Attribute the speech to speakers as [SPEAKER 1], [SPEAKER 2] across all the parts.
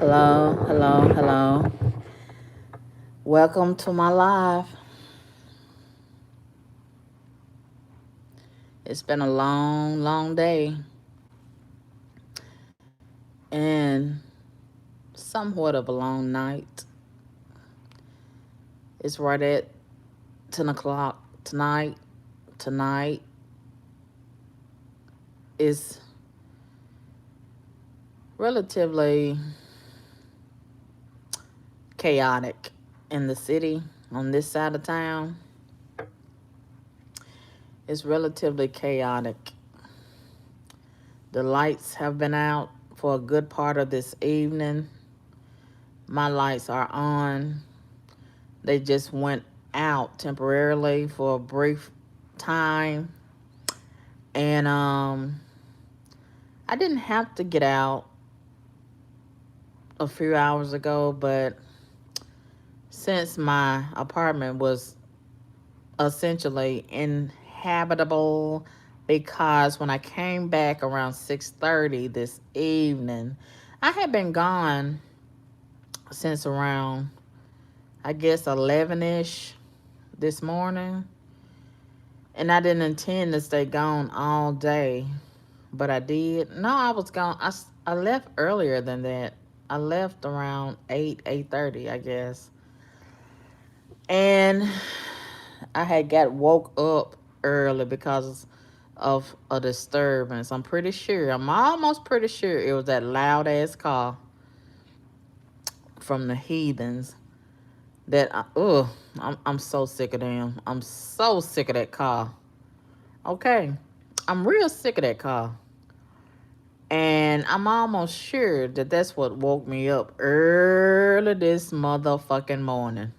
[SPEAKER 1] Hello, hello, hello. Welcome to my live. It's been a long, long day and somewhat of a long night. It's right at 10 o'clock tonight. Tonight is relatively chaotic in the city on this side of town. It's relatively chaotic. The lights have been out for a good part of this evening. My lights are on. They just went out temporarily for a brief time. And I didn't have to get out a few hours ago, but since my apartment was essentially inhabitable because when I came back around 6:30 this evening, I had been gone since around I guess 11ish this morning. And I didn't intend to stay gone all day, but I did. No, I was gone. I left earlier than that. I left around 8:30, I guess. And I had got woke up early because of a disturbance. I'm almost pretty sure it was that loud ass car from the heathens that, I'm so sick of them. I'm so sick of that car. Okay. I'm real sick of that car. And I'm almost sure that that's what woke me up early this motherfucking morning.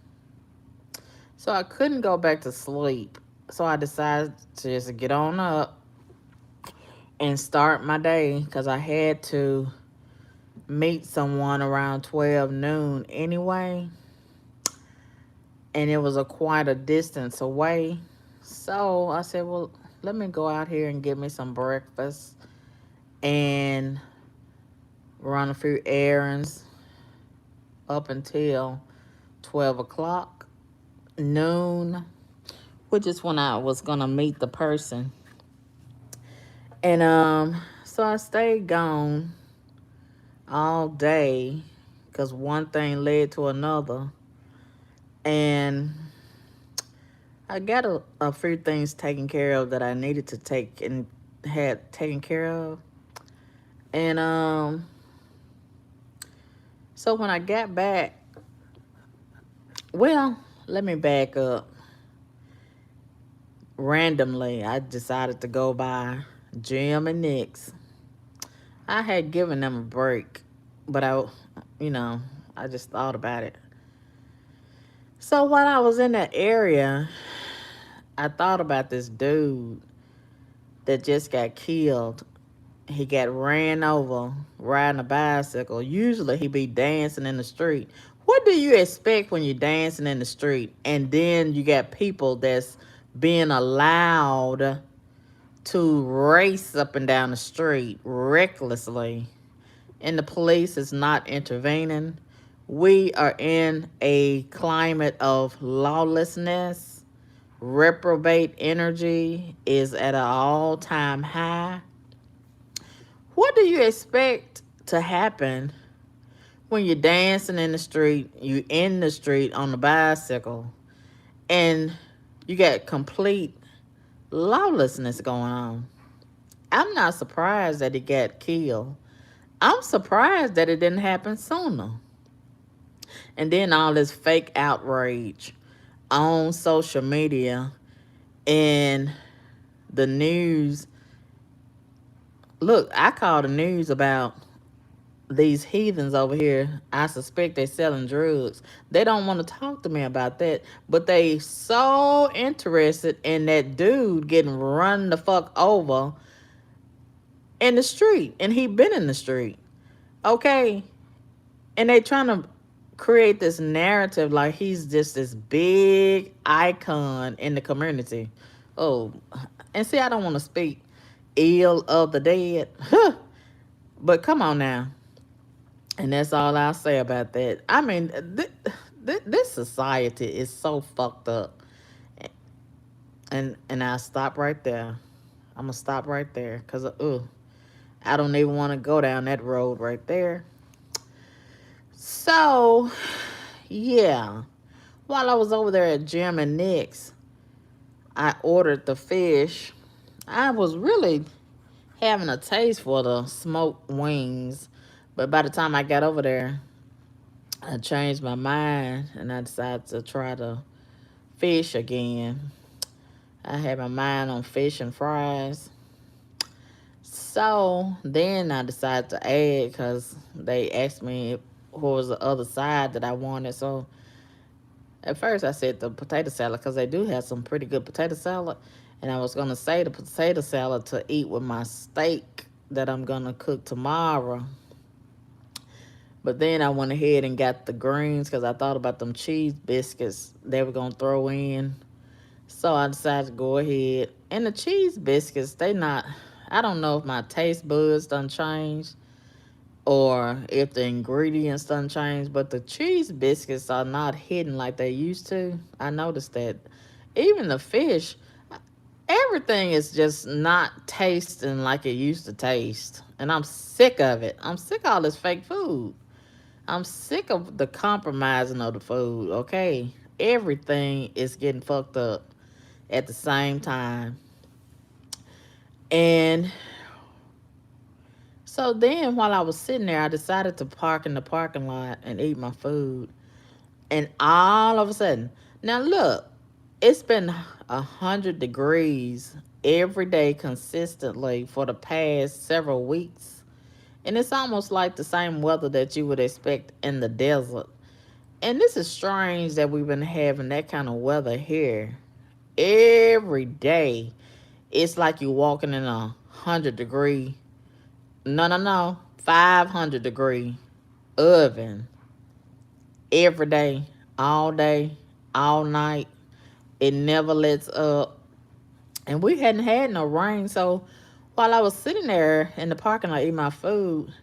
[SPEAKER 1] So I couldn't go back to sleep. So I decided to just get on up and start my day because I had to meet someone around 12 noon anyway. And it was quite a distance away. So I said, well, let me go out here and get me some breakfast and run a few errands up until 12 o'clock, noon, which is when I was going to meet the person. And so I stayed gone all day because one thing led to another. And I got a few things taken care of that I needed to take and had taken care of. And so when I got back, well, let me back up. Randomly, I decided to go by Jim and Nick's. I had given them a break, but you know, I just thought about it. So while I was in that area, I thought about this dude that just got killed. He got ran over riding a bicycle. Usually he be dancing in the street. What do you expect when you're dancing in the street and then you got people that's being allowed to race up and down the street recklessly and the police is not intervening? We are in a climate of lawlessness. Reprobate energy is at an all-time high. What do you expect to happen when you're dancing in the street, you in the street on a bicycle, and you got complete lawlessness going on? I'm not surprised that he got killed. I'm surprised that it didn't happen sooner. And then all this fake outrage on social media and the news. Look, I call the news about these heathens over here. I suspect they selling drugs. They don't want to talk to me about that, but they so interested in that dude getting run the fuck over in the street, and he been in the street. Okay, and they trying to create this narrative like he's just this big icon in the community. Oh, and see, I don't want to speak ill of the dead, but come on now. And that's all I'll say about that. I mean, this society is so fucked up. And I'll stop right there. I'm gonna stop right there because I don't even want to go down that road right there. So yeah, while I was over there at Jim and Nick's, I ordered the fish. I was really having a taste for the smoked wings, but by the time I got over there, I changed my mind and I decided to try the fish again. I had my mind on fish and fries. So then I decided to add because they asked me what was the other side that I wanted. So at first I said the potato salad because they do have some pretty good potato salad. And I was going to say the potato salad to eat with my steak that I'm going to cook tomorrow. But then I went ahead and got the greens because I thought about them cheese biscuits they were going to throw in. So I decided to go ahead. And the cheese biscuits, they not, I don't know if my taste buds done changed or if the ingredients done changed, but the cheese biscuits are not hidden like they used to. I noticed that. Even the fish, everything is just not tasting like it used to taste. And I'm sick of it. I'm sick of all this fake food. I'm sick of the compromising of the food, okay? Everything is getting fucked up at the same time. And so then while I was sitting there, I decided to park in the parking lot and eat my food. And all of a sudden, now look, it's been 100 degrees every day consistently for the past several weeks. And it's almost like the same weather that you would expect in the desert. And this is strange that we've been having that kind of weather here every day. It's like you're walking in 100 degree, no, 500 degree oven every day, all night. It never lets up. And we hadn't had no rain. So while I was sitting there in the parking lot eating my food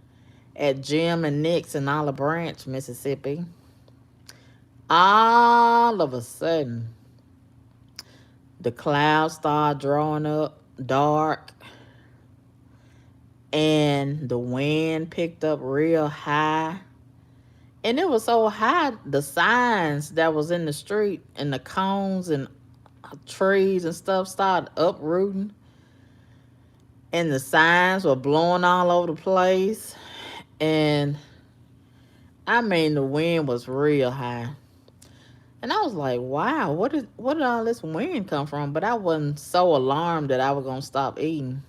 [SPEAKER 1] at Jim and Nick's in Olive Branch, Mississippi, all of a sudden the clouds started drawing up dark and the wind picked up real high. And it was so high, the signs that was in the street and the cones and trees and stuff started uprooting. And the signs were blowing all over the place. And I mean, the wind was real high. And I was like, wow, what did all this wind come from? But I wasn't so alarmed that I was going to stop eating.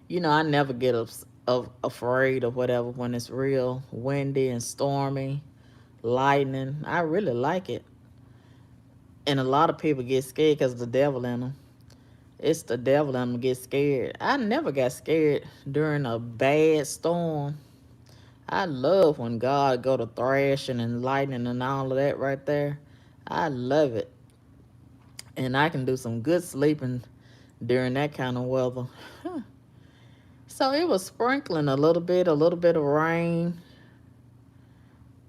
[SPEAKER 1] You know, I never get afraid or whatever when it's real windy and stormy, lightning. I really like it. And a lot of people get scared because the devil in them. It's the devil in them get scared. I never got scared during a bad storm. I love when God go to thrashing and lightning and all of that right there. I love it. And I can do some good sleeping during that kind of weather. So it was sprinkling a little bit of rain,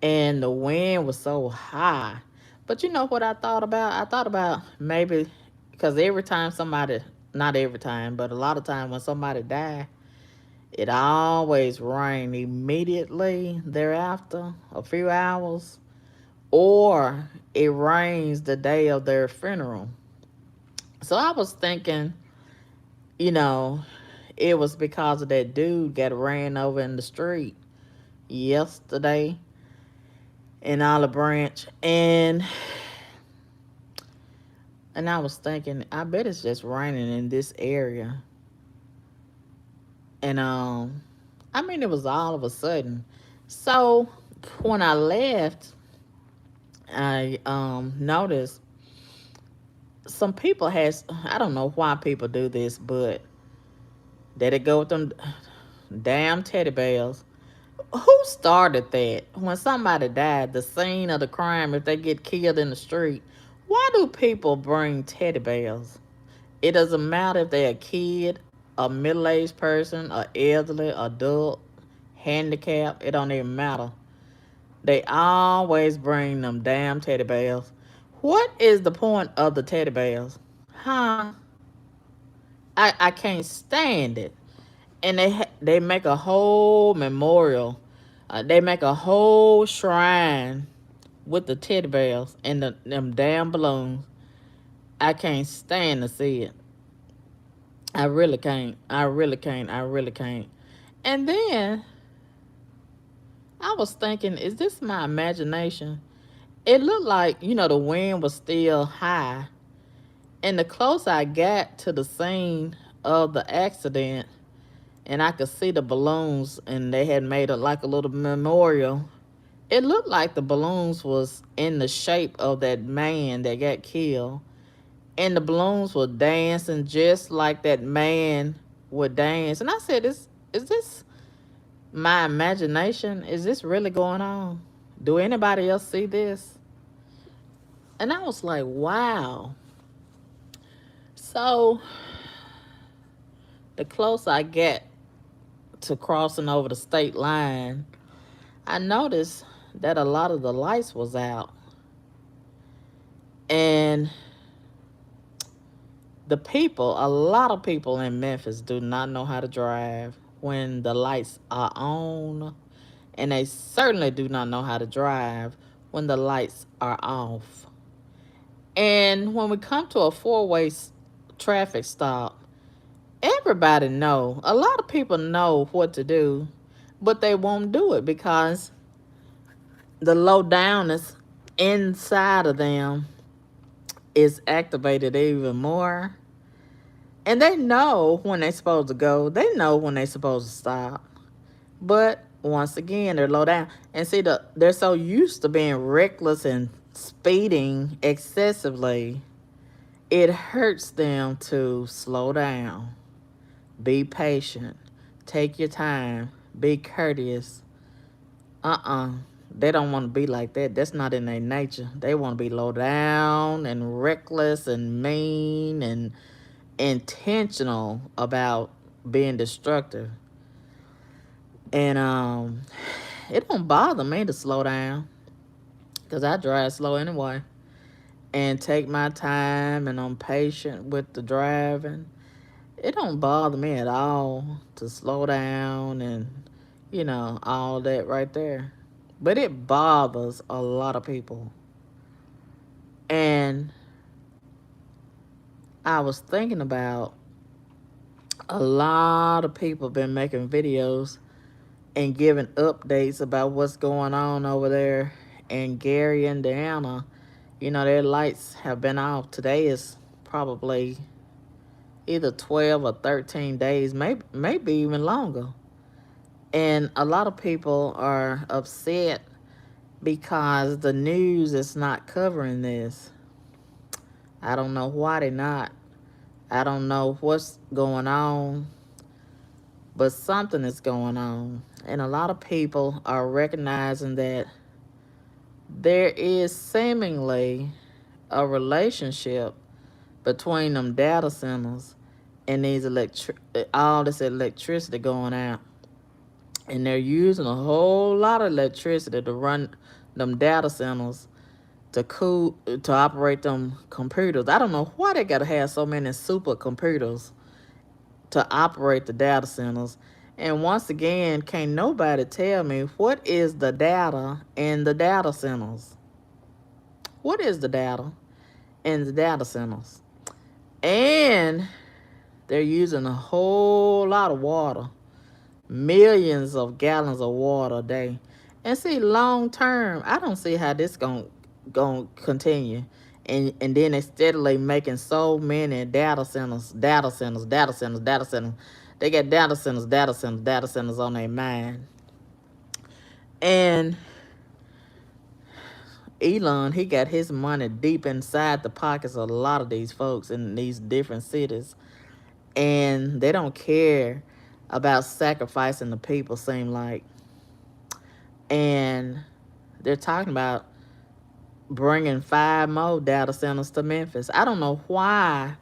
[SPEAKER 1] and the wind was so high. But you know what I thought about? I thought about maybe because every time somebody, not every time, but a lot of time when somebody die, it always rained immediately thereafter, a few hours, or it rains the day of their funeral. So I was thinking, you know, it was because of that dude got ran over in the street yesterday in Olive Branch, and I was thinking, I bet it's just raining in this area. And I mean, it was all of a sudden. So when I left, I noticed some people has, I don't know why people do this, but that it go with them damn teddy bears. Who started that? When somebody died, the scene of the crime, if they get killed in the street, why do people bring teddy bears? It doesn't matter if they're a kid, a middle aged person, a elderly, adult. handicapped, it don't even matter. They always bring them damn teddy bears. What is the point of the teddy bears? Huh? I can't stand it. And they make a whole memorial. They make a whole shrine with the teddy bears and them damn balloons. I can't stand to see it. I really can't. I really can't. I really can't. And then I was thinking, is this my imagination? It looked like, the wind was still high. And the closer I got to the scene of the accident, and I could see the balloons, and they had made it like a little memorial. It looked like the balloons was in the shape of that man that got killed. And the balloons were dancing just like that man would dance. And I said, is this my imagination? Is this really going on? Do anybody else see this? And I was like, wow. So the closer I get to crossing over the state line, I noticed that a lot of the lights was out. And a lot of people in Memphis do not know how to drive when the lights are on. And they certainly do not know how to drive when the lights are off. And when we come to a four-way traffic stop, everybody know. A lot of people know what to do, but they won't do it because the low down is inside of them is activated even more. And they know when they're supposed to go. They know when they're supposed to stop. But once again, they're low down. And see, they're so used to being reckless and speeding excessively, it hurts them to slow down, be patient, take your time, be courteous. They don't want to be like that. That's not in their nature. They want to be low down and reckless and mean and intentional about being destructive. And it don't bother me to slow down because I drive slow anyway and take my time, and I'm patient with the driving. It don't bother me at all to slow down and, all that right there. But it bothers a lot of people. And I was thinking about a lot of people been making videos and giving updates about what's going on over there in Gary, Indiana. Their lights have been off. Today is probably either 12 or 13 days, maybe even longer. And a lot of people are upset because the news is not covering this. I don't know why they're not. I don't know what's going on, but something is going on. And a lot of people are recognizing that there is seemingly a relationship between them data centers and all this electricity going out. And they're using a whole lot of electricity to run them data centers to operate them computers. I don't know why they gotta have so many supercomputers to operate the data centers. And once again, can't nobody tell me what is the data in the data centers. What is the data in the data centers? And they're using a whole lot of water, millions of gallons of water a day. And see, long term, I don't see how this gonna continue. And then they steadily making so many data centers, data centers, data centers, data centers. They got data centers, data centers, data centers on their mind. And Elon, he got his money deep inside the pockets of a lot of these folks in these different cities. And they don't care about sacrificing the people, seem like. And they're talking about bringing 5 more data centers to Memphis. I don't know why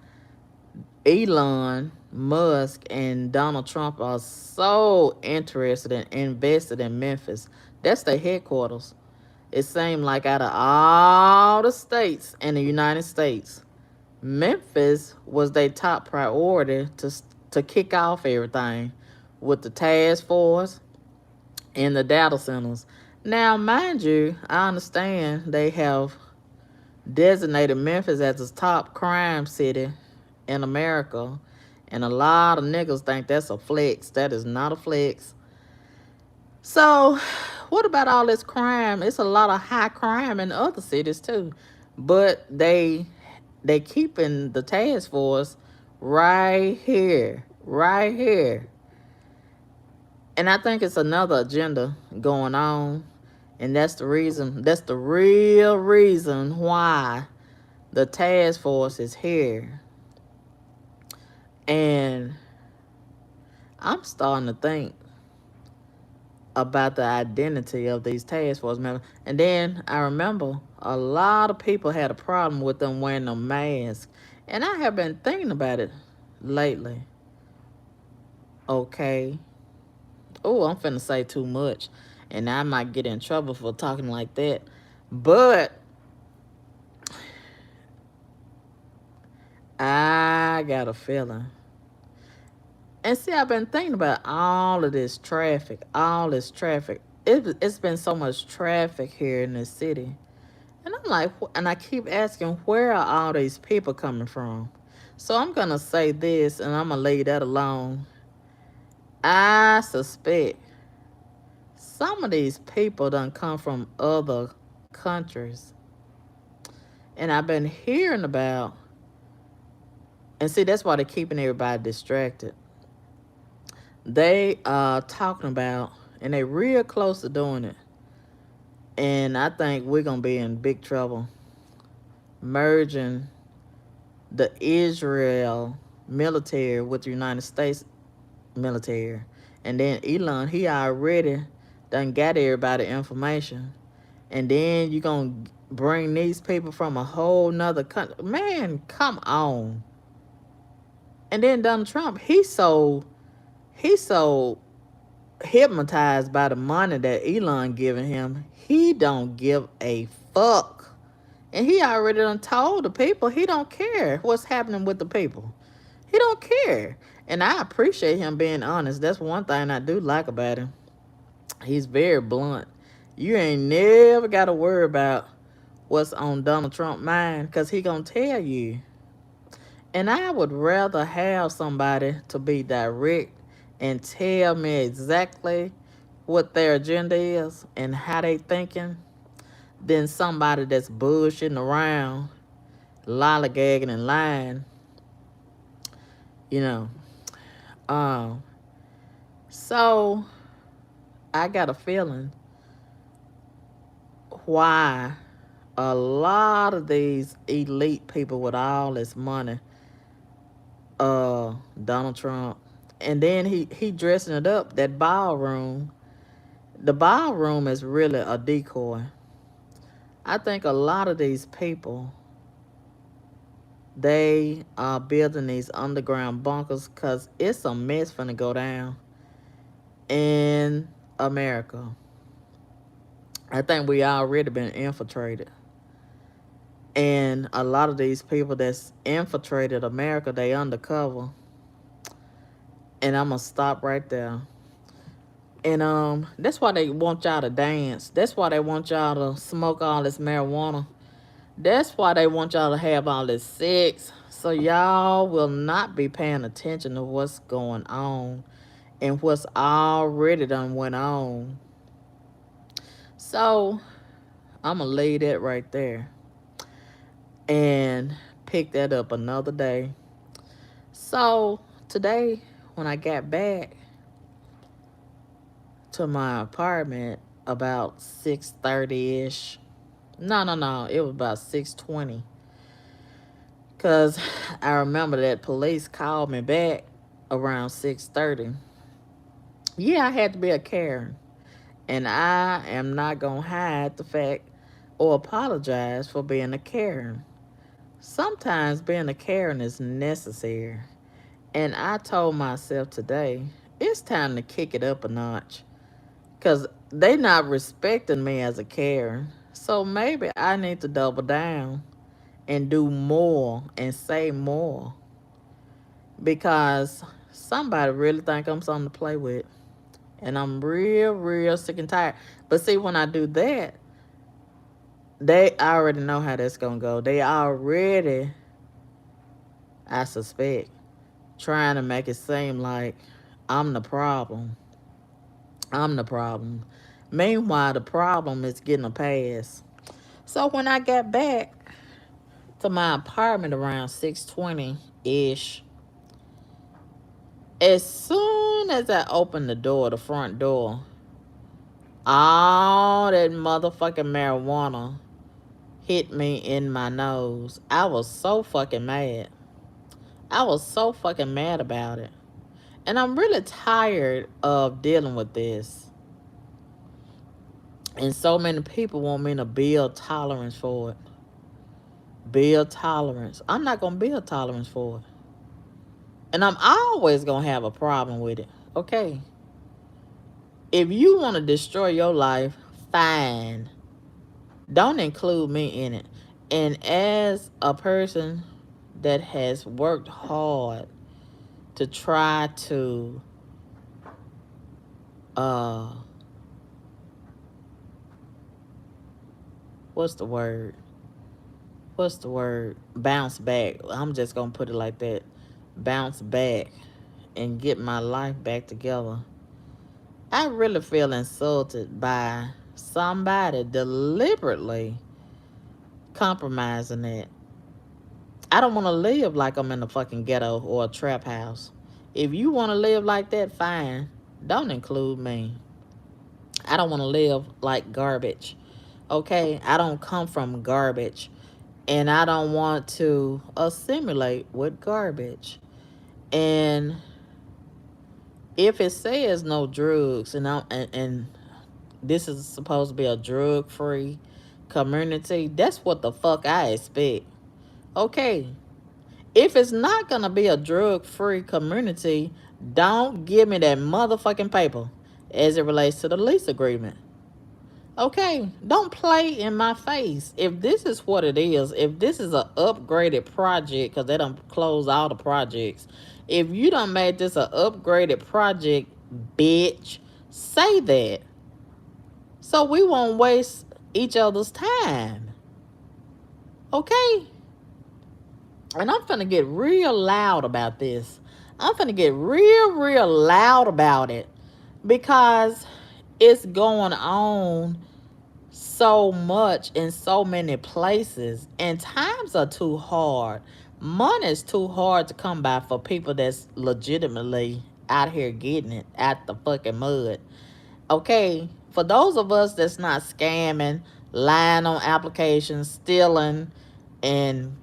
[SPEAKER 1] Elon Musk and Donald Trump are so interested and invested in Memphis. That's their headquarters. It seemed like out of all the states in the United States, Memphis was their top priority to kick off everything with the task force and the data centers. Now, mind you, I understand they have designated Memphis as the top crime city in America, and a lot of niggas think that's a flex. That is not a flex. So, what about all this crime? It's a lot of high crime in other cities too, but they keeping the task force right here, and I think it's another agenda going on, and that's the reason. That's the real reason why the task force is here, and I'm starting to think about the identity of these task force members. And then I remember a lot of people had a problem with them wearing a mask. And I have been thinking about it lately. Okay. Oh, I'm finna say too much. And I might get in trouble for talking like that. But I got a feeling. And see, I've been thinking about all of this traffic, all this traffic. It's been so much traffic here in this city. And I'm like, and I keep asking, where are all these people coming from? So I'm going to say this, and I'm going to leave that alone. I suspect some of these people done come from other countries. And I've been hearing about, and see, that's why they're keeping everybody distracted. They are talking about, and they real close to doing it. And I think we're going to be in big trouble merging the Israel military with the United States military. And then Elon, he already done got everybody information. And then you gonna bring these people from a whole nother country. Man, come on. And then Donald Trump, he's so hypnotized by the money that Elon giving him. He don't give a fuck. And he already done told the people he don't care what's happening with the people. He don't care. And I appreciate him being honest. That's one thing I do like about him. He's very blunt. You ain't never got to worry about what's on Donald Trump's mind because he going to tell you. And I would rather have somebody to be direct and tell me exactly what their agenda is and how they thinking than somebody that's bullshitting around, lollygagging and lying, you know. Um, so I got a feeling why a lot of these elite people with all this money, Donald Trump, and then he dressing it up, that ballroom. The ballroom is really a decoy. I think a lot of these people, they are building these underground bunkers because it's a mess finna go down in America. I think we already been infiltrated. And a lot of these people that's infiltrated America, they undercover. And I'm gonna stop right there. And that's why they want y'all to dance. That's why they want y'all to smoke all this marijuana. That's why they want y'all to have all this sex. So y'all will not be paying attention to what's going on and what's already done went on. So I'm gonna leave that right there and pick that up another day. So today, when I got back to my apartment about 6:30ish, no, it was about 6:20, cause I remember that police called me back around 6:30. Yeah, I had to be a Karen, and I am not gonna hide the fact or apologize for being a Karen. Sometimes being a Karen is necessary. And I told myself today, it's time to kick it up a notch. Because they not respecting me as a carer. So maybe I need to double down and do more and say more. Because somebody really think I'm something to play with. And I'm real, real sick and tired. But see, when I do that, they already know how that's going to go. They already, I suspect, trying to make it seem like I'm the problem. I'm the problem. Meanwhile, the problem is getting a pass. So when I got back to my apartment around 6:20 ish, as soon as I opened the door, the front door, all that motherfucking marijuana hit me in my nose. I was so fucking mad. I was so fucking mad about it. And I'm really tired of dealing with this. And so many people want me to build tolerance for it. Build tolerance. I'm not going to build tolerance for it. And I'm always going to have a problem with it. Okay. If you want to destroy your life, fine. Don't include me in it. And as a person that has worked hard to try to uh what's the word? What's the word? Bounce back. I'm just gonna put it like that. Bounce back and get my life back together. I really feel insulted by somebody deliberately compromising that. I don't want to live like I'm in a fucking ghetto or a trap house. If you want to live like that, fine. Don't include me. I don't want to live like garbage. Okay? I don't come from garbage. And I don't want to assimilate with garbage. And if it says no drugs, and this is supposed to be a drug-free community, that's what the fuck I expect. Okay, if it's not gonna be a drug-free community, don't give me that motherfucking paper as it relates to the lease agreement. Okay, don't play in my face. If this is what it is, if this is an upgraded project, because they don't close all the projects, if you done made this an upgraded project, bitch, say that. So we won't waste each other's time. Okay? And I'm finna get real loud about this. I'm finna get real, real loud about it. Because it's going on so much in so many places. And times are too hard. Money is too hard to come by for people that's legitimately out here getting it out the fucking mud. Okay, for those of us that's not scamming, lying on applications, stealing, and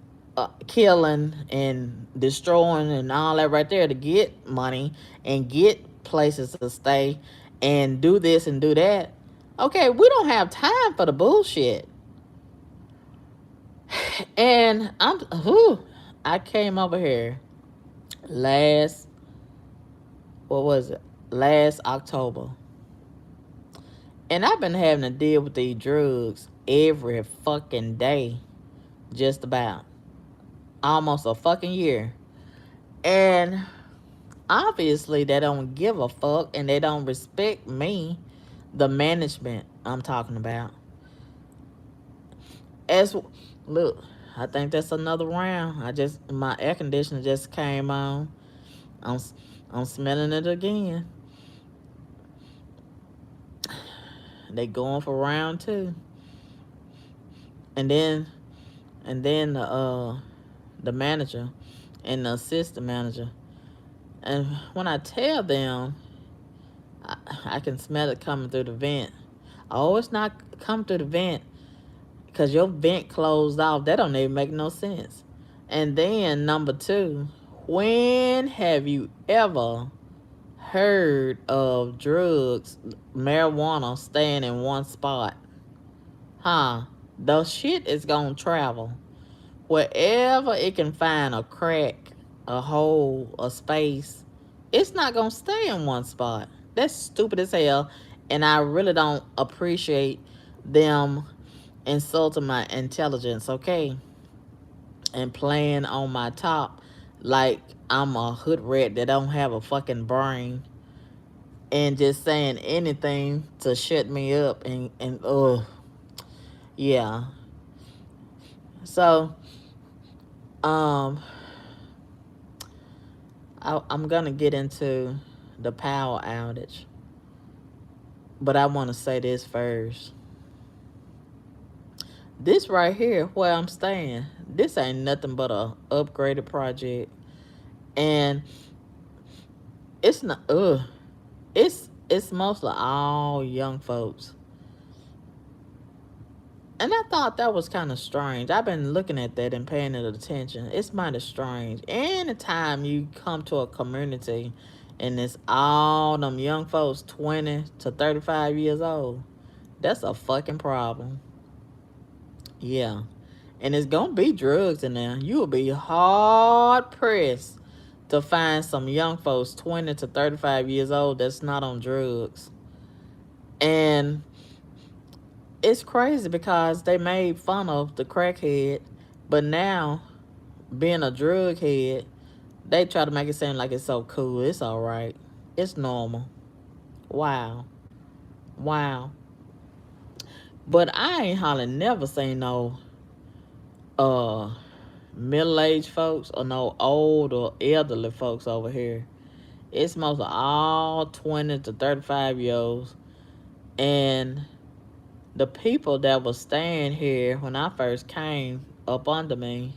[SPEAKER 1] killing and destroying and all that right there to get money and get places to stay and do this and do that. Okay, we don't have time for the bullshit. And I came over here last, what was it? Last October. And I've been having to deal with these drugs every fucking day, just about. Almost a fucking year. And obviously they don't give a fuck and they don't respect me, the management I'm talking about. As look, I think that's another round. My air conditioner just came on. I'm I'm smelling it again. They going for round two. And then the manager and the assistant manager. And when I tell them, I can smell it coming through the vent. Oh, it's not coming through the vent because your vent closed off. That don't even make no sense. And then number two, when have you ever heard of drugs, marijuana staying in one spot? Huh? The shit is gonna travel wherever it can find a crack. a hole, a space, it's not gonna stay in one spot. That's stupid as hell. And I really don't appreciate them insulting my intelligence, okay? And playing on my top like I'm a hood rat that don't have a fucking brain and just saying anything to shut me up and yeah. So um I'm gonna get into the power outage, but I want to say this first. This right here, where I'm staying, this ain't nothing but a upgraded project, and it's not. It's mostly all young folks, and I thought that was kind of strange. I've been looking at that and paying it attention. It's mighty strange. Anytime you come to a community, and it's all them young folks, 20 to 35 years old, that's a fucking problem. Yeah. And it's gonna be drugs in there. You will be hard pressed to find some young folks 20 to 35 years old that's not on drugs. And it's crazy because they made fun of the crackhead, but now being a drug head, they try to make it seem like it's so cool. It's alright. It's normal. Wow. Wow. But I ain't hardly never seen no uh middle-aged folks or no old or elderly folks over here. It's mostly all 20 to 35 year olds. And the people that was staying here when I first came up under me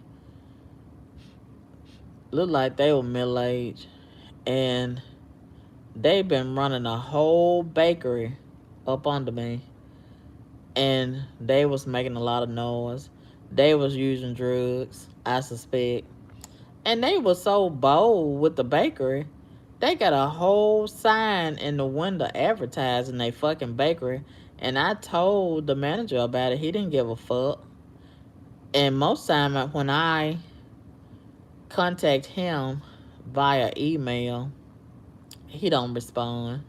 [SPEAKER 1] looked like they were middle-aged. And they been running a whole bakery up under me. And they was making a lot of noise. They was using drugs, I suspect. And they were so bold with the bakery. They got a whole sign in the window advertising they fucking bakery. And I told the manager about it. He didn't give a fuck. And most time when I contact him via email, he don't respond.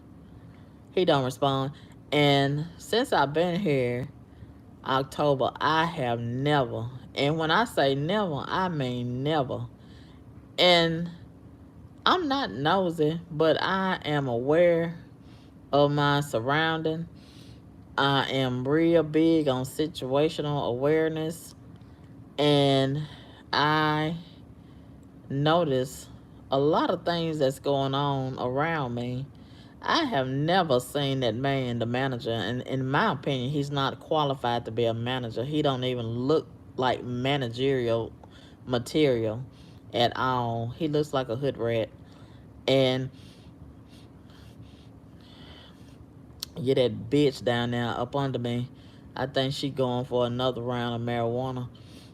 [SPEAKER 1] He don't respond. And since I've been here, October, I have never, and when I say never, I mean never. And I'm not nosy, but I am aware of my surrounding. I am real big on situational awareness, and I notice a lot of things that's going on around me. I have never seen that man, the manager, and in my opinion, he's not qualified to be a manager. He don't even look like managerial material at all. He looks like a hood rat. And get that bitch down there up under me. I think she going for another round of marijuana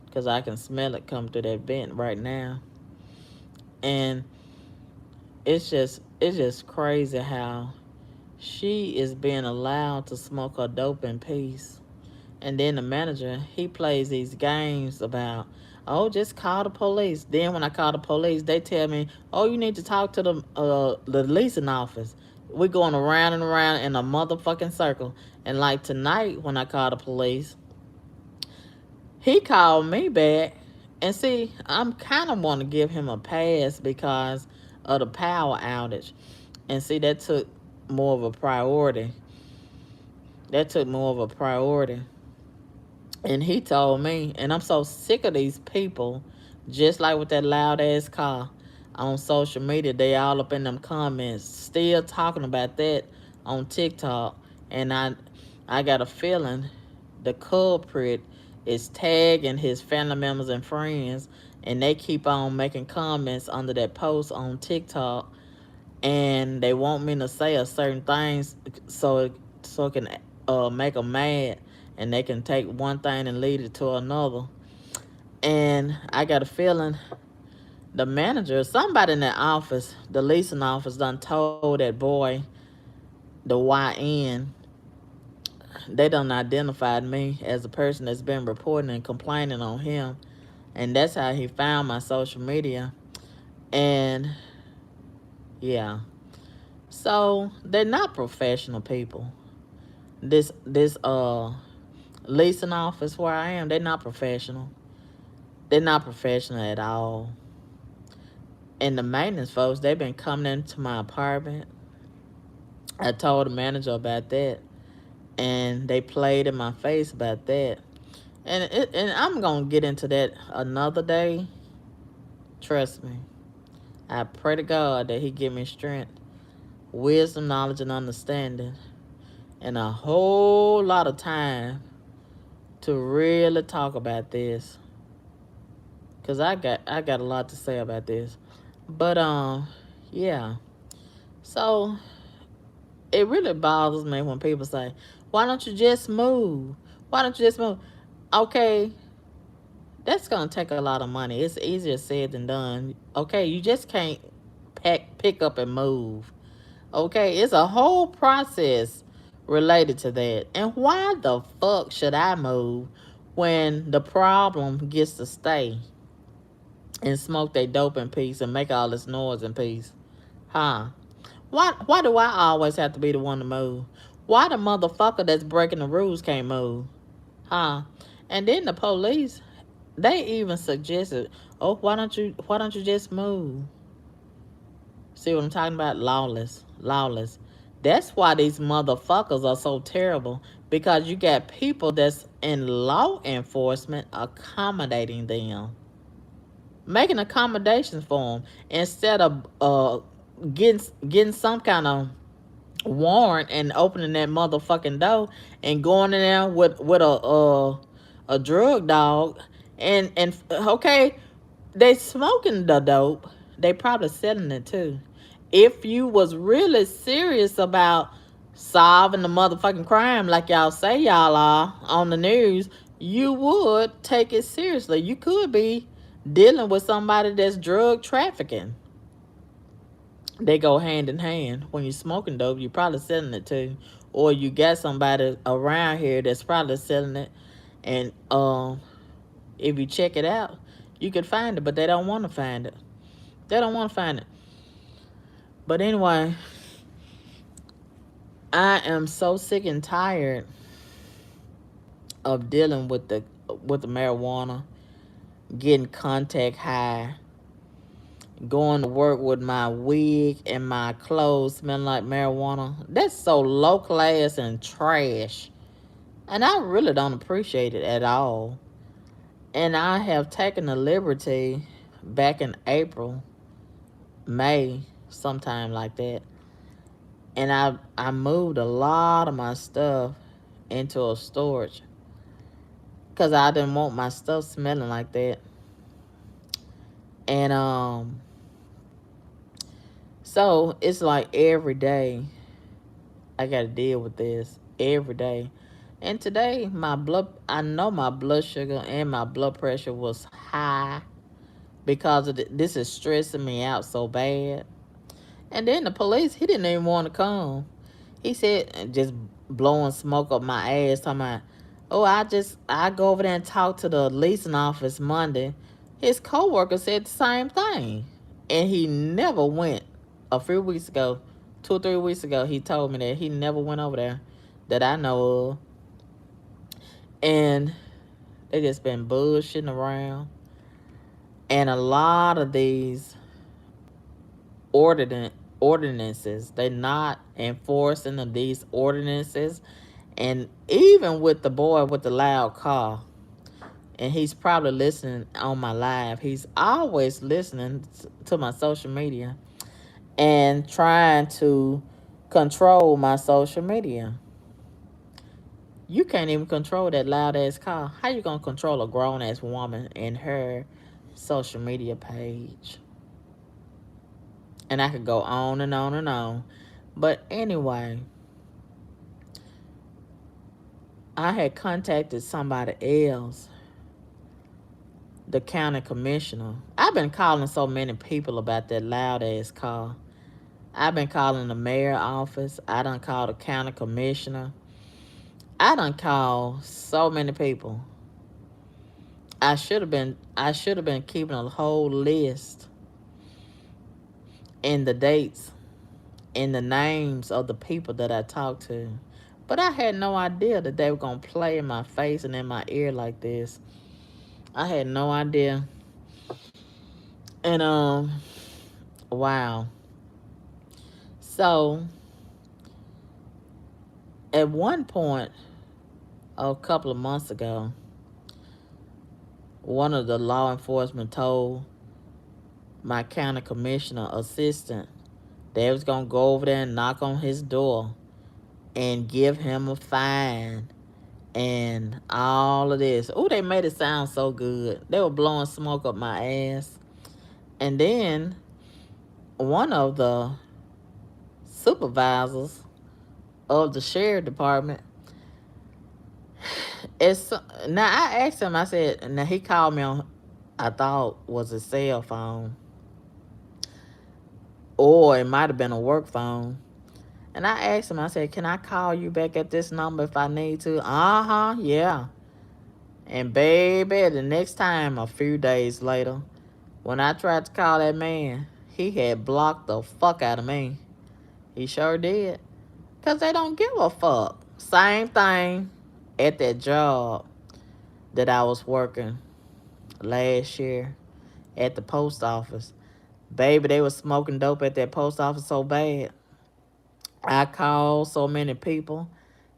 [SPEAKER 1] because I can smell it come through that vent right now. And it's just crazy how she is being allowed to smoke her dope in peace. And then the manager, he plays these games about, oh, just call the police. Then when I call the police, they tell me, oh, you need to talk to the leasing office. We're going around and around in a motherfucking circle. And like tonight, when I called the police, he called me back. And see, I'm kind of want to give him a pass because of the power outage. And see, that took more of a priority. That took more of a priority. And he told me, and I'm so sick of these people, just like with that loud ass car on social media, they all up in them comments, still talking about that on TikTok. And I got a feeling the culprit is tagging his family members and friends, and they keep on making comments under that post on TikTok, and they want me to say a certain things so it can make them mad, and they can take one thing and lead it to another. And I got a feeling the manager, somebody in that office, the leasing office, done told that boy, the YN, they done identified me as a person that's been reporting and complaining on him, and that's how he found my social media. And yeah. So they're not professional people. This leasing office where I am, they're not professional. They're not professional at all. And the maintenance folks, they've been coming into my apartment. I told the manager about that, and they played in my face about that. And I'm gonna get into that another day. Trust me. I pray to God that He give me strength, wisdom, knowledge, and understanding, and a whole lot of time to really talk about this. Cause I got a lot to say about this. But yeah. So it really bothers me when people say, "Why don't you just move? Why don't you just move?" Okay, that's gonna take a lot of money. It's easier said than done. Okay, you just can't pick up and move. Okay, it's a whole process related to that. And why the fuck should I move when the problem gets to stay and smoke their dope in peace and make all this noise in peace? Huh? Why do I always have to be the one to move? Why the motherfucker that's breaking the rules can't move? Huh? And then the police, they even suggested, oh, why don't you just move? See what I'm talking about? Lawless. Lawless. That's why these motherfuckers are so terrible. Because you got people that's in law enforcement accommodating them. Making accommodations for them instead of getting some kind of warrant and opening that motherfucking door and going in there with a drug dog and okay, they smoking the dope. They probably selling it too. If you was really serious about solving the motherfucking crime like y'all say y'all are on the news, you would take it seriously. You could be dealing with somebody that's drug trafficking. They go hand in hand. When you're smoking dope, you're probably selling it too. Or you got somebody around here that's probably selling it. And if you check it out, you could find it, but they don't want to find it. They don't want to find it. But anyway, I am so sick and tired of dealing with the marijuana, getting contact high, going to work with my wig and my clothes smelling like marijuana. That's so low class and trash. And I really don't appreciate it at all. And I have taken the liberty back in April, May, sometime like that. And I moved a lot of my stuff into a storage because I didn't want my stuff smelling like that. And so it's like every day I got to deal with this every day. And today I know my blood sugar and my blood pressure was high because this is stressing me out so bad. And then the police, he didn't even want to come. He said, just blowing smoke up my ass, talking about, oh, I go over there and talk to the leasing office Monday. His coworker said the same thing. And he never went. A few weeks ago, 2 or 3 weeks ago, he told me that he never went over there that I know of. And they just been bullshitting around. And a lot of these ordinances, they're not enforcing of these ordinances. And even with the boy with the loud car, and he's probably listening on my live, he's always listening to my social media and trying to control my social media. You can't even control that loud ass car. How you gonna control a grown ass woman and her social media page? And I could go on and on and on. But anyway, I had contacted somebody else, the county commissioner. I've been calling so many people about that loud ass car. I've been calling the mayor office. I done called the county commissioner. I done called so many people. I should have been keeping a whole list and the dates and the names of the people that I talked to. But I had no idea that they were going to play in my face and in my ear like this. I had no idea. And, wow. So, at one point, a couple of months ago, one of the law enforcement told my county commissioner assistant they was going to go over there and knock on his door and give him a fine and all of this. Oh, they made it sound so good. They were blowing smoke up my ass. And then one of the supervisors of the sheriff department, it's now I asked him, I said, now he called me on, I thought was a cell phone, or it might have been a work phone. And I asked him, I said, can I call you back at this number if I need to? Uh-huh, yeah. And baby, the next time, a few days later, when I tried to call that man, he had blocked the fuck out of me. He sure did. Because they don't give a fuck. Same thing at that job that I was working last year at the post office. Baby, they was smoking dope at that post office so bad. I called so many people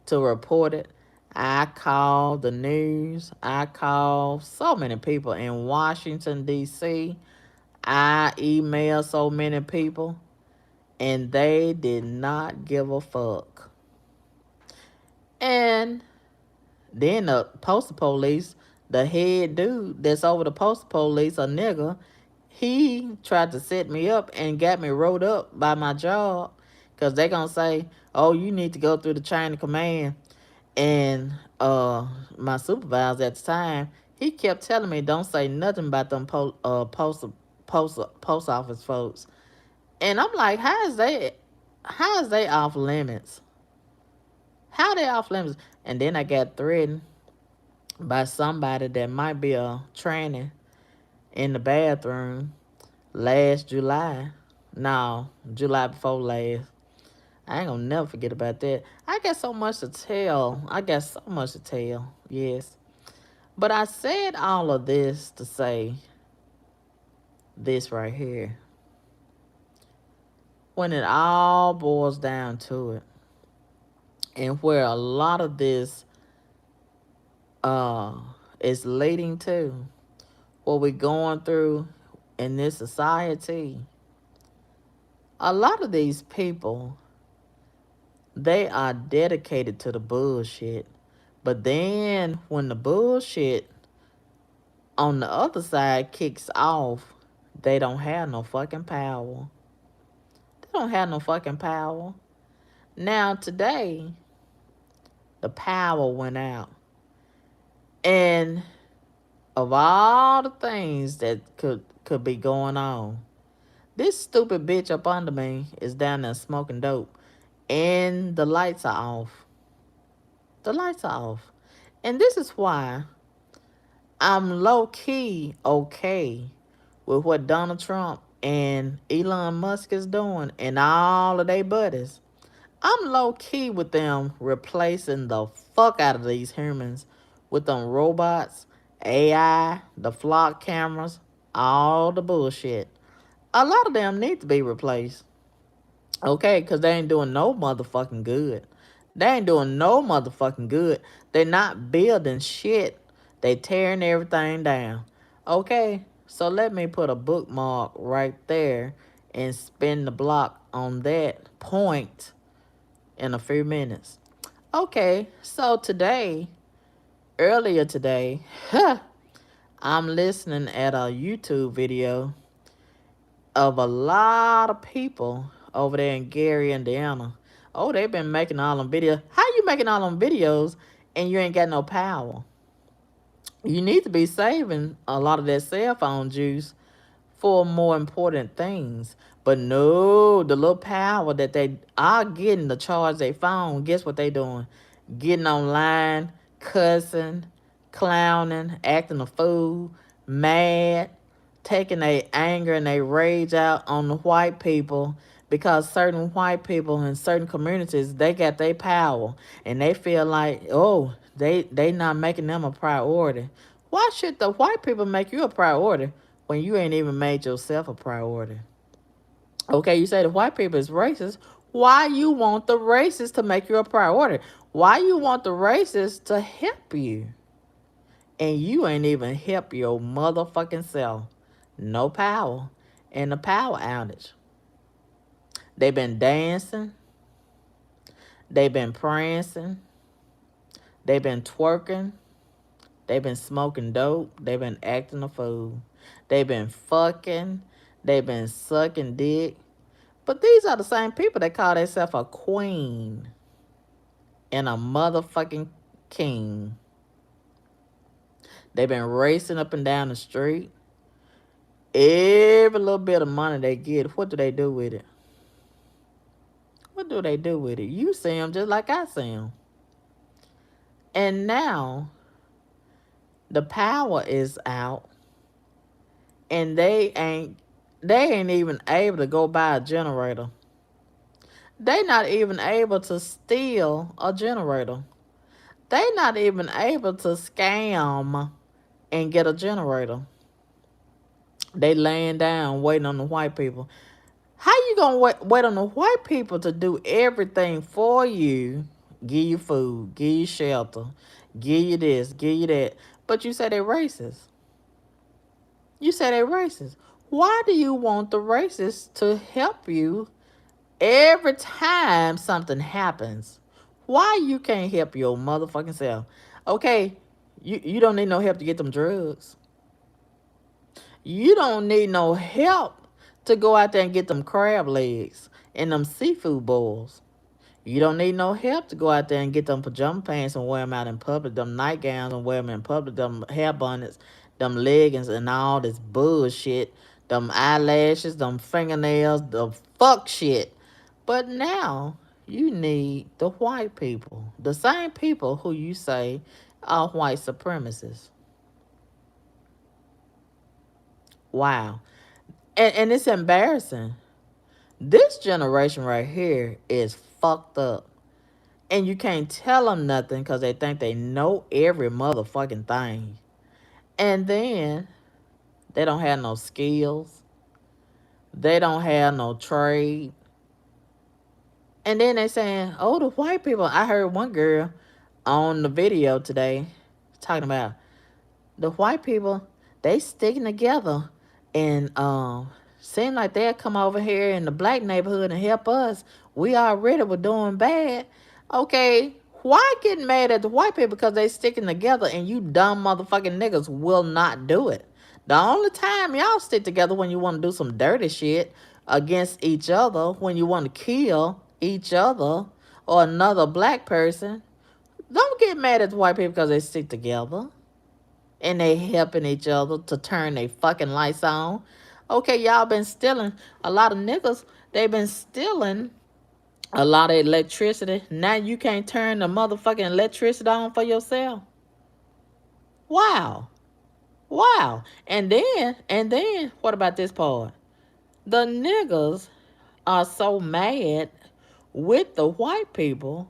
[SPEAKER 1] to report it. I called the news. I called so many people in Washington, D.C. I emailed so many people, and they did not give a fuck. And then the postal police, the head dude that's over the postal police, a nigga, he tried to set me up and got me wrote up by my job because they going to say, oh, you need to go through the chain of command. And my supervisor at the time, he kept telling me, don't say nothing about them post office folks. And I'm like, how is they off limits? How they off limits? And then I got threatened by somebody that might be a tranny in the bathroom last July. No, July before last. I ain't gonna never forget about that. I got so much to tell. I got so much to tell. Yes. But I said all of this to say this right here. When it all boils down to it, and where a lot of this is leading to, what we're going through in this society, a lot of these people, they are dedicated to the bullshit. But then when the bullshit on the other side kicks off, they don't have no fucking power. They don't have no fucking power. Now today, the power went out. And of all the things that could be going on, this stupid bitch up under me is down there smoking dope. And the lights are off. The lights are off. And this is why I'm low key okay with what Donald Trump and Elon Musk is doing and all of their buddies. I'm low key with them replacing the fuck out of these humans with them robots, AI, the flock cameras, all the bullshit. A lot of them need to be replaced. Okay, because they ain't doing no motherfucking good. They ain't doing no motherfucking good. They not building shit. They tearing everything down. Okay, so let me put a bookmark right there and spin the block on that point in a few minutes. Okay, so today, earlier today, I'm listening at a YouTube video of a lot of people over there in Gary, Indiana. Oh, they've been making all them videos. How you making all them videos and you ain't got no power? You need to be saving a lot of that cell phone juice for more important things. But no, the little power that they are getting to charge their phone, guess what they doing? Getting online, cussing, clowning, acting a fool, mad, taking their anger and their rage out on the white people because certain white people in certain communities they got their power and they feel like they not making them a priority. Why should the white people make you a priority when you ain't even made yourself a priority? Okay, you say the white people is racist. Why you want the racists to make you a priority? Why you want the racists to help you? And you ain't even help your motherfucking self. No power. And the power outage. They been dancing. They been prancing. They been twerking. They been smoking dope. They been acting a fool. They been fucking. They been sucking dick. But these are the same people that call themselves a queen and a motherfucking king. They been racing up and down the street. Every little bit of money they get, what do they do with it? What do they do with it? You see them just like I see them. And now the power is out, and they ain't even able to go buy a generator. They not even able to steal a generator. They not even able to scam and get a generator. They laying down waiting on the white people. How you gonna wait on the white people to do everything for you? Give you food, give you shelter, give you this, give you that. But you say they racist. You say they racist. Why do you want the racists to help you every time something happens? Why you can't help your motherfucking self? Okay, you don't need no help to get them drugs. You don't need no help to go out there and get them crab legs and them seafood bowls. You don't need no help to go out there and get them pajama pants and wear them out in public, them nightgowns and wear them in public, them hair bonnets, them leggings and all this bullshit, them eyelashes, them fingernails, the fuck shit. But now you need the white people, the same people who you say are white supremacists. Wow. And it's embarrassing. This generation right here is fucked up. And you can't tell them nothing because they think they know every motherfucking thing. And then they don't have no skills. They don't have no trade. And then they saying, oh, the white people. I heard one girl on the video today talking about the white people, they sticking together and seem like they'll come over here in the black neighborhood and help us. We already were doing bad. Okay, why get mad at the white people because they sticking together and you dumb motherfucking niggas will not do it? The only time y'all stick together when you want to do some dirty shit against each other, when you want to kill each other or another black person. Don't get mad at the white people because they stick together and they helping each other to turn their fucking lights on. Okay, y'all been stealing a lot of niggas. They been stealing a lot of electricity. Now you can't turn the motherfucking electricity on for yourself. Wow. Wow. And then, what about this part? The niggas are so mad with the white people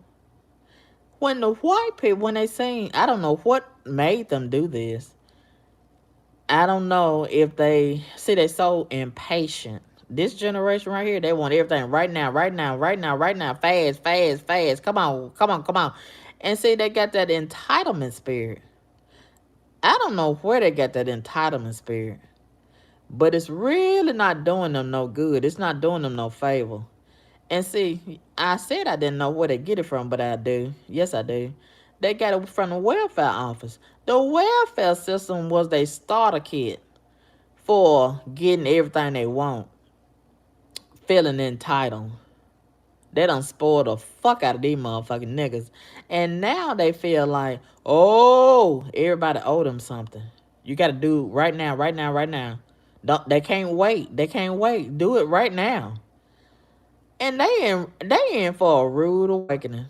[SPEAKER 1] when the white people, when they sing, I don't know what made them do this. I don't know if they see they so impatient. This generation right here, they want everything right now, right now, right now, right now, fast, fast, fast. Come on, come on, come on. And see, they got that entitlement spirit. I don't know where they got that entitlement spirit, but it's really not doing them no good. It's not doing them no favor. And see, I said I didn't know where they get it from, but I do. Yes, I do. They got it from the welfare office. The welfare system was their starter kit for getting everything they want, feeling entitled. They done spoiled the fuck out of these motherfucking niggas. And now they feel like, oh, everybody owe them something. You got to do right now, right now, right now. They can't wait. They can't wait. Do it right now. And they in for a rude awakening.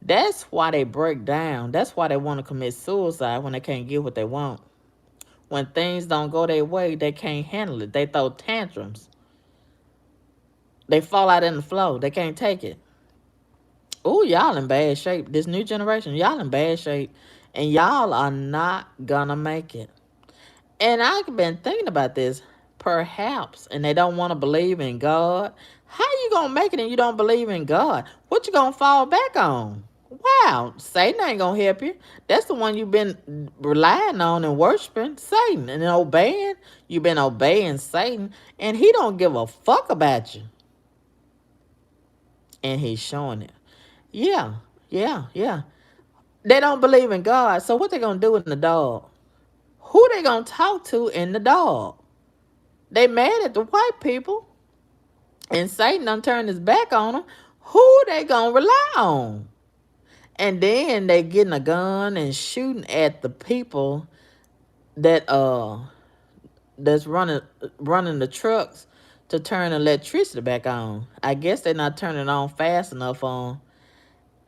[SPEAKER 1] That's why they break down. That's why they want to commit suicide when they can't get what they want. When things don't go their way, they can't handle it. They throw tantrums. They fall out in the flow. They can't take it. Oh, y'all in bad shape. This new generation, y'all in bad shape. And y'all are not gonna make it. And I've been thinking about this. Perhaps, and they don't want to believe in God. How you gonna make it and you don't believe in God? What you gonna fall back on? Wow, Satan ain't gonna help you. That's the one you've been relying on and worshiping, Satan, and obeying. You've been obeying Satan, and he don't give a fuck about you. And he's showing it. Yeah, yeah. They don't believe in God, so what they gonna do in the dog? Who they gonna talk to in the dog? They mad at the white people, and Satan done turned his back on them. Who they gonna rely on? And then they getting a gun and shooting at the people that that's running the trucks to turn electricity back on. I guess they're not turning it on fast enough on.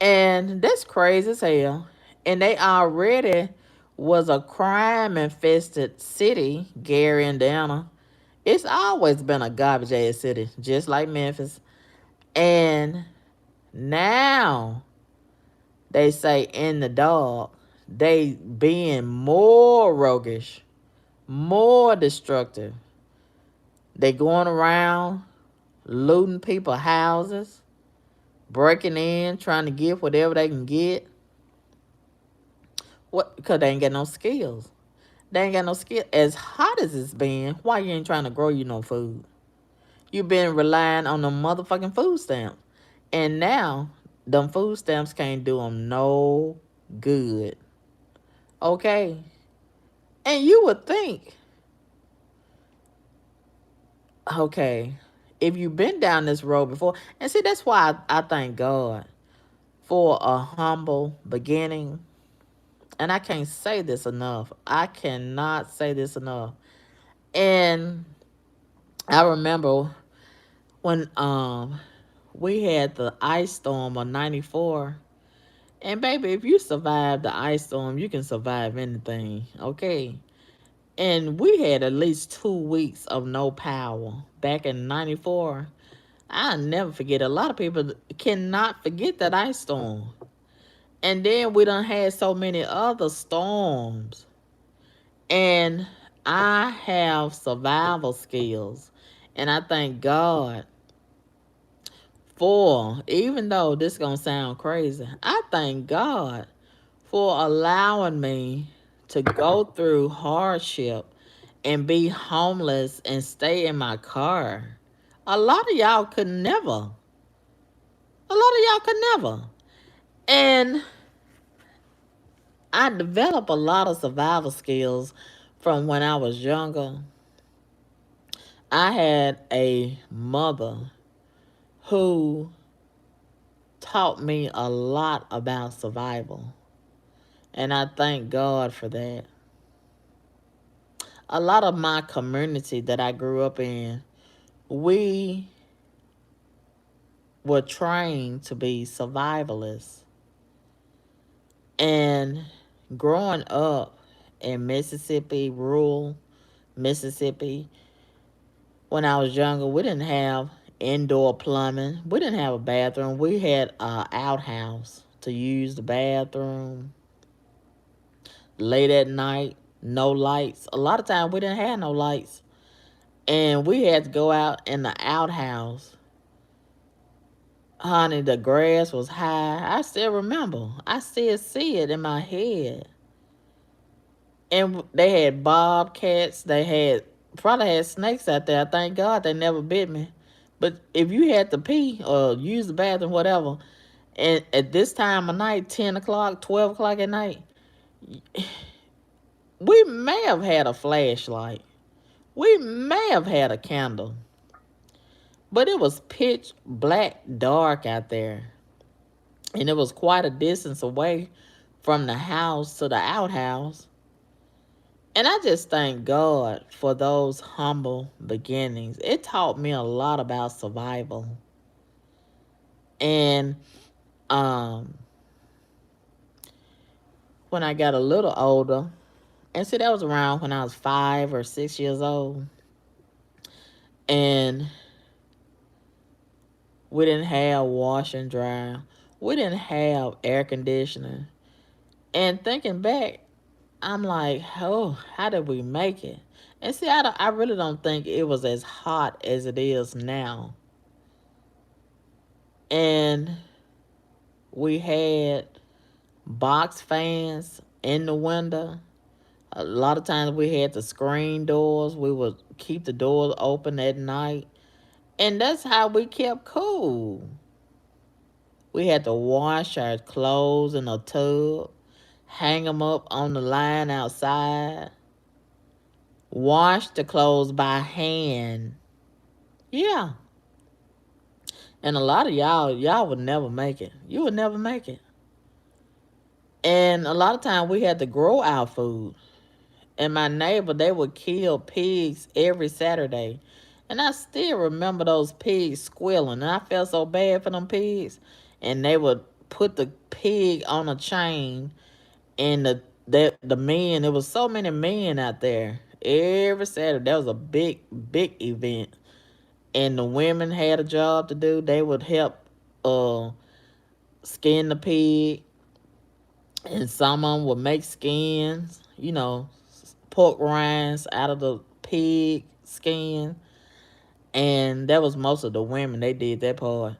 [SPEAKER 1] And that's crazy as hell. And they already was a crime infested city, Gary, Indiana. It's always been a garbage ass city, just like Memphis. And now they say in the dog, they being more roguish, more destructive. They going around looting people's houses, breaking in, trying to get whatever they can get. What? Because they ain't got no skills. They ain't got no skill. As hot as it's been, why you ain't trying to grow you no food? You been relying on the motherfucking food stamps. And now, them food stamps can't do them no good. Okay? And you would think, okay, if you've been down this road before, and see, that's why I thank God for a humble beginning. And I can't say this enough. I cannot say this enough. And I remember when we had the ice storm of '94. And baby, if you survive the ice storm, you can survive anything. Okay. And we had at least 2 weeks of no power back in '94. I'll never forget. A lot of people cannot forget that ice storm. And then we done had so many other storms. And I have survival skills. And I thank God for, even though this gonna sound crazy, I thank God for allowing me to go through hardship and be homeless and stay in my car. A lot of y'all could never. A lot of y'all could never. And I developed a lot of survival skills from when I was younger. I had a mother who taught me a lot about survival. And I thank God for that. A lot of my community that I grew up in, we were trained to be survivalists. And growing up in Mississippi, rural Mississippi, when I was younger, we didn't have indoor plumbing. We didn't have a bathroom. We had an outhouse to use the bathroom. Late at night, no lights. A lot of times we didn't have no lights. And we had to go out in the outhouse. Honey, the grass was high. I still remember. I still see it in my head. And they had bobcats. They had probably had snakes out there. Thank God they never bit me. But if you had to pee or use the bathroom, whatever, and at this time of night, 10 o'clock, 12 o'clock at night, we may have had a flashlight. We may have had a candle. But it was pitch black dark out there. And it was quite a distance away from the house to the outhouse. And I just thank God for those humble beginnings. It taught me a lot about survival. And um, when I got a little older, And see, that was around when I was 5 or 6 years old. And we didn't have wash and dry. We didn't have air conditioning. And thinking back, I'm like, oh, how did we make it? And see, I really don't think it was as hot as it is now. And we had box fans in the window. A lot of times we had the screen doors. We would keep the doors open at night. And that's how we kept cool. We had to wash our clothes in a tub, hang them up on the line outside, wash the clothes by hand. Yeah. And a lot of y'all would never make it. You would never make it. And a lot of times we had to grow our food. And my neighbor, they would kill pigs every Saturday. And I still remember those pigs squealing. And I felt so bad for them pigs. And they would put the pig on a chain. And the men, there was so many men out there. Every Saturday, that was a big, big event. And the women had a job to do. They would help uh, skin the pig. And some of them would make skins, pork rinds out of the pig skin. And that was most of the women. They did that part.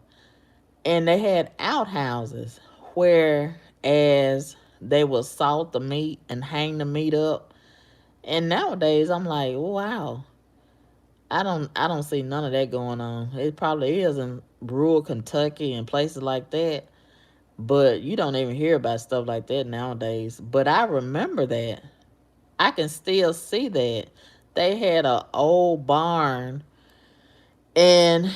[SPEAKER 1] And they had outhouses where as they would salt the meat and hang the meat up. And nowadays I'm like, wow, I don't see none of that going on. It probably is in rural Kentucky and places like that. But you don't even hear about stuff like that nowadays. But I remember that. I can still see that. They had an old barn, and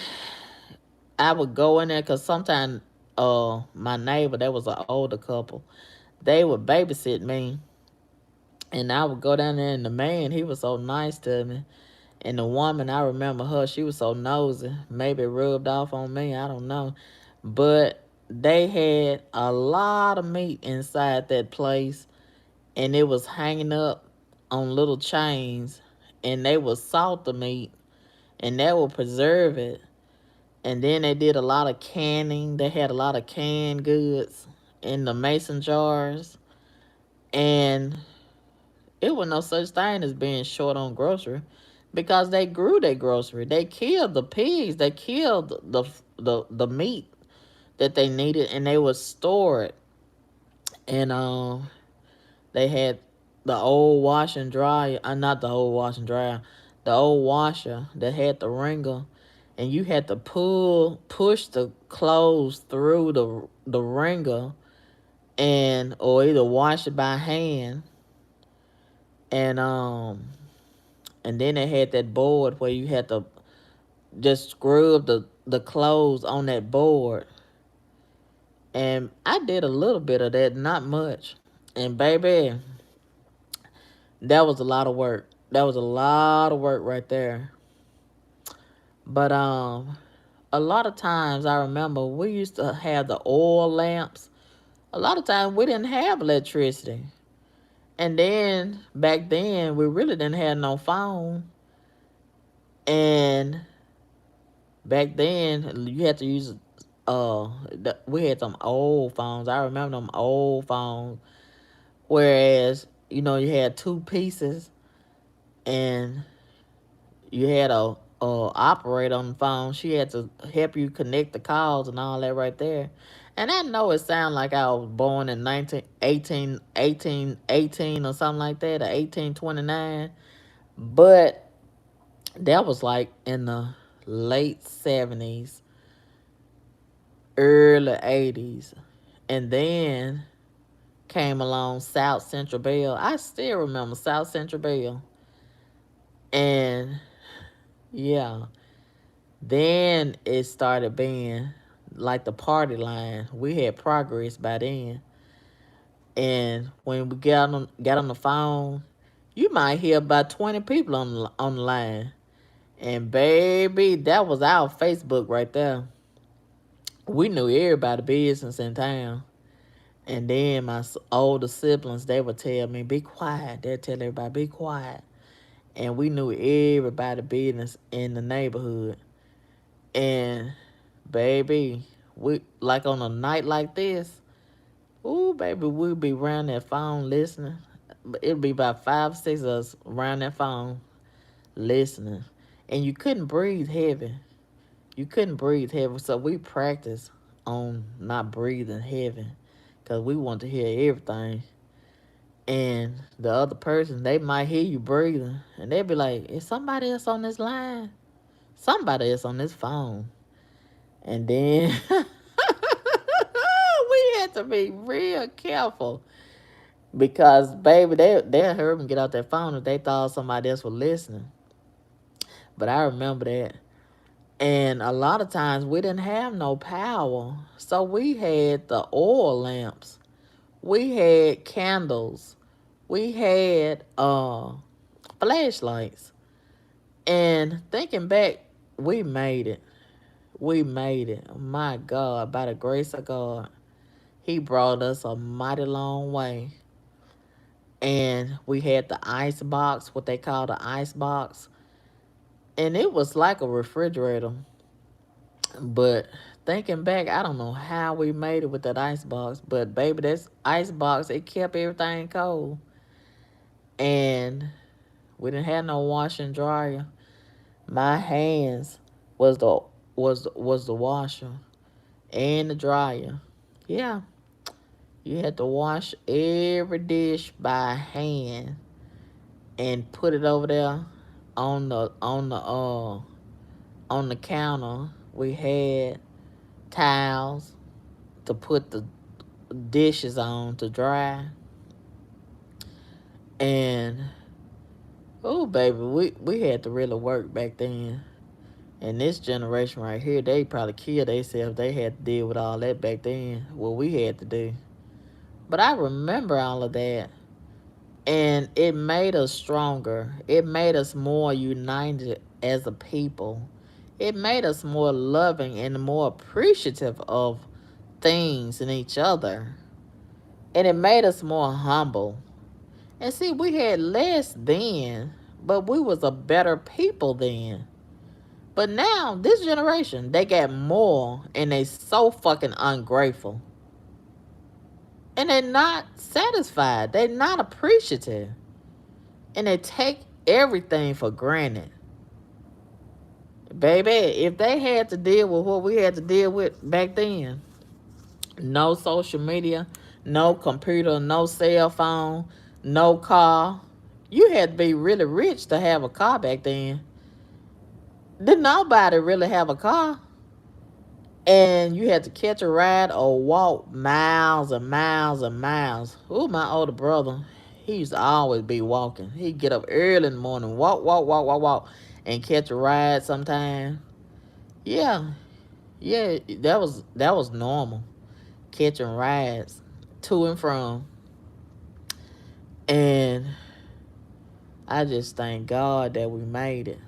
[SPEAKER 1] I would go in there because sometimes my neighbor, that was an older couple, they would babysit me, and I would go down there, and the man, he was so nice to me. And the woman, I remember her, she was so nosy. Maybe it rubbed off on me, I don't know. But they had a lot of meat inside that place, and it was hanging up on little chains, and they would salt the meat, and they would preserve it. And then they did a lot of canning. They had a lot of canned goods in the mason jars. And it was no such thing as being short on grocery because they grew their grocery. They killed the pigs. They killed the meat that they needed, and they would store it. And they had the old wash and dryer, not the old wash and dryer, the old washer that had the wringer, and you had to push the clothes through the wringer, and or either wash it by hand, and and then they had that board where you had to just scrub the clothes on that board, and I did a little bit of that, not much, and baby, that was a lot of work. That was a lot of work right there. But a lot of times I remember we used to have the oil lamps. A lot of times we didn't have electricity. And then back then we really didn't have no phone. And back then you had to use we had some old phones. I remember them old phones. Whereas, you had two pieces, and you had a operator on the phone. She had to help you connect the calls and all that right there. And I know it sounded like I was born in 1818 or something like that, or 1829. But that was like in the late 70s, early 80s. And then came along South Central Bell. I still remember South Central Bell. And yeah, then it started being like the party line. We had Progress by then. And when we got on the phone, you might hear about 20 people on the line. And baby, that was our Facebook right there. We knew everybody business in town. And then my older siblings, they would tell me, be quiet. They'd tell everybody, be quiet. And we knew everybody business in the neighborhood. And baby, we like on a night like this, ooh baby, we'd be around that phone listening. It'd be about 5, 6 of us around that phone listening. And you couldn't breathe heavy. You couldn't breathe heavy. So we practiced on not breathing heavy. Cause we want to hear everything. And the other person, they might hear you breathing. And they'd be like, is somebody else on this line? Somebody else on this phone. And then we had to be real careful because, baby, they'll heard me get out that phone if they thought somebody else was listening. But I remember that. And a lot of times we didn't have no power. So we had the oil lamps. We had candles. We had flashlights. And thinking back, we made it. We made it. My God, by the grace of God, He brought us a mighty long way. And we had the ice box, what they call the ice box. And it was like a refrigerator. But thinking back, I don't know how we made it with that ice box. But baby, that ice box, it kept everything cold. And we didn't have no washer and dryer. My hands was the washer and the dryer. Yeah. You had to wash every dish by hand and put it over there on the counter. We had towels to put the dishes on to dry. And oh baby, we had to really work back then. And this generation right here, they probably killed themselves. They had to deal with all that back then. What we had to do. But I remember all of that. And it made us stronger. It made us more united as a people. It made us more loving and more appreciative of things and each other. And it made us more humble. And see, we had less then, but we was a better people then. But now, this generation, they got more and they so fucking ungrateful. And they're not satisfied. They're not appreciative. And they take everything for granted. Baby, if they had to deal with what we had to deal with back then, no social media, no computer, no cell phone, no car. You had to be really rich to have a car back then. Didn't nobody really have a car. And you had to catch a ride or walk miles and miles and miles. Ooh, my older brother, he used to always be walking. He'd get up early in the morning, walk, walk, walk, walk, walk, and catch a ride sometime. Yeah, yeah, that was normal. Catching rides to and from. And I just thank God that we made it.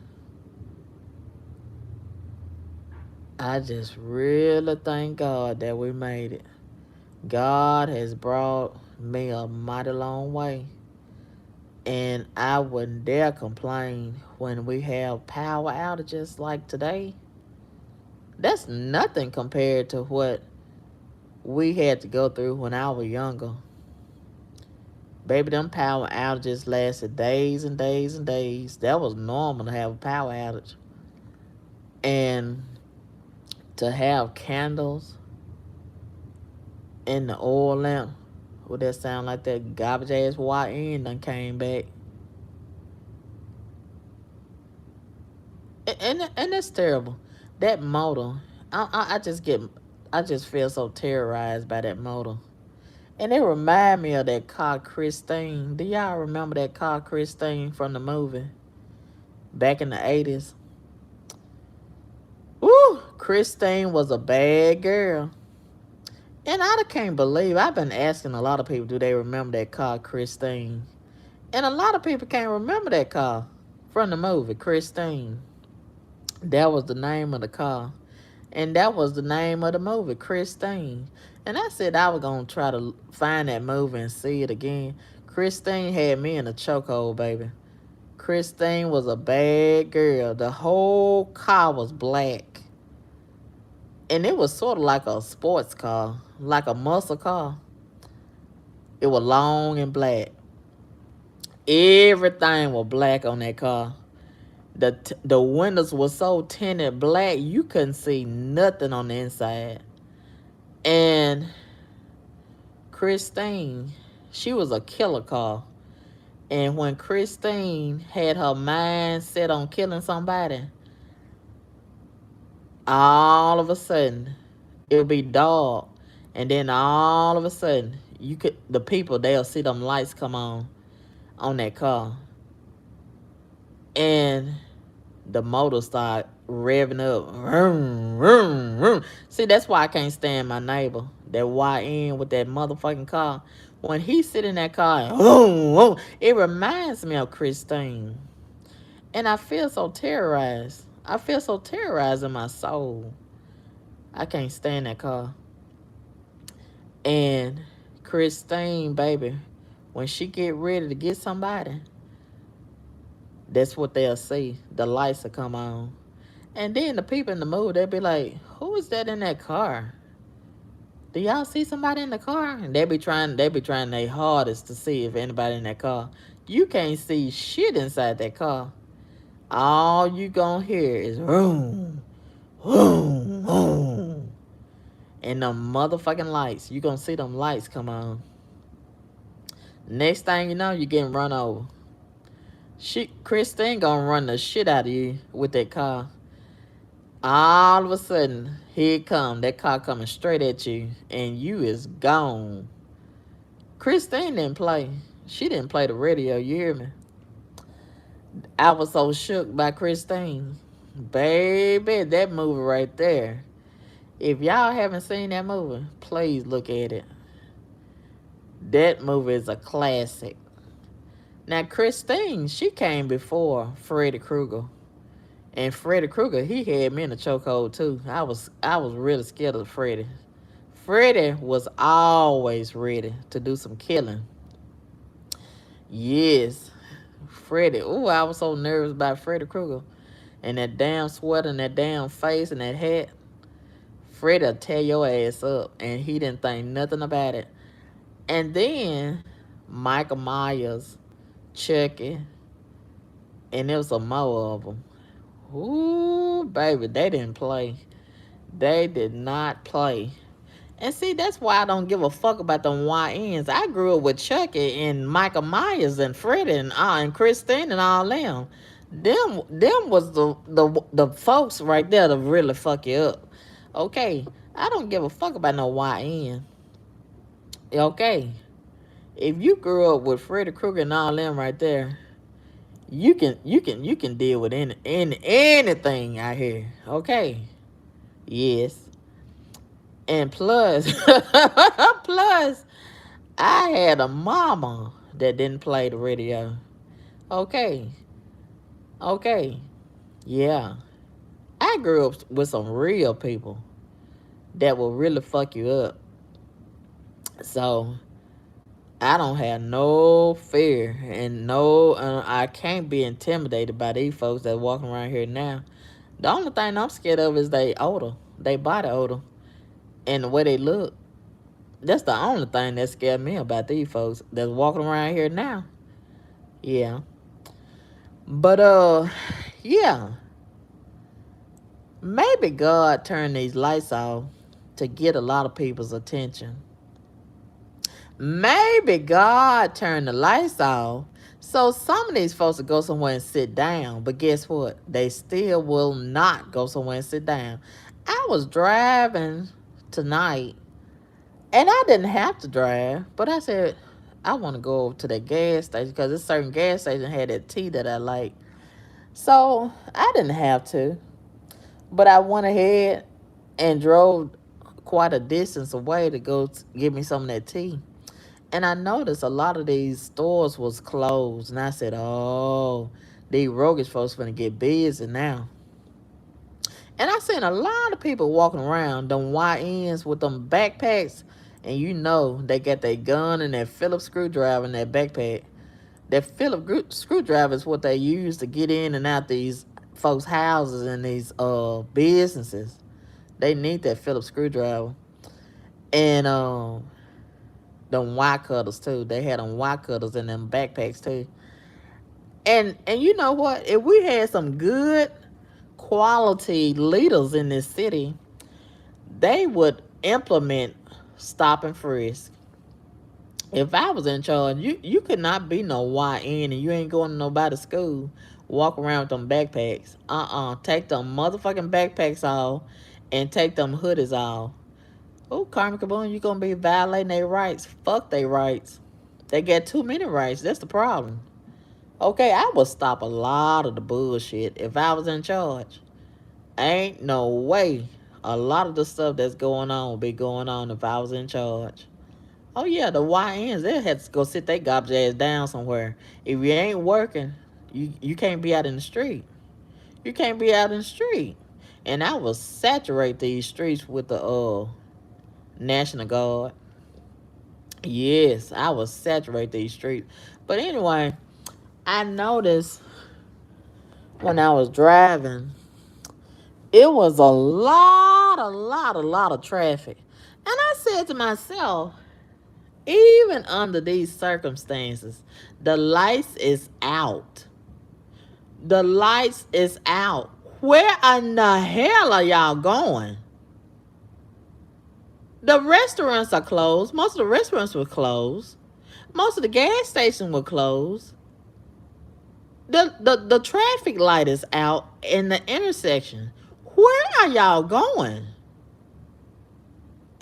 [SPEAKER 1] I just really thank God that we made it. God has brought me a mighty long way. And I wouldn't dare complain when we have power outages like today. That's nothing compared to what we had to go through when I was younger. Baby, them power outages lasted days and days and days. That was normal to have a power outage. And to have candles in the oil lamp, would that sound like that garbage ass YN done came back? And that's terrible. That motor, I just feel so terrorized by that motor. And it remind me of that car Christine. Do y'all remember that car Christine from the movie back in the 80s? Woo! Christine was a bad girl. And I can't believe, I've been asking a lot of people, do they remember that car Christine? And a lot of people can't remember that car from the movie Christine. That was the name of the car. And that was the name of the movie, Christine. And I said I was gonna try to find that movie and see it again. Christine had me in a chokehold, baby. Christine was a bad girl. The whole car was black. And it was sort of like a sports car, like a muscle car. It was long and black. Everything was black on that car. The windows were so tinted black you couldn't see nothing on the inside. And Christine, she was a killer car. And when Christine had her mind set on killing somebody, all of a sudden it would be dark, and then all of a sudden the people, they'll see them lights come on that car, and the motor start revving up. Vroom, vroom, vroom. See, that's why I can't stand my neighbor, that YN with that motherfucking car. When he sit in that car, and vroom, vroom, it reminds me of Christine. And I feel so terrorized. I feel so terrorized in my soul. I can't stand that car. And Christine, baby, when she get ready to get somebody, that's what they'll see. The lights will come on. And then the people in the movie, they'll be like, who is that in that car? Do y'all see somebody in the car? And they be trying their hardest to see if anybody in that car. You can't see shit inside that car. All you gonna hear is boom, boom, boom. And them motherfucking lights. You gonna see them lights come on. Next thing you know, you getting run over. Christine gonna run the shit out of you with that car. All of a sudden, here it come. That car coming straight at you, and you is gone. Christine didn't play. She didn't play the radio. You hear me? I was so shook by Christine. Baby, that movie right there. If y'all haven't seen that movie, please look at it. That movie is a classic. Now, Christine, she came before Freddy Krueger. And Freddy Krueger, he had me in a chokehold too. I was really scared of Freddy. Freddy was always ready to do some killing. Yes. Freddy. Ooh, I was so nervous about Freddy Krueger. And that damn sweater and that damn face and that hat. Freddy'll tear your ass up. And he didn't think nothing about it. And then Michael Myers, Chucky, and there was some more of them. Ooh, baby, they didn't play. They did not play. And see, that's why I don't give a fuck about them YNs. I grew up with Chucky and Michael Myers and Freddy and Christine and all them. Them was the folks right there to really fuck you up. Okay, I don't give a fuck about no YN. Okay, if you grew up with Freddy Krueger and all them right there, you can deal with anything out here. Okay, yes. And plus, plus, I had a mama that didn't play the radio. Okay, okay, yeah. I grew up with some real people that will really fuck you up. So I don't have no fear and no, I can't be intimidated by these folks that walking around here now. The only thing I'm scared of is they odor, they body odor, and the way they look. That's the only thing that scared me about these folks that's walking around here now. Yeah. But yeah. Maybe God turned these lights off to get a lot of people's attention. Maybe God turned the lights off so some of these folks will go somewhere and sit down. But guess what? They still will not go somewhere and sit down. I was driving tonight and I didn't have to drive, but I said, I want to go over to that gas station because this certain gas station had that tea that I like. So I didn't have to, but I went ahead and drove quite a distance away to go get me some of that tea. And I noticed a lot of these stores was closed. And I said, oh, these roguish folks finna get busy now. And I seen a lot of people walking around them YNs with them backpacks, and you know they got their gun and their Phillips screwdriver in their backpack. That Phillips screwdriver is what they use to get in and out these folks' houses and these businesses. They need that Phillips screwdriver. And them Y cutters too. They had them Y cutters in them backpacks too. And you know what? If we had some good quality leaders in this city, they would implement stop and frisk. If I was in charge, you could not be no YN and you ain't going to nobody's school. Walk around with them backpacks. Take them motherfucking backpacks off and take them hoodies off. Oh, Carmen Kaboom, you gonna be violating their rights. Fuck their rights. They get too many rights. That's the problem. Okay, I would stop a lot of the bullshit if I was in charge. Ain't no way a lot of the stuff that's going on would be going on if I was in charge. Oh yeah, the YNs, they had to go sit their garbage ass down somewhere. If you ain't working, you can't be out in the street. You can't be out in the street. And I will saturate these streets with the National Guard. Yes, I will saturate these streets. But anyway, I noticed when I was driving, it was a lot of traffic. And I said to myself, even under these circumstances, the lights is out. The lights is out. Where in the hell are y'all going? The restaurants are closed. Most of the restaurants were closed. Most of the gas stations were closed. The traffic light is out in the intersection. Where are y'all going?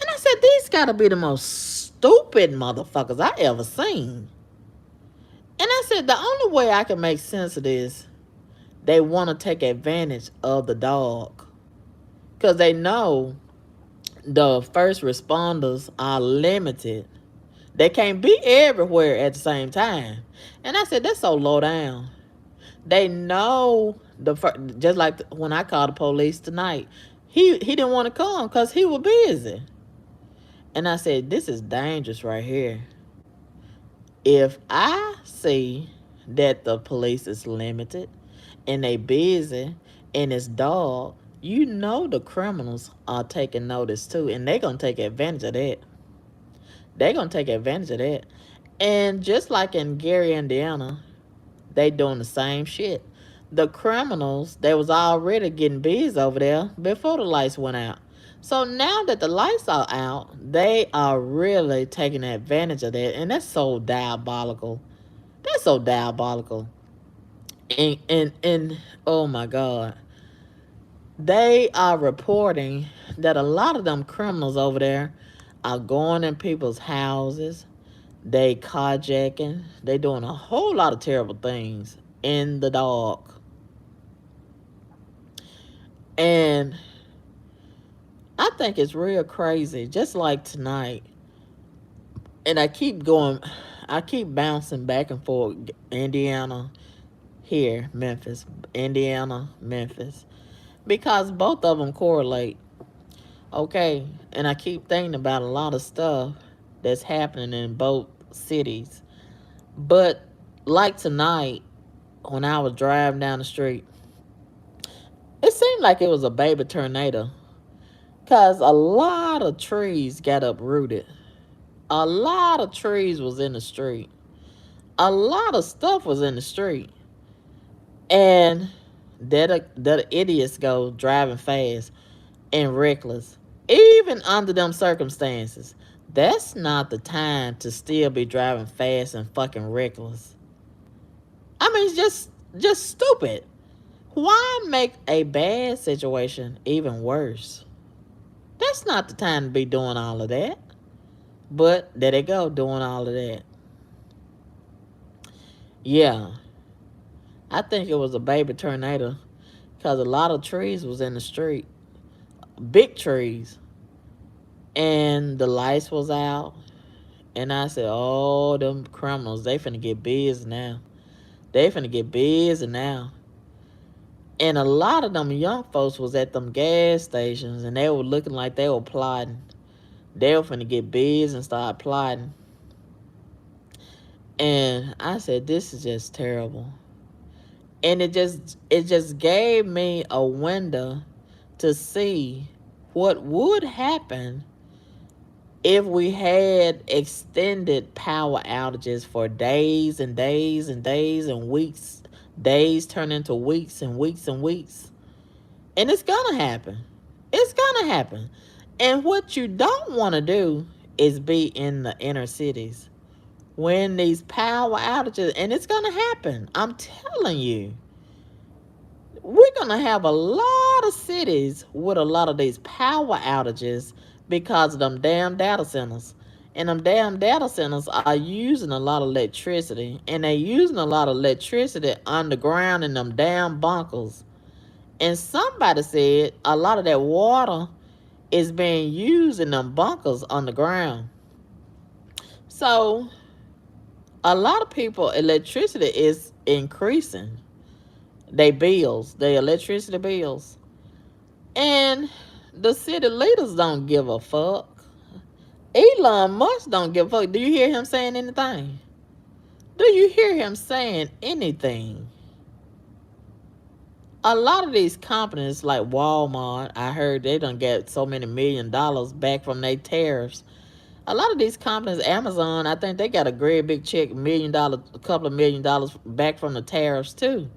[SPEAKER 1] And I said, these gotta be the most stupid motherfuckers I ever seen. And I said, the only way I can make sense of this, they want to take advantage of the dog. Because they know the first responders are limited. They can't be everywhere at the same time. And I said, that's so low down. They know just like when I called the police tonight. He didn't want to come because he was busy. And I said, this is dangerous right here. If I see that the police is limited and they busy and it's dark, you know the criminals are taking notice too, and they're gonna take advantage of that. They're gonna take advantage of that. And just like in Gary, Indiana, they doing the same shit. The criminals, they was already getting busy over there before the lights went out. So now that the lights are out, they are really taking advantage of that. And that's so diabolical. That's so diabolical. And oh my God. They are reporting that a lot of them criminals over there are going in people's houses. They carjacking. They doing a whole lot of terrible things in the dark. And I think it's real crazy. Just like tonight. And I keep bouncing back and forth. Indiana, here, Memphis. Indiana, Memphis. Because both of them correlate. Okay. And I keep thinking about a lot of stuff that's happening in both cities. But like tonight, when I was driving down the street, it seemed like it was a baby tornado. Because a lot of trees got uprooted. A lot of trees was in the street. A lot of stuff was in the street. And that idiots go driving fast and reckless. Even under them circumstances. That's not the time to still be driving fast and fucking reckless. I mean, it's just stupid. Why make a bad situation even worse? That's not the time to be doing all of that. But there they go, doing all of that. Yeah. I think it was a baby tornado because a lot of trees was in the street. Big trees. And the lights was out. And I said, oh, them criminals, they finna get busy now. They finna get busy now. And a lot of them young folks was at them gas stations and they were looking like they were plotting. They were finna get biz and start plotting. And I said, this is just terrible. And it just gave me a window to see what would happen if we had extended power outages for days and days and days and weeks. Days turn into weeks and weeks and weeks. And it's gonna happen. It's gonna happen. And what you don't want to do is be in the inner cities when these power outages, and it's gonna happen. I'm telling you, we're gonna have a lot of cities with a lot of these power outages because of them damn data centers. And them damn data centers are using a lot of electricity, and they're using a lot of electricity underground in them damn bunkers. And somebody said a lot of that water is being used in them bunkers underground. So a lot of people, electricity is increasing. They bills, their electricity bills. And the city leaders don't give a fuck. Elon Musk don't give a fuck. Do you hear him saying anything? Do you hear him saying anything? A lot of these companies like Walmart, I heard they done get so many $1 million back from their tariffs. A lot of these companies, Amazon, I think they got a great big check, $1 million, a couple of $1 million back from the tariffs too.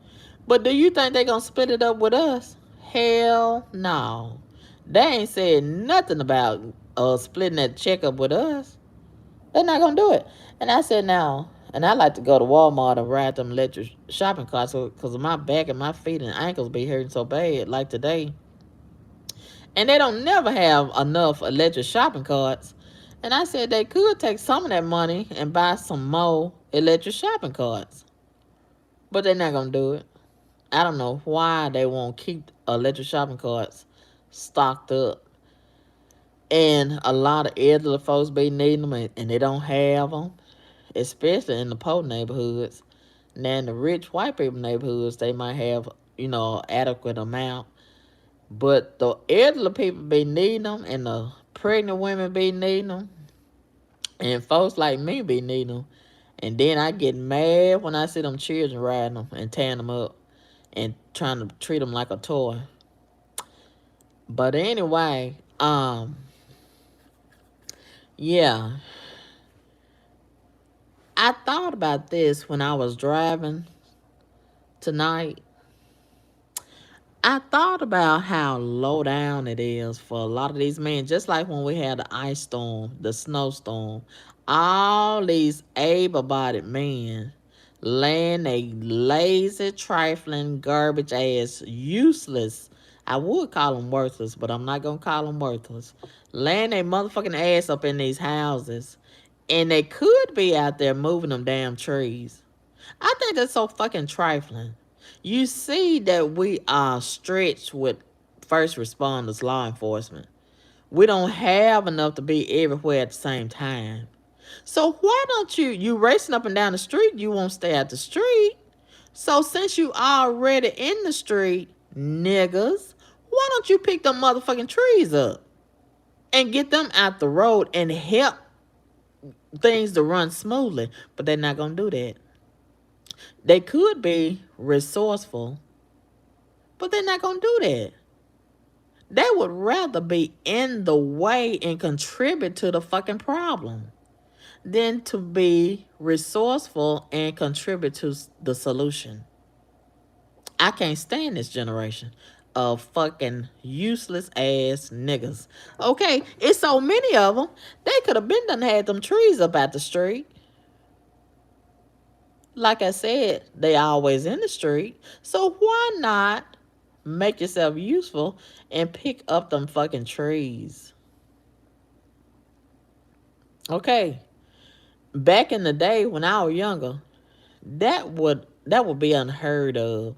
[SPEAKER 1] But do you think they gonna split it up with us? Hell no. They ain't said nothing about splitting that check up with us. They're not gonna do it. And I said now, and I like to go to Walmart and ride them electric shopping carts because my back and my feet and ankles be hurting so bad like today. And they don't never have enough electric shopping carts. And I said they could take some of that money and buy some more electric shopping carts. But they're not going to do it. I don't know why they won't keep electric shopping carts stocked up. And a lot of elderly folks be needing them and they don't have them, especially in the poor neighborhoods. Now in the rich white people neighborhoods, they might have, adequate amount. But the elderly people be needing them and the pregnant women be needing them. And folks like me be needing them. And then I get mad when I see them children riding them and tearing them up and trying to treat them like a toy. But anyway, yeah. I thought about this when I was driving tonight. I thought about how low down it is for a lot of these men, just like when we had the ice storm, the snowstorm. All these able bodied men laying a lazy, trifling, garbage ass, useless. I would call them worthless, but I'm not going to call them worthless. Laying their motherfucking ass up in these houses. And they could be out there moving them damn trees. I think that's so fucking trifling. You see that we are stretched with first responders, law enforcement. We don't have enough to be everywhere at the same time. So why don't you racing up and down the street, you won't stay at the street. So since you already in the street, niggas, why don't you pick them motherfucking trees up and get them out the road and help things to run smoothly? But they're not going to do that. They could be resourceful, but they're not going to do that. They would rather be in the way and contribute to the fucking problem than to be resourceful and contribute to the solution. I can't stand this generation of fucking useless ass niggas. Okay, it's so many of them. They could have been done had them trees up at the street. Like I said, they always in the street. So why not make yourself useful and pick up them fucking trees? Okay. Back in the day when I was younger, that would be unheard of.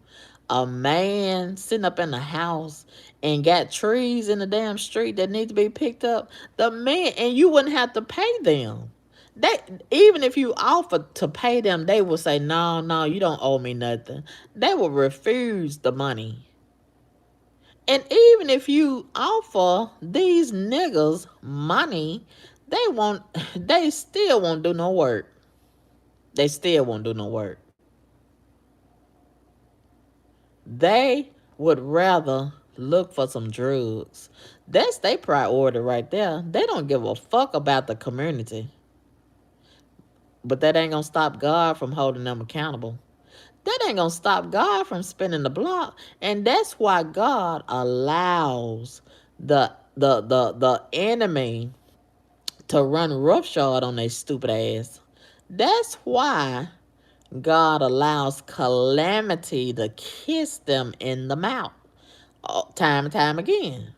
[SPEAKER 1] A man sitting up in the house and got trees in the damn street that need to be picked up. The man, and you wouldn't have to pay them. They, even if you offered to pay them, they will say, no, you don't owe me nothing. They will refuse the money. And even if you offer these niggas money, they won't they still won't do no work. They still won't do no work. They would rather look for some drugs. That's their priority right there. They don't give a fuck about the community. But that ain't gonna stop God from holding them accountable. That ain't gonna stop God from spinning the block. And that's why God allows the enemy to run roughshod on their stupid ass. That's why God allows calamity to kiss them in the mouth time and time again.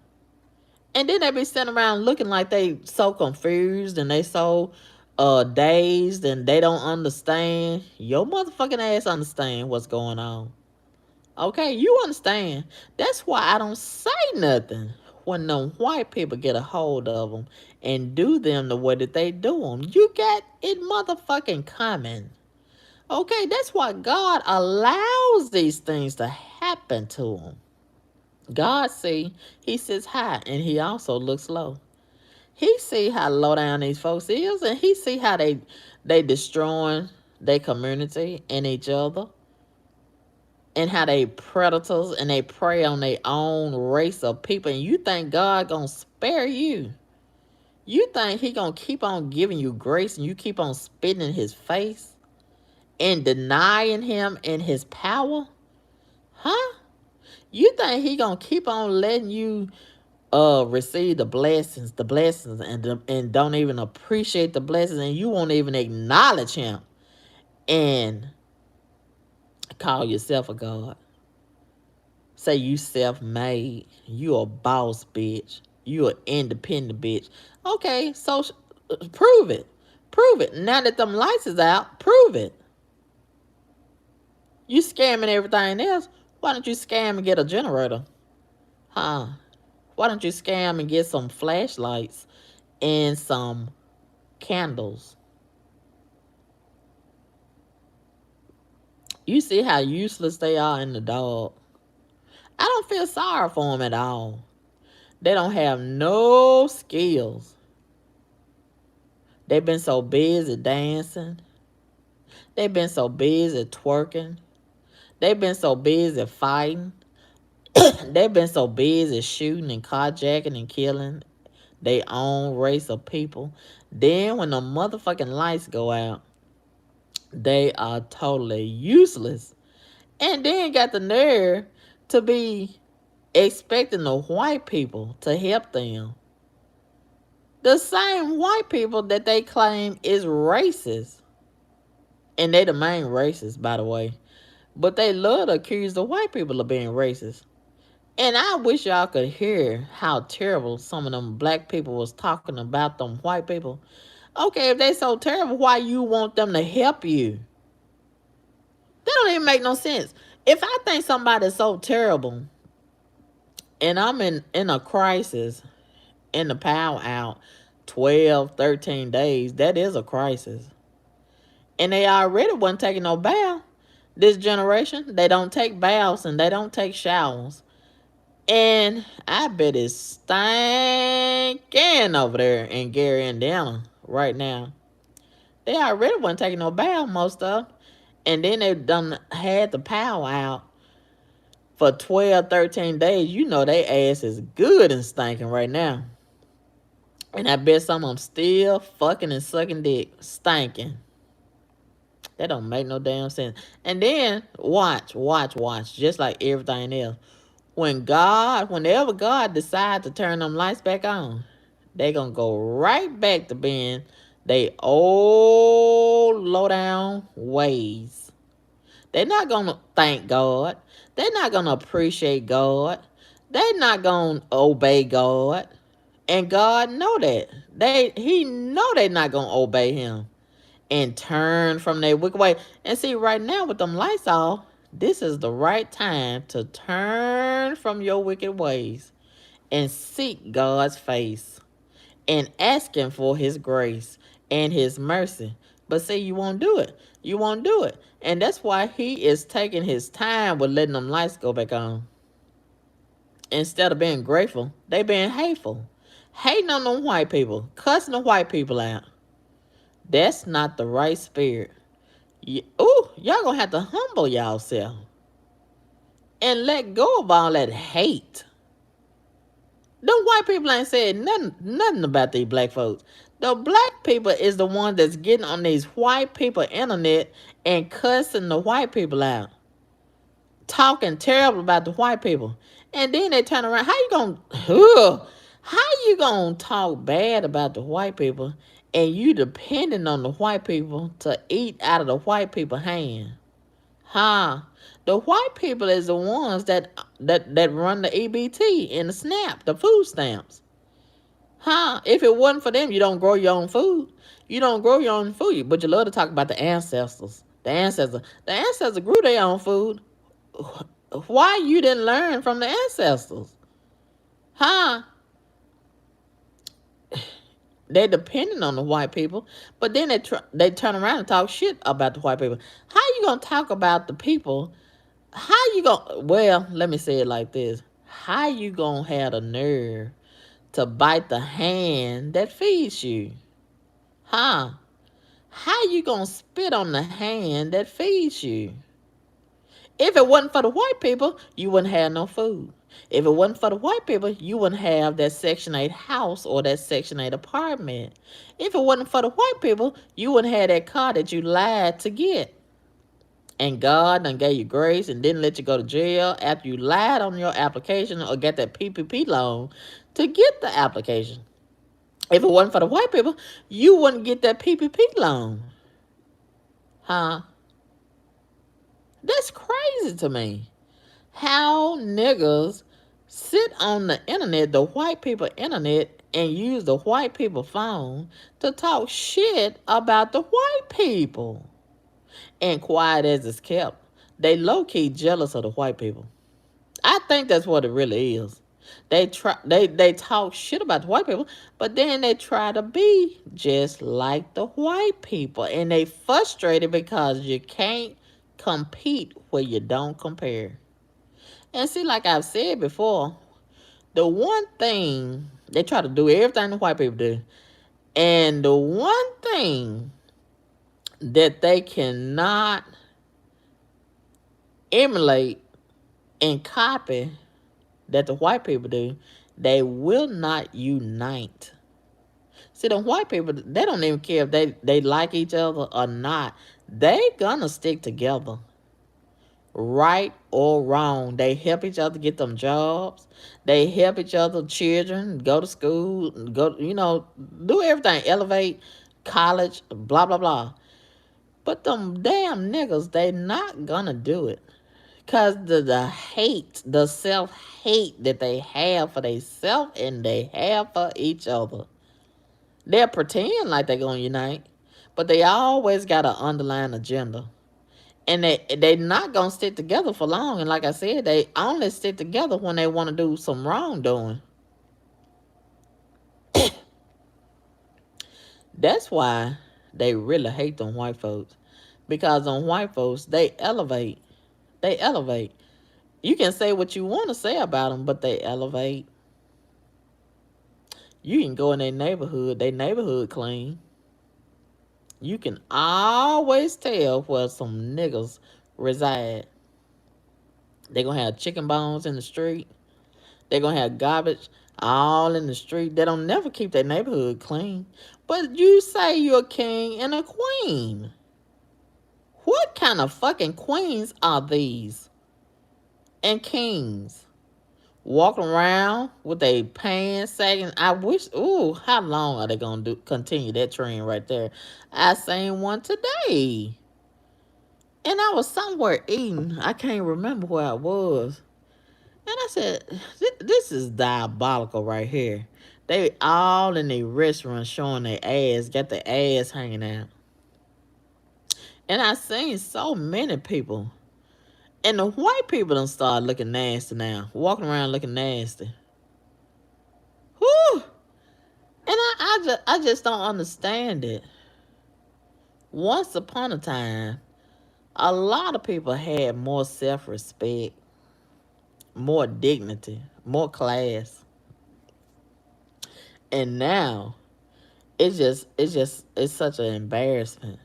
[SPEAKER 1] And then they be sitting around looking like they so confused and they so dazed and they don't understand. Your motherfucking ass understand what's going on. Okay, you understand. That's why I don't say nothing when them white people get a hold of them and do them the way that they do them. You got it motherfucking coming. Okay, that's why God allows these things to happen to them. God see, he sits high and he also looks low. He see how low down these folks is, and he see how they destroying their community and each other, and how they predators and they prey on their own race of people. And you think God gonna spare you? You think he gonna keep on giving you grace and you keep on spitting in his face and denying him in his power? Huh? You think he gonna keep on letting you receive the blessings and don't even appreciate the blessings, and you won't even acknowledge him and call yourself a God? Say you self-made, you a boss bitch, you an independent bitch. Okay, so prove it. Prove it. Now that them lights is out, prove it. You scamming everything else. Why don't you scam and get a generator? Huh? Why don't you scam and get some flashlights and some candles? You see how useless they are in the dog. I don't feel sorry for them at all. They don't have no skills. They've been so busy dancing. They've been so busy twerking. They've been so busy fighting. They've been so busy shooting and carjacking and killing their own race of people. Then when the motherfucking lights go out, they are totally useless. And then got the nerve to be expecting the white people to help them. The same white people that they claim is racist. And they the main racist, by the way. But they love to accuse the white people of being racist. And I wish y'all could hear how terrible some of them black people was talking about them white people. Okay, if they so terrible, why you want them to help you? That don't even make no sense. If I think somebody's so terrible and I'm in a crisis, in the power out 12, 13 days, that is a crisis. And they already wasn't taking no bath. This generation, they don't take baths and they don't take showers. And I bet it's stinking over there in Gary, Indiana right now. They already wasn't taking no bath, most of them. And then they done had the power out for 12, 13 days. You know they ass is good and stinking right now. And I bet some of them still fucking and sucking dick, stinking. That don't make no damn sense. And then watch, just like everything else. Whenever God decides to turn them lights back on, they gonna go right back to being they old low down ways. They're not gonna thank God. They're not gonna appreciate God. They're not gonna obey God. And God know that. He know they're not gonna obey him and turn from their wicked way. And see, right now with them lights off, this is the right time to turn from your wicked ways and seek God's face and ask him for his grace and his mercy. But see, you won't do it. You won't do it. And that's why he is taking his time with letting them lights go back on. Instead of being grateful, they being hateful. Hating on the white people, cussing the white people out. That's not the right spirit. Ooh, y'all gonna have to humble y'all self and let go of all that hate. Them white people ain't said nothing about these black folks. The black people is the one that's getting on these white people internet and cussing the white people out, talking terrible about the white people, and then they turn around. How you gonna talk bad about the white people, and you depending on the white people to eat out of the white people hand? Huh? The white people is the ones that run the EBT and the SNAP, the food stamps. Huh? If it wasn't for them, you don't grow your own food. You don't grow your own food, but you love to talk about the ancestors. The ancestors grew their own food. Why you didn't learn from the ancestors? Huh? They depending on the white people, but then they turn around and talk shit about the white people. How you gonna talk about the people? How you gonna? Well, let me say it like this: how you gonna have the nerve to bite the hand that feeds you? Huh? How you gonna spit on the hand that feeds you? If it wasn't for the white people, you wouldn't have no food. If it wasn't for the white people, you wouldn't have that Section 8 house or that Section 8 apartment. If it wasn't for the white people, you wouldn't have that car that you lied to get. And God done gave you grace and didn't let you go to jail after you lied on your application or get that PPP loan to get the application. If it wasn't for the white people, you wouldn't get that PPP loan. Huh? That's crazy to me. How niggas sit on the internet, the white people internet, and use the white people phone to talk shit about the white people. And quiet as it's kept, they low-key jealous of the white people. I think that's what it really is. They talk shit about the white people, but then they try to be just like the white people. And they frustrated because you can't compete where you don't compare. And see, like I've said before, the one thing they try to do everything the white people do. And the one thing that they cannot emulate and copy that the white people do, they will not unite. See, the white people, they don't even care if they like each other or not. They gonna stick together. Right or wrong. They help each other get them jobs. They help each other children go to school, do everything, elevate, college, blah blah blah. But them damn niggas, they not gonna do it. Cause the hate, the self-hate that they have for themselves and they have for each other. They'll pretend like they're gonna unite, but they always got an underlying agenda. And they not gonna stick together for long. And like I said, they only stick together when they want to do some wrongdoing. That's why they really hate them white folks. Because on white folks, they elevate. They elevate. You can say what you want to say about them, but they elevate. You can go in their neighborhood clean. You can always tell where some niggas reside. They gonna have chicken bones in the street. They gonna have garbage all in the street. They don't never keep their neighborhood clean. But you say you're a king and a queen. What kind of fucking queens are these? And kings? Walking around with their pants sagging. I wish, ooh, how long are they gonna continue that trend right there? I seen one today. And I was somewhere eating. I can't remember where I was. And I said, this is diabolical right here. They all in the restaurant showing their ass, got their ass hanging out. And I seen so many people. And the white people done start looking nasty now. Walking around looking nasty. Whew. And I just don't understand it. Once upon a time, a lot of people had more self-respect. more dignity, more class. And now it's such an embarrassment.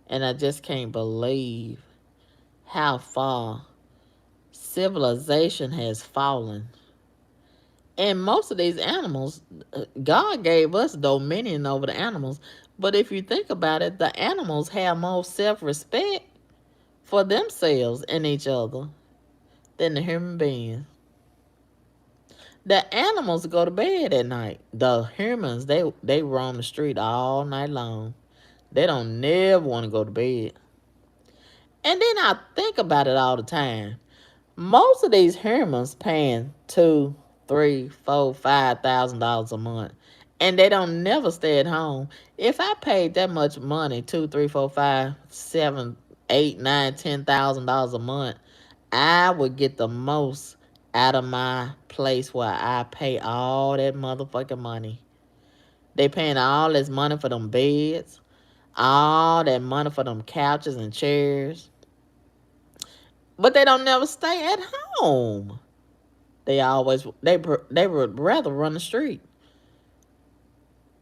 [SPEAKER 1] And I just can't believe how far civilization has fallen. And most of these animals, God gave us dominion over the animals. But if you think about it, the animals have more self respect for themselves and each other than the human beings. The animals go to bed at night. The humans, they roam the street all night long. They don't never want to go to bed. And then I think about it all the time. Most of these humans paying $2, 3, 4, $5,000 a month, and they don't never stay at home. If I paid that much money, 2, 3, 4, 5, 7, 8, 9, $10,000 a month, I would get the most out of my place where I pay all that motherfucking money. They paying all this money for them beds, all that money for them couches and chairs, but they don't never stay at home. They would rather run the street.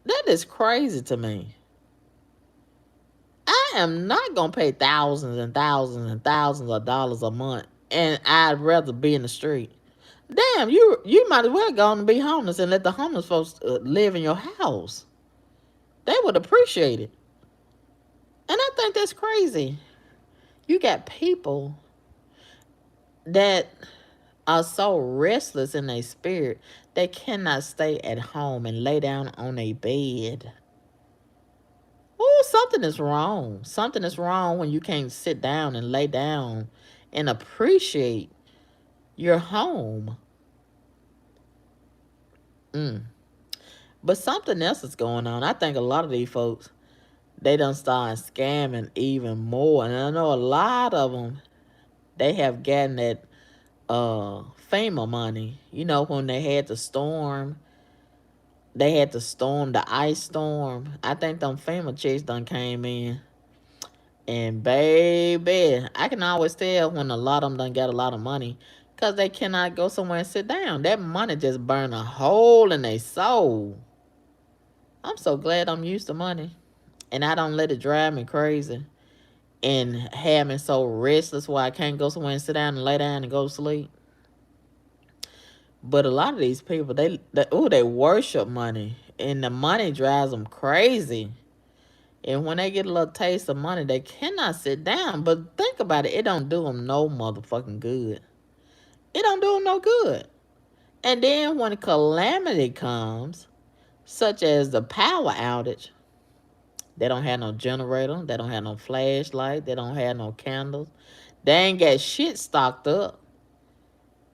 [SPEAKER 1] That is crazy to me. I am not gonna pay thousands and thousands and thousands of dollars a month, and I'd rather be in the street. Damn, you might as well go on and be homeless and let the homeless folks live in your house. They would appreciate it, and I think that's crazy. You got people that are so restless in their spirit they cannot stay at home and lay down on a bed. Oh, something is wrong. Something is wrong when you can't sit down and lay down and appreciate your home. Mm. But something else is going on. I think a lot of these folks, they done start scamming even more. And I know a lot of them, they have gotten that FEMA money. You know, when they had to storm the ice storm. I think them FEMA chicks done came in. And baby, I can always tell when a lot of them done got a lot of money because they cannot go somewhere and sit down. That money just burn a hole in their soul. I'm so glad I'm used to money. And I don't let it drive me crazy and have me so restless why I can't go somewhere and sit down and lay down and go to sleep. But a lot of these people, they worship money. And the money drives them crazy. And when they get a little taste of money, they cannot sit down. But think about it, it don't do them no motherfucking good. It don't do them no good. And then when a calamity comes, such as the power outage, they don't have no generator, they don't have no flashlight, they don't have no candles. They ain't got shit stocked up.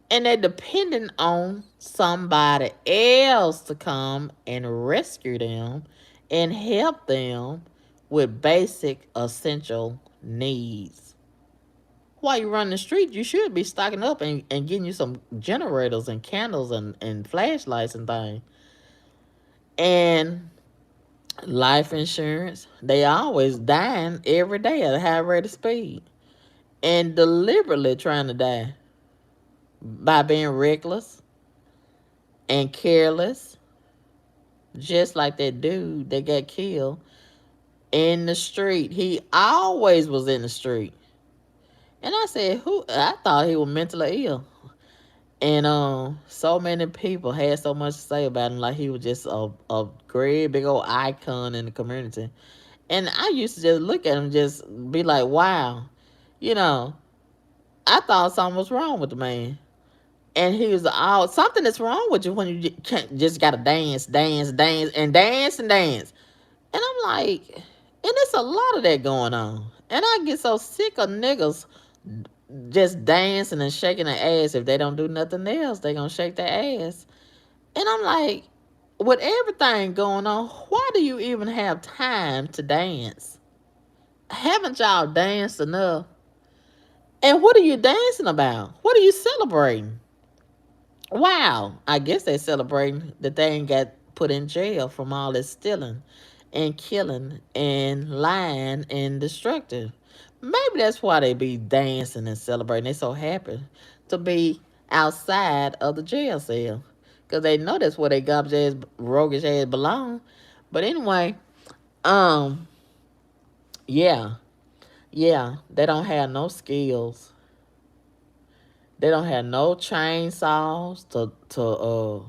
[SPEAKER 1] And they're depending on somebody else to come and rescue them and help them with basic essential needs. While you run the street, you should be stocking up and getting you some generators and candles and flashlights and things. And life insurance, they always dying every day at a high rate of speed. And deliberately trying to die by being reckless and careless, just like that dude that got killed in the street. He always was in the street. And I said, who? I thought he was mentally ill. And so many people had so much to say about him, like he was just a great big old icon in the community. And I used to just look at him, just be like, wow, you know, I thought something was wrong with the man. And he was all, something is wrong with you when you can't just gotta dance, dance, dance, and dance and dance. And I'm like, and there's a lot of that going on. And I get so sick of niggas just dancing and shaking their ass. If they don't do nothing else, they gonna shake their ass. And I'm like, with everything going on, why do you even have time to dance? Haven't y'all danced enough? And what are you dancing about? What are you celebrating? Wow, I guess they celebrating that they ain't got put in jail from all this stealing and killing and lying and destructive. Maybe that's why they be dancing and celebrating. They so happy to be outside of the jail cell. Because they know that's where they garbage ass, roguish ass belong. But anyway, um, yeah, yeah, they don't have no skills. They don't have no chainsaws to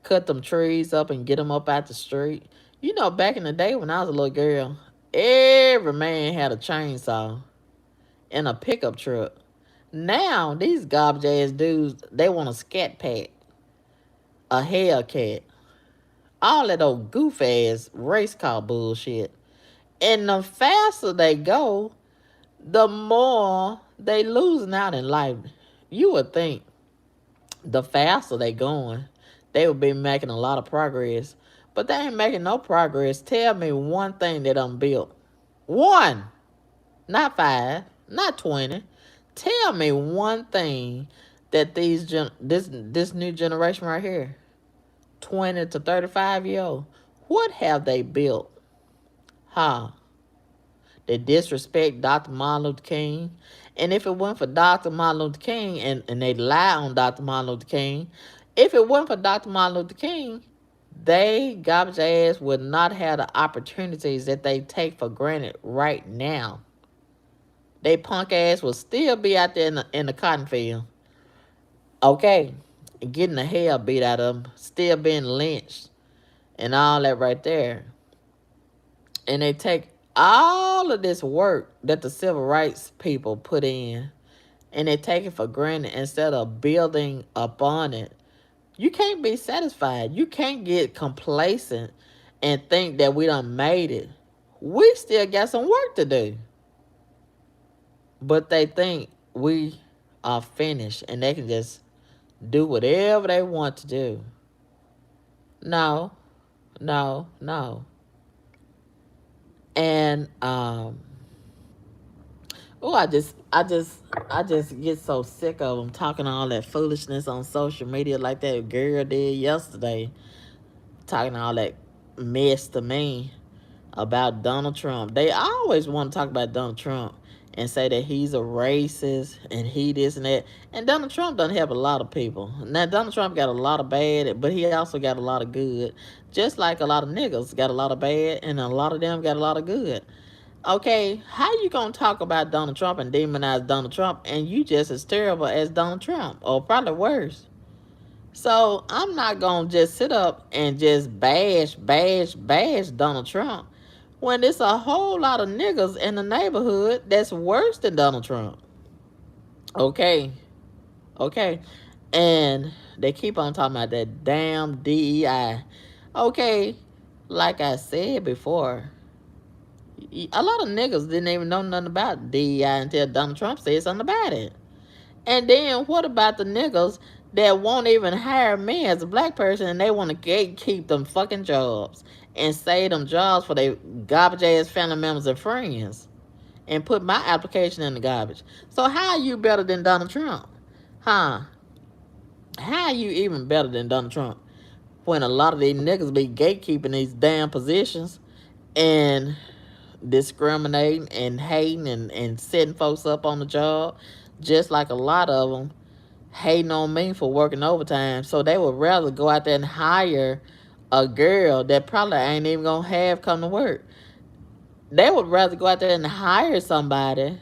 [SPEAKER 1] cut them trees up and get them up out the street. You know, back in the day when I was a little girl, every man had a chainsaw and a pickup truck. Now, these garbage ass dudes, they want a scat pack, a Hellcat, all that old goof ass race car bullshit. And the faster they go, the more they losing out in life. You would think the faster they going, they would be making a lot of progress. But they ain't making no progress. Tell me one thing that done built. One. Not five. Not 20. Tell me one thing that this new generation right here, 20 to 35 year old, what have they built? Huh? They disrespect Dr. Martin Luther King. And if it weren't for Dr. Martin Luther King, and they lie on Dr. Martin Luther King, if it weren't for Dr. Martin Luther King, they garbage ass would not have the opportunities that they take for granted right now. They punk ass would still be out there in the cotton field. Okay. Getting the hell beat out of them. Still being lynched. And all that right there. And they take all of this work that the civil rights people put in, and they take it for granted instead of building upon it. You can't be satisfied. You can't get complacent and think that we done made it. We still got some work to do. But they think we are finished and they can just do whatever they want to do. No, no, no. And oh, I just get so sick of them talking all that foolishness on social media like that girl did yesterday, talking all that mess to me about Donald Trump. They always want to talk about Donald Trump and say that he's a racist and he this and that. And Donald Trump doesn't help a lot of people. Now, Donald Trump got a lot of bad, but he also got a lot of good. Just like a lot of niggas got a lot of bad, and a lot of them got a lot of good. Okay, how you gonna talk about Donald Trump and demonize Donald Trump and you just as terrible as Donald Trump, or probably worse? So I'm not gonna just sit up and just bash Donald Trump when there's a whole lot of niggas in the neighborhood that's worse than Donald Trump. Okay, okay, and they keep on talking about that damn DEI. Okay, like I said before, a lot of niggas didn't even know nothing about DEI until Donald Trump said something about it. And then what about the niggas that won't even hire me as a black person and they want to gatekeep them fucking jobs and save them jobs for their garbage ass family members and friends and put my application in the garbage? So how are you better than Donald Trump? Huh? How are you even better than Donald Trump when a lot of these niggas be gatekeeping these damn positions and discriminating and hating and setting folks up on the job, just like a lot of them hating on me for working overtime. So they would rather go out there and hire a girl that probably ain't even gonna have come to work. They would rather go out there and hire somebody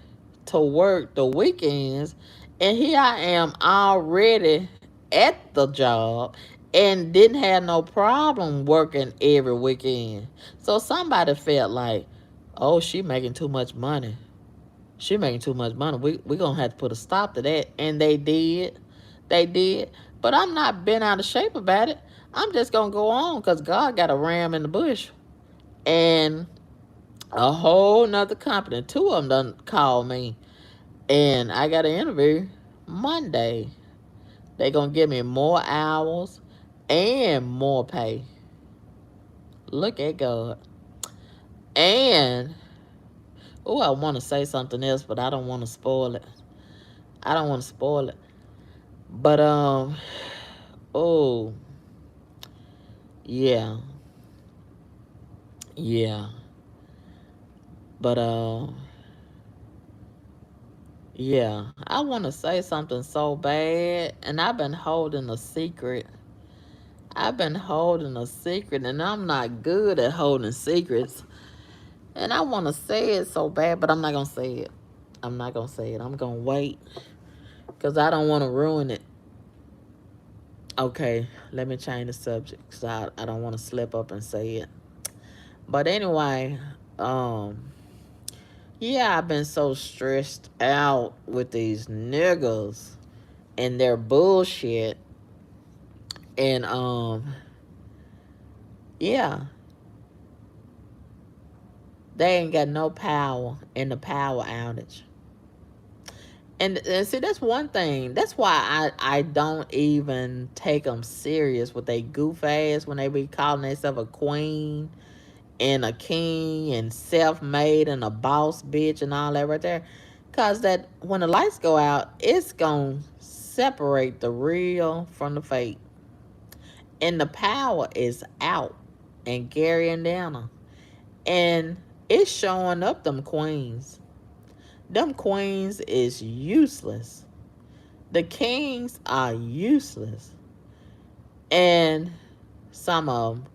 [SPEAKER 1] to work the weekends, and here I am already at the job and didn't have no problem working every weekend. So somebody felt like, oh, she making too much money. She making too much money. We gonna have to put a stop to that. And they did. They did. But I'm not bent out of shape about it. I'm just gonna go on because God got a ram in the bush. And a whole nother company, two of them done called me. And I got an interview Monday. They gonna give me more hours and more pay. Look at God. And oh, I want to say something else, but I don't want to spoil it. I don't want to spoil it. But oh, yeah, yeah. But Yeah, I want to say something so bad, and I've been holding a secret. I've been holding a secret, and I'm not good at holding secrets. And I want to say it so bad, but I'm not going to say it. I'm not going to say it. I'm going to wait because I don't want to ruin it. Okay, let me change the subject because I don't want to slip up and say it. But anyway, yeah, I've been so stressed out with these niggas and their bullshit. And yeah, they ain't got no power in the power outage. And see, that's one thing. That's why I don't even take them serious with they goof ass when they be calling themselves a queen and a king and self-made and a boss bitch and all that right there. Cause that when the lights go out, it's gonna separate the real from the fake. And the power is out. And Gary and Dana. And it's showing up them queens. Them queens is useless. The kings are useless. And some of them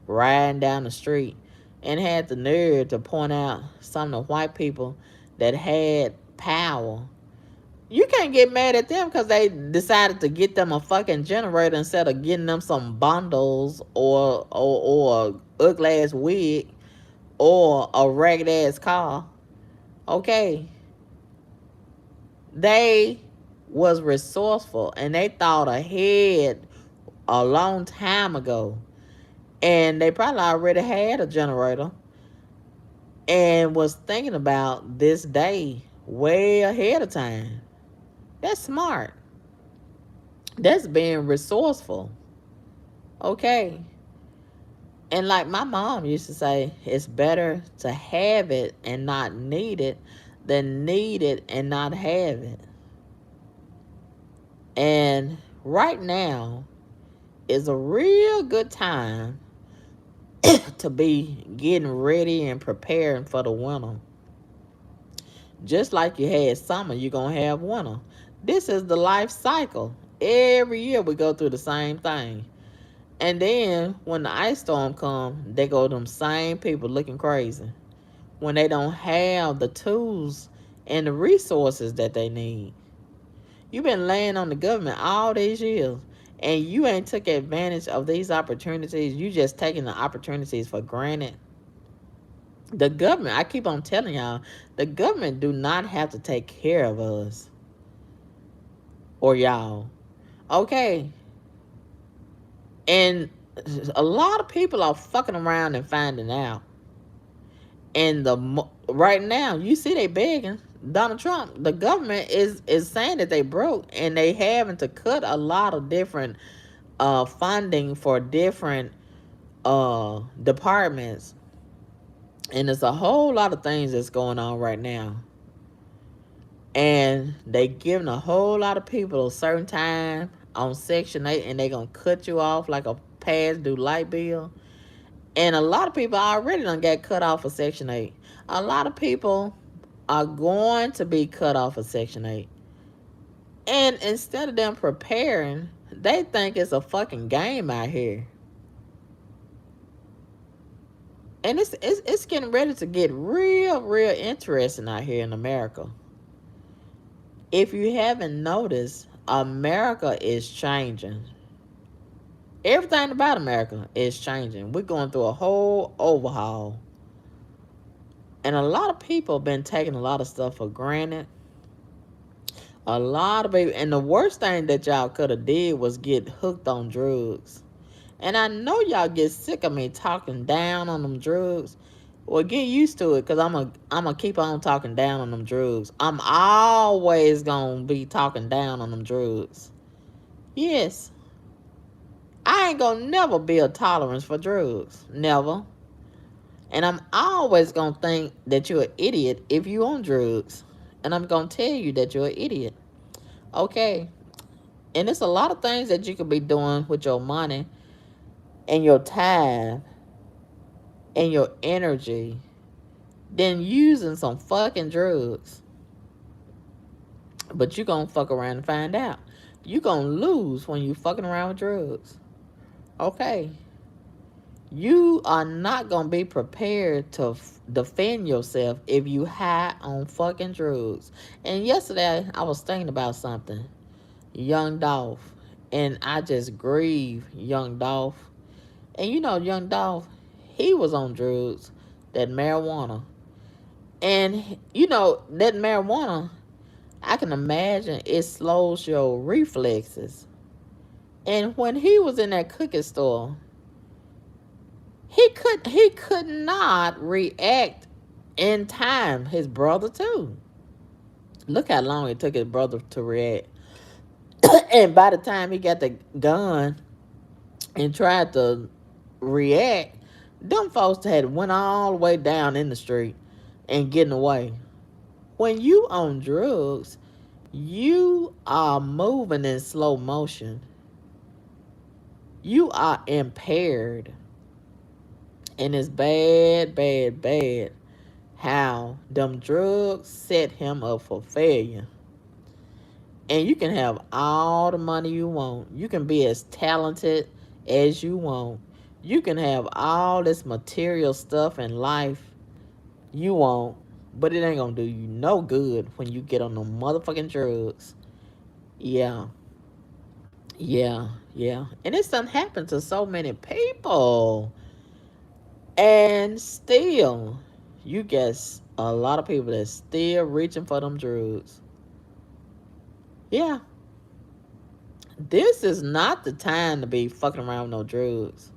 [SPEAKER 1] riding down the street and had the nerve to point out some of the white people that had power. You can't get mad at them because they decided to get them a fucking generator instead of getting them some bundles or a ugly ass wig or a ragged ass car. Okay, they was resourceful and they thought ahead a long time ago, and they probably already had a generator and was thinking about this day way ahead of time. That's smart. That's being resourceful. Okay. And like my mom used to say, it's better to have it and not need it than need it and not have it. And right now is a real good time to be getting ready and preparing for the winter. Just like you had summer, you're going to have winter. This is the life cycle. Every year we go through the same thing. And then when the ice storm come, they go to them same people looking crazy when they don't have the tools and the resources that they need. You've been laying on the government all these years and you ain't took advantage of these opportunities. You just taking the opportunities for granted. The government, I keep on telling y'all, the government do not have to take care of us or y'all. Okay. And a lot of people are fucking around and finding out. And right now, you see they begging Donald Trump. The government is saying that they broke and they having to cut a lot of different funding for different departments. And there's a whole lot of things that's going on right now. And they giving a whole lot of people a certain time on Section 8 and they going to cut you off like a past due light bill. And a lot of people already done got cut off of Section 8. A lot of people are going to be cut off of Section 8. And instead of them preparing, they think it's a fucking game out here. And it's getting ready to get real interesting out here in America. If you haven't noticed, America is changing. Everything about America is changing. We're going through a whole overhaul. And a lot of people have been taking a lot of stuff for granted. A lot of people. And the worst thing that y'all could have did was get hooked on drugs. And I know y'all get sick of me talking down on them drugs. Well, get used to it because I'm keep on talking down on them drugs. I'm always going to be talking down on them drugs. Yes. I ain't going to never build tolerance for drugs. Never. And I'm always going to think that you're an idiot if you on drugs. And I'm going to tell you that you're an idiot. Okay. And it's a lot of things that you could be doing with your money and your time and your energy than using some fucking drugs. But you gonna fuck around and find out. You gonna lose when you fucking around with drugs. Okay. You are not gonna be prepared to defend yourself if you high on fucking drugs. And yesterday I was thinking about something. Young Dolph. And I just grieve Young Dolph. And you know Young Dolph, he was on drugs, that marijuana. And you know, that marijuana, I can imagine it slows your reflexes. And when he was in that cookie store, he could not react in time. His brother too. Look how long it took his brother to react. And by the time he got the gun and tried to react, them folks had went all the way down in the street and getting away. When you on drugs, you are moving in slow motion. You are impaired. And it's bad, bad, bad how them drugs set him up for failure. And you can have all the money you want. You can be as talented as you want. You can have all this material stuff in life you want, but it ain't gonna do you no good when you get on the motherfucking drugs. Yeah, yeah. And it's done happened to so many people. And still, you get a lot of people that's still reaching for them drugs. Yeah, this is not the time to be fucking around with no drugs.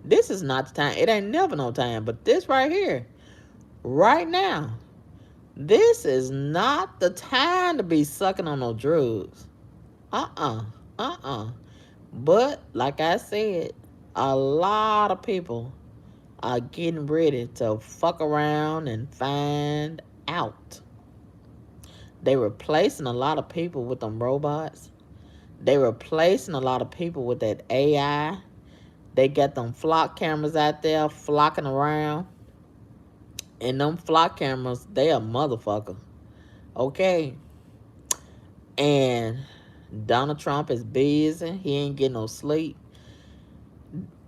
[SPEAKER 1] This is not the time. It ain't never no time. But this right here, right now, this is not the time to be sucking on no drugs. Uh-uh. Uh-uh. But, like I said, a lot of people are getting ready to fuck around and find out. They replacing a lot of people with them robots. They replacing a lot of people with that AI. They got them flock cameras out there flocking around. And them flock cameras, they a motherfucker. Okay. And Donald Trump is busy. He ain't getting no sleep.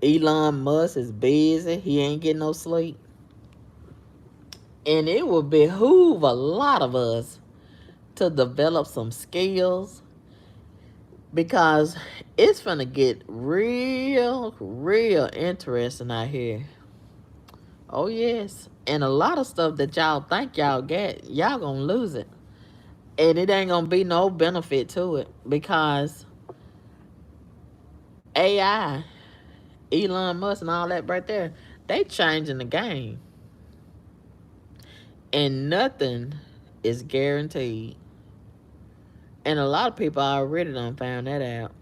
[SPEAKER 1] Elon Musk is busy. He ain't getting no sleep. And it would behoove a lot of us to develop some skills because it's gonna get real, real interesting out here. Oh yes. And a lot of stuff that y'all think y'all get, y'all gonna lose it. And it ain't gonna be no benefit to it because AI, Elon Musk and all that right there, they changing the game. And nothing is guaranteed. And a lot of people already done found that out.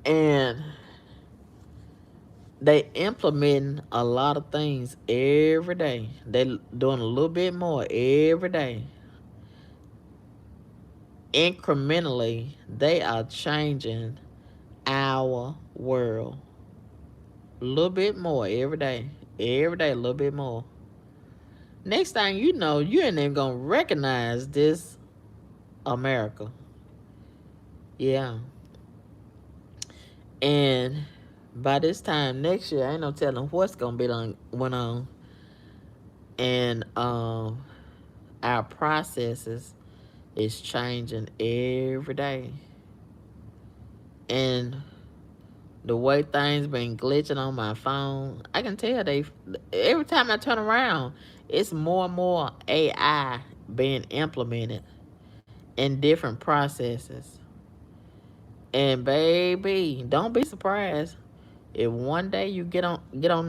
[SPEAKER 1] And they implementing a lot of things every day. They doing a little bit more every day. Incrementally, they are changing our world. A little bit more every day. Every day, a little bit more. Next thing you know, you ain't even gonna recognize this America. Yeah. And by this time next year, ain't no telling what's gonna be done went on. And our processes is changing every day. And the way things been glitching on my phone, I can tell they every time I turn around, it's more and more AI being implemented in different processes. And baby, don't be surprised if one day you get on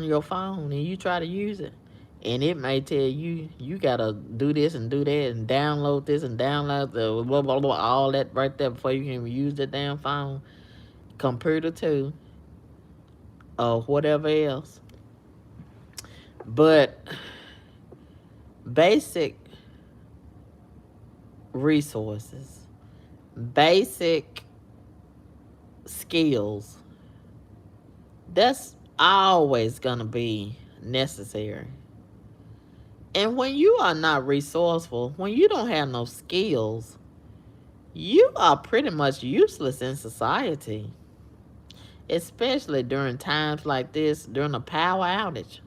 [SPEAKER 1] your phone and you try to use it, and it may tell you you gotta do this and do that and download this and download the blah blah blah all that right there before you can use the damn phone, computer too, or whatever else. But basic resources, basic skills, that's always gonna be necessary. And when you are not resourceful, when you don't have no skills, you are pretty much useless in society, especially during times like this, during a power outage.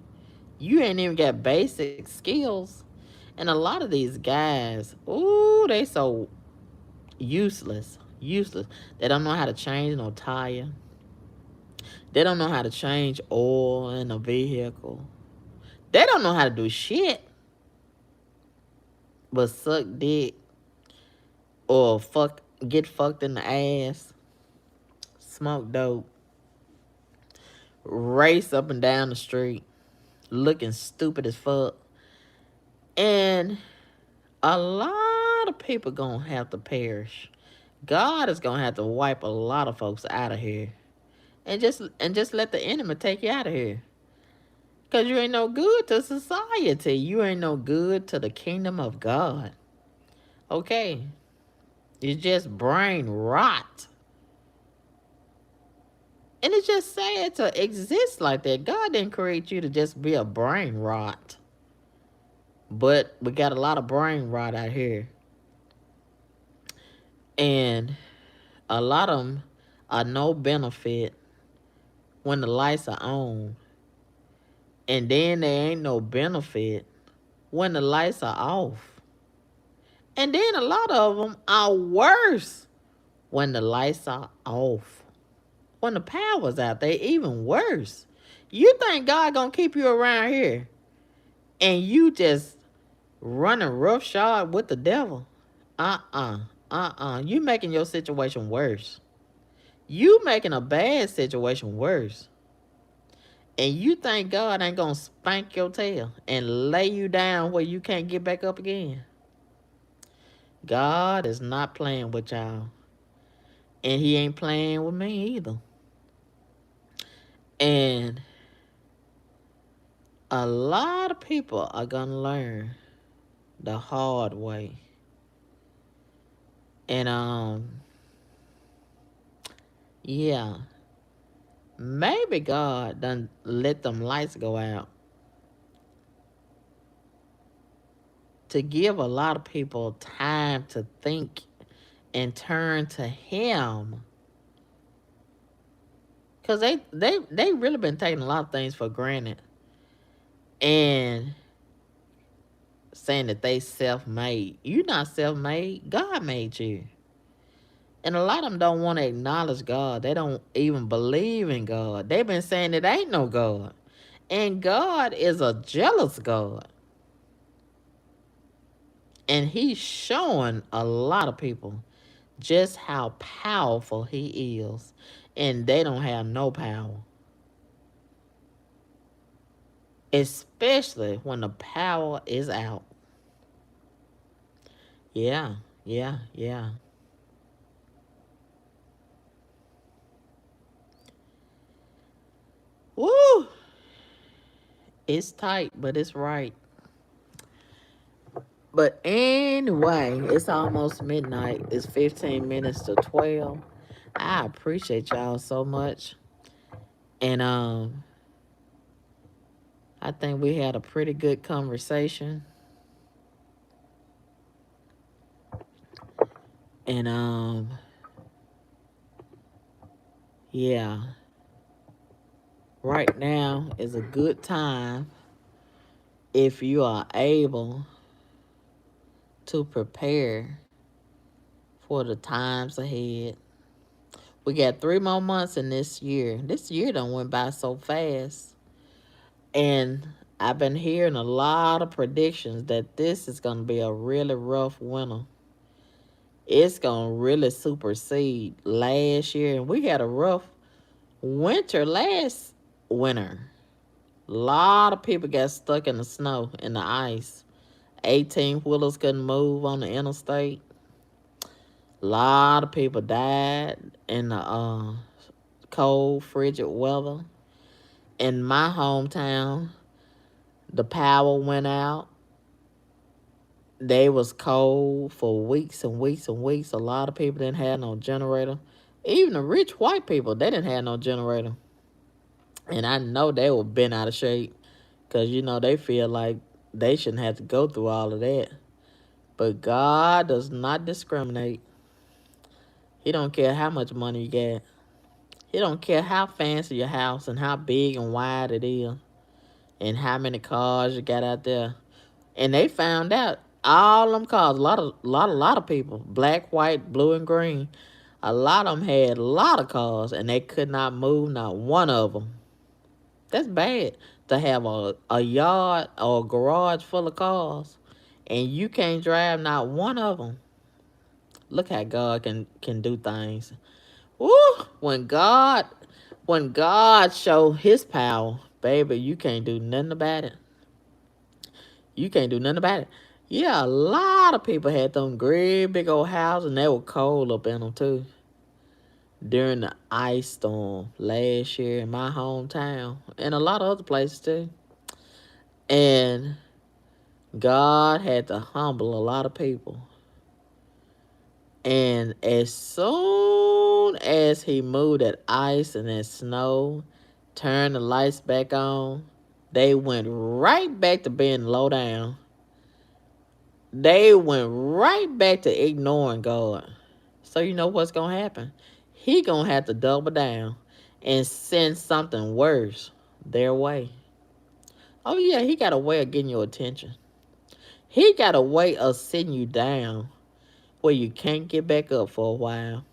[SPEAKER 1] You ain't even got basic skills. And a lot of these guys, ooh, they so useless. Useless. They don't know how to change no tire. They don't know how to change oil in a vehicle. They don't know how to do shit but suck dick or get fucked in the ass, smoke dope, race up and down the street, looking stupid as fuck. And a lot of people gonna have to perish. God is gonna have to wipe a lot of folks out of here. And just let the enemy take you out of here. Cause you ain't no good to society. You ain't no good to the kingdom of God. Okay. It's just brain rot. And it's just sad to exist like that. God didn't create you to just be a brain rot. But we got a lot of brain rot out here. And a lot of them are no benefit when the lights are on. And then there ain't no benefit when the lights are off. And then a lot of them are worse when the lights are off. When the power's out, they even worse. You think God gonna keep you around here and you just running roughshod with the devil? You making your situation worse. You making a bad situation worse. And you think God ain't gonna spank your tail and lay you down where you can't get back up again? God is not playing with y'all. And he ain't playing with me either. And a lot of people are gonna learn the hard way. And yeah. Maybe God done let them lights go out to give a lot of people time to think and turn to him. Cause they really been taking a lot of things for granted. And saying that they self-made. You not self-made. God made you. And a lot of them don't want to acknowledge God. They don't even believe in God. They've been saying it ain't no God. And God is a jealous God. And he's showing a lot of people just how powerful he is. And they don't have no power. Especially when the power is out. Yeah, yeah, yeah. Woo! It's tight, but it's right. But anyway, it's almost midnight. It's 15 minutes to 12. I appreciate y'all so much. And I think we had a pretty good conversation. And yeah. Right now is a good time if you are able to prepare for the times ahead. We got 3 more months in this year. This year done went by so fast. And I've been hearing a lot of predictions that this is going to be a really rough winter. It's going to really supersede last year. And we had a rough winter last winter. A lot of people got stuck in the snow and the ice. 18-wheelers couldn't move on the interstate. A lot of people died in the cold, frigid weather. In my hometown, the power went out. They was cold for weeks and weeks and weeks. A lot of people didn't have no generator. Even the rich white people, they didn't have no generator. And I know they were bent out of shape. Because, they feel like They shouldn't have to go through all of that. But God does not discriminate. He don't care how much money you get. He don't care how fancy your house and how big and wide it is and how many cars you got out there. And they found out all them cars, a lot of people, black, white, blue, and green. A lot of them had a lot of cars and they could not move not one of them. That's bad to have a yard or a garage full of cars and you can't drive not one of them. Look how God can do things. Woo! When God show His power, baby, you can't do nothing about it. You can't do nothing about it. Yeah, a lot of people had them great big old houses, and they were cold up in them too. During the ice storm last year in my hometown, and a lot of other places too. And God had to humble a lot of people. And as soon as He moved that ice and that snow, turned the lights back on, they went right back to being low down. They went right back to ignoring God. So you know what's gonna happen? He gonna have to double down and send something worse their way. Oh yeah, He got a way of getting your attention. He got a way of sitting you down where you can't get back up for a while.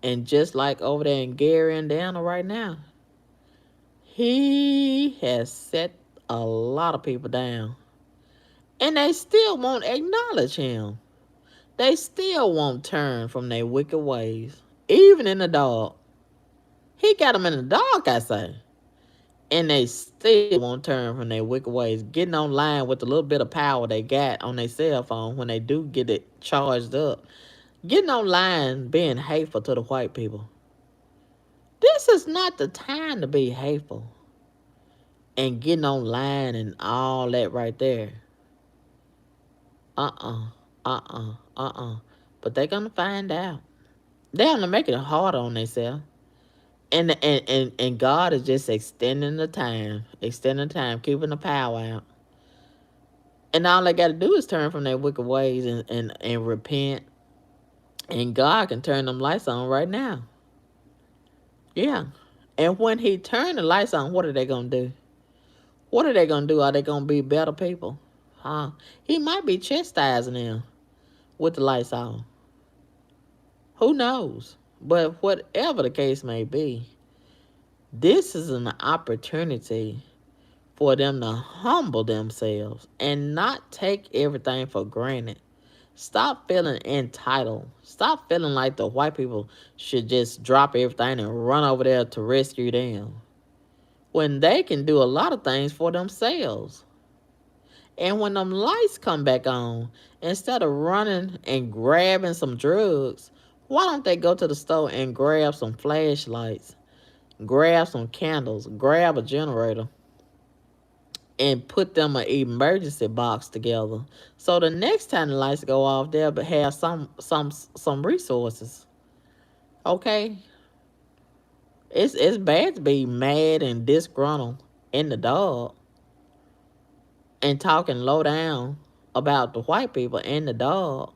[SPEAKER 1] And just like over there in Gary, Indiana right now, He has set a lot of people down. And they still won't acknowledge Him. They still won't turn from their wicked ways, even in the dark. He got them in the dark, I say. And they still won't turn from their wicked ways, getting online with the little bit of power they got on their cell phone when they do get it charged up. Getting online being hateful to the white people. This is not the time to be hateful and getting online and all that right there. Uh-uh, uh-uh. But they're going to find out. They're going to make it harder on themselves. And God is just extending the time, keeping the power out. And all they got to do is turn from their wicked ways and repent. And God can turn them lights on right now. Yeah. And when He turn the lights on, what are they going to do? What are they going to do? Are they going to be better people? Huh? He might be chastising them with the lights on. Who knows? But whatever the case may be, this is an opportunity for them to humble themselves and not take everything for granted. Stop feeling entitled. Stop feeling like the white people should just drop everything and run over there to rescue them when they can do a lot of things for themselves. And when them lights come back on, instead of running and grabbing some drugs, why don't they go to the store and grab some flashlights, grab some candles, grab a generator, and put them an emergency box together. So the next time the lights go off, they'll have some resources. Okay? It's bad to be mad and disgruntled in the dark and talking low down about the white people in the dark.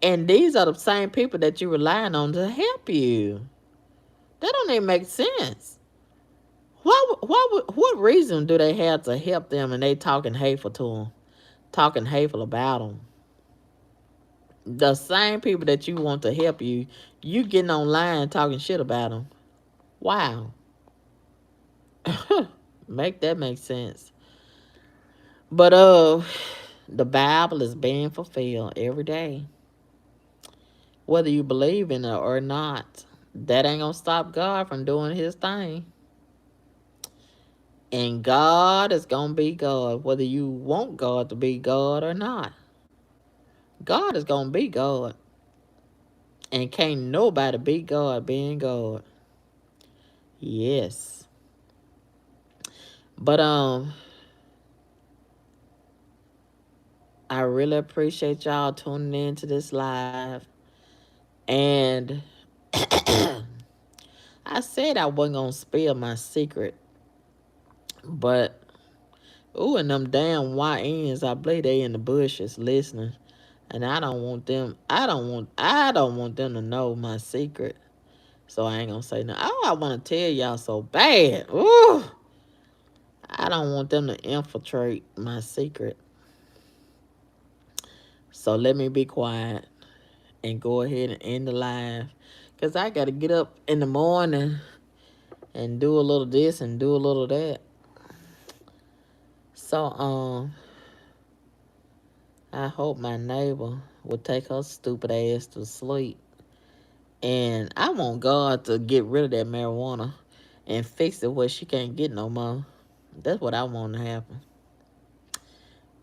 [SPEAKER 1] And these are the same people that you're relying on to help you. That don't even make sense. What reason do they have to help them and they talking hateful to them, talking hateful about them? The same people that you want to help you, you getting online talking shit about them. Wow. Make that make sense. But the Bible is being fulfilled every day. Whether you believe in it or not, that ain't gonna stop God from doing His thing. And God is gonna be God, whether you want God to be God or not. God is gonna be God. And can't nobody beat God being God. Yes. But I really appreciate y'all tuning in to this live. And I said I wasn't gonna spill my secret, but Ooh, and them damn YNs, I believe they in the bushes listening. And I don't want them to know my secret. So I ain't gonna say no. Oh, I wanna tell y'all so bad. Ooh. I don't want them to infiltrate my secret. So let me be quiet and go ahead and end the live. Cause I gotta get up in the morning and do a little this and do a little that. So I hope my neighbor will take her stupid ass to sleep. And I want God to get rid of that marijuana and fix it where she can't get no more. That's what I want to happen.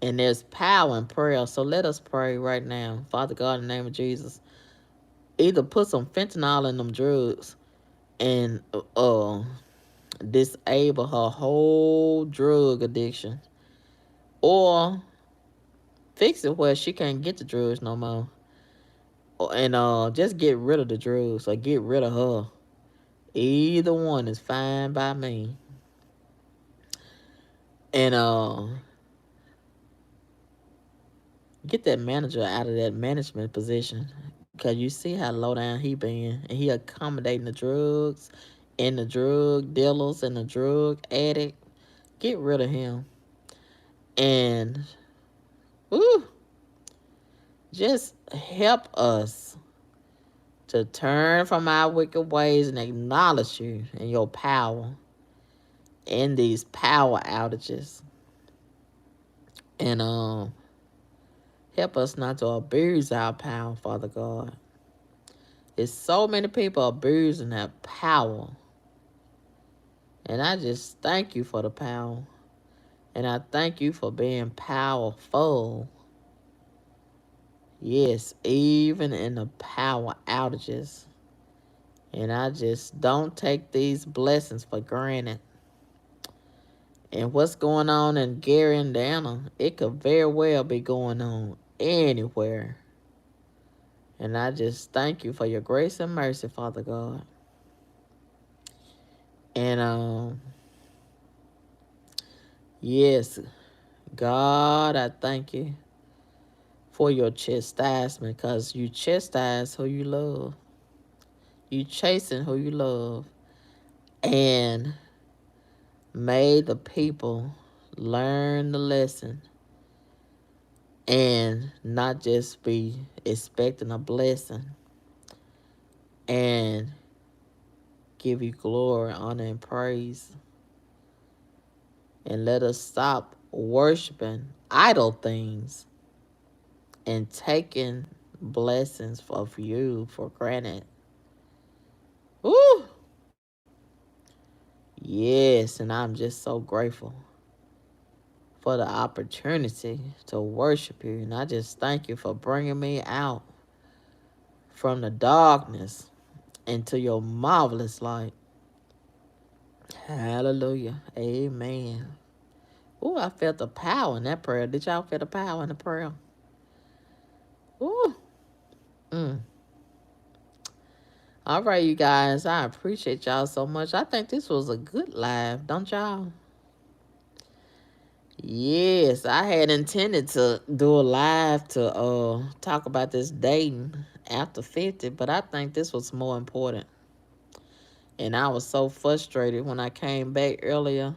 [SPEAKER 1] And there's power in prayer. So let us pray right now. Father God, in the name of Jesus, either put some fentanyl in them drugs and disable her whole drug addiction, or fix it where she can't get the drugs no more, and just get rid of the drugs or get rid of her. Either one is fine by me. And get that manager out of that management position, because you see how low down he been, and he accommodating the drugs and the drug dealers and the drug addict. Get rid of him. And woo, just help us to turn from our wicked ways and acknowledge you and your power in these power outages. And help us not to abuse our power, Father God. There's so many people abusing that power. And I just thank you for the power. And I thank you for being powerful. Yes, even in the power outages. And I just don't take these blessings for granted. And what's going on in Gary, Indiana, it could very well be going on anywhere. And I just thank you for your grace and mercy, Father God. And yes, God, I thank you for your chastisement, because you chastise who you love. You chasing who you love. And may the people learn the lesson and not just be expecting a blessing, and give you glory, honor, and praise. And let us stop worshiping idle things and taking blessings of you for granted. Woo! Yes, and I'm just so grateful for the opportunity to worship you. And I just thank you for bringing me out from the darkness into your marvelous light. Hallelujah. Amen. Ooh, I felt the power in that prayer. Did y'all feel the power in the prayer? Ooh. Mm. All right, you guys. I appreciate y'all so much. I think this was a good live, don't y'all? Yes, I had intended to do a live to talk about this dating after 50, but I think this was more important. And I was so frustrated when I came back earlier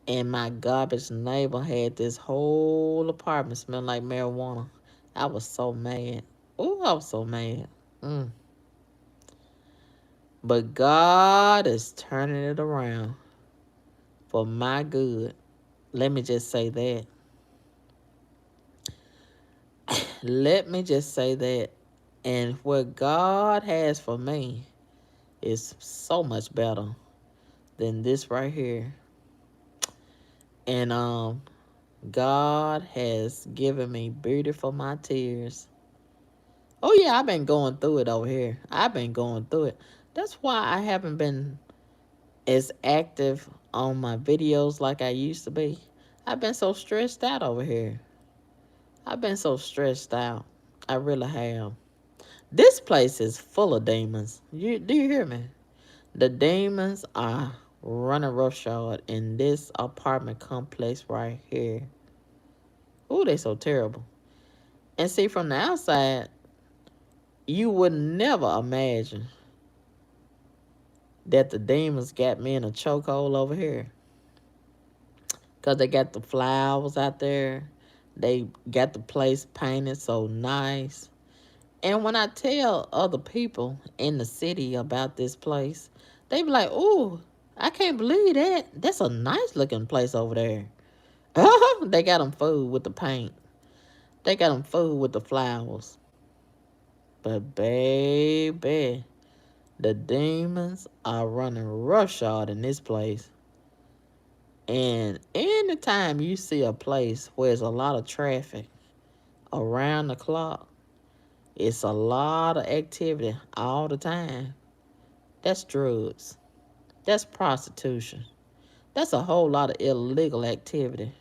[SPEAKER 1] and my garbage neighbor had this whole apartment smelling like marijuana. I was so mad. Oh, I was so mad. Mm. But God is turning it around for my good. Let me just say that. Let me just say that. And what God has for me is so much better than this right here. And God has given me beauty for my tears. Oh yeah, I've been going through it over here. I've been going through it. That's why I haven't been as active on my videos like I used to be. I've been so stressed out over here. I've been so stressed out. I really have. This place is full of demons. Do you hear me? The demons are running roughshod in this apartment complex right here. Ooh, they so terrible. And see, from the outside, you would never imagine that the demons got me in a chokehold over here. Because they got the flowers out there. They got the place painted so nice. And when I tell other people in the city about this place, they be like, ooh, I can't believe that. That's a nice looking place over there. They got them food with the paint. They got them food with the flowers. But baby, the demons are running roughshod in this place. And anytime you see a place where there's a lot of traffic around the clock, it's a lot of activity all the time. That's drugs. That's prostitution. That's a whole lot of illegal activity.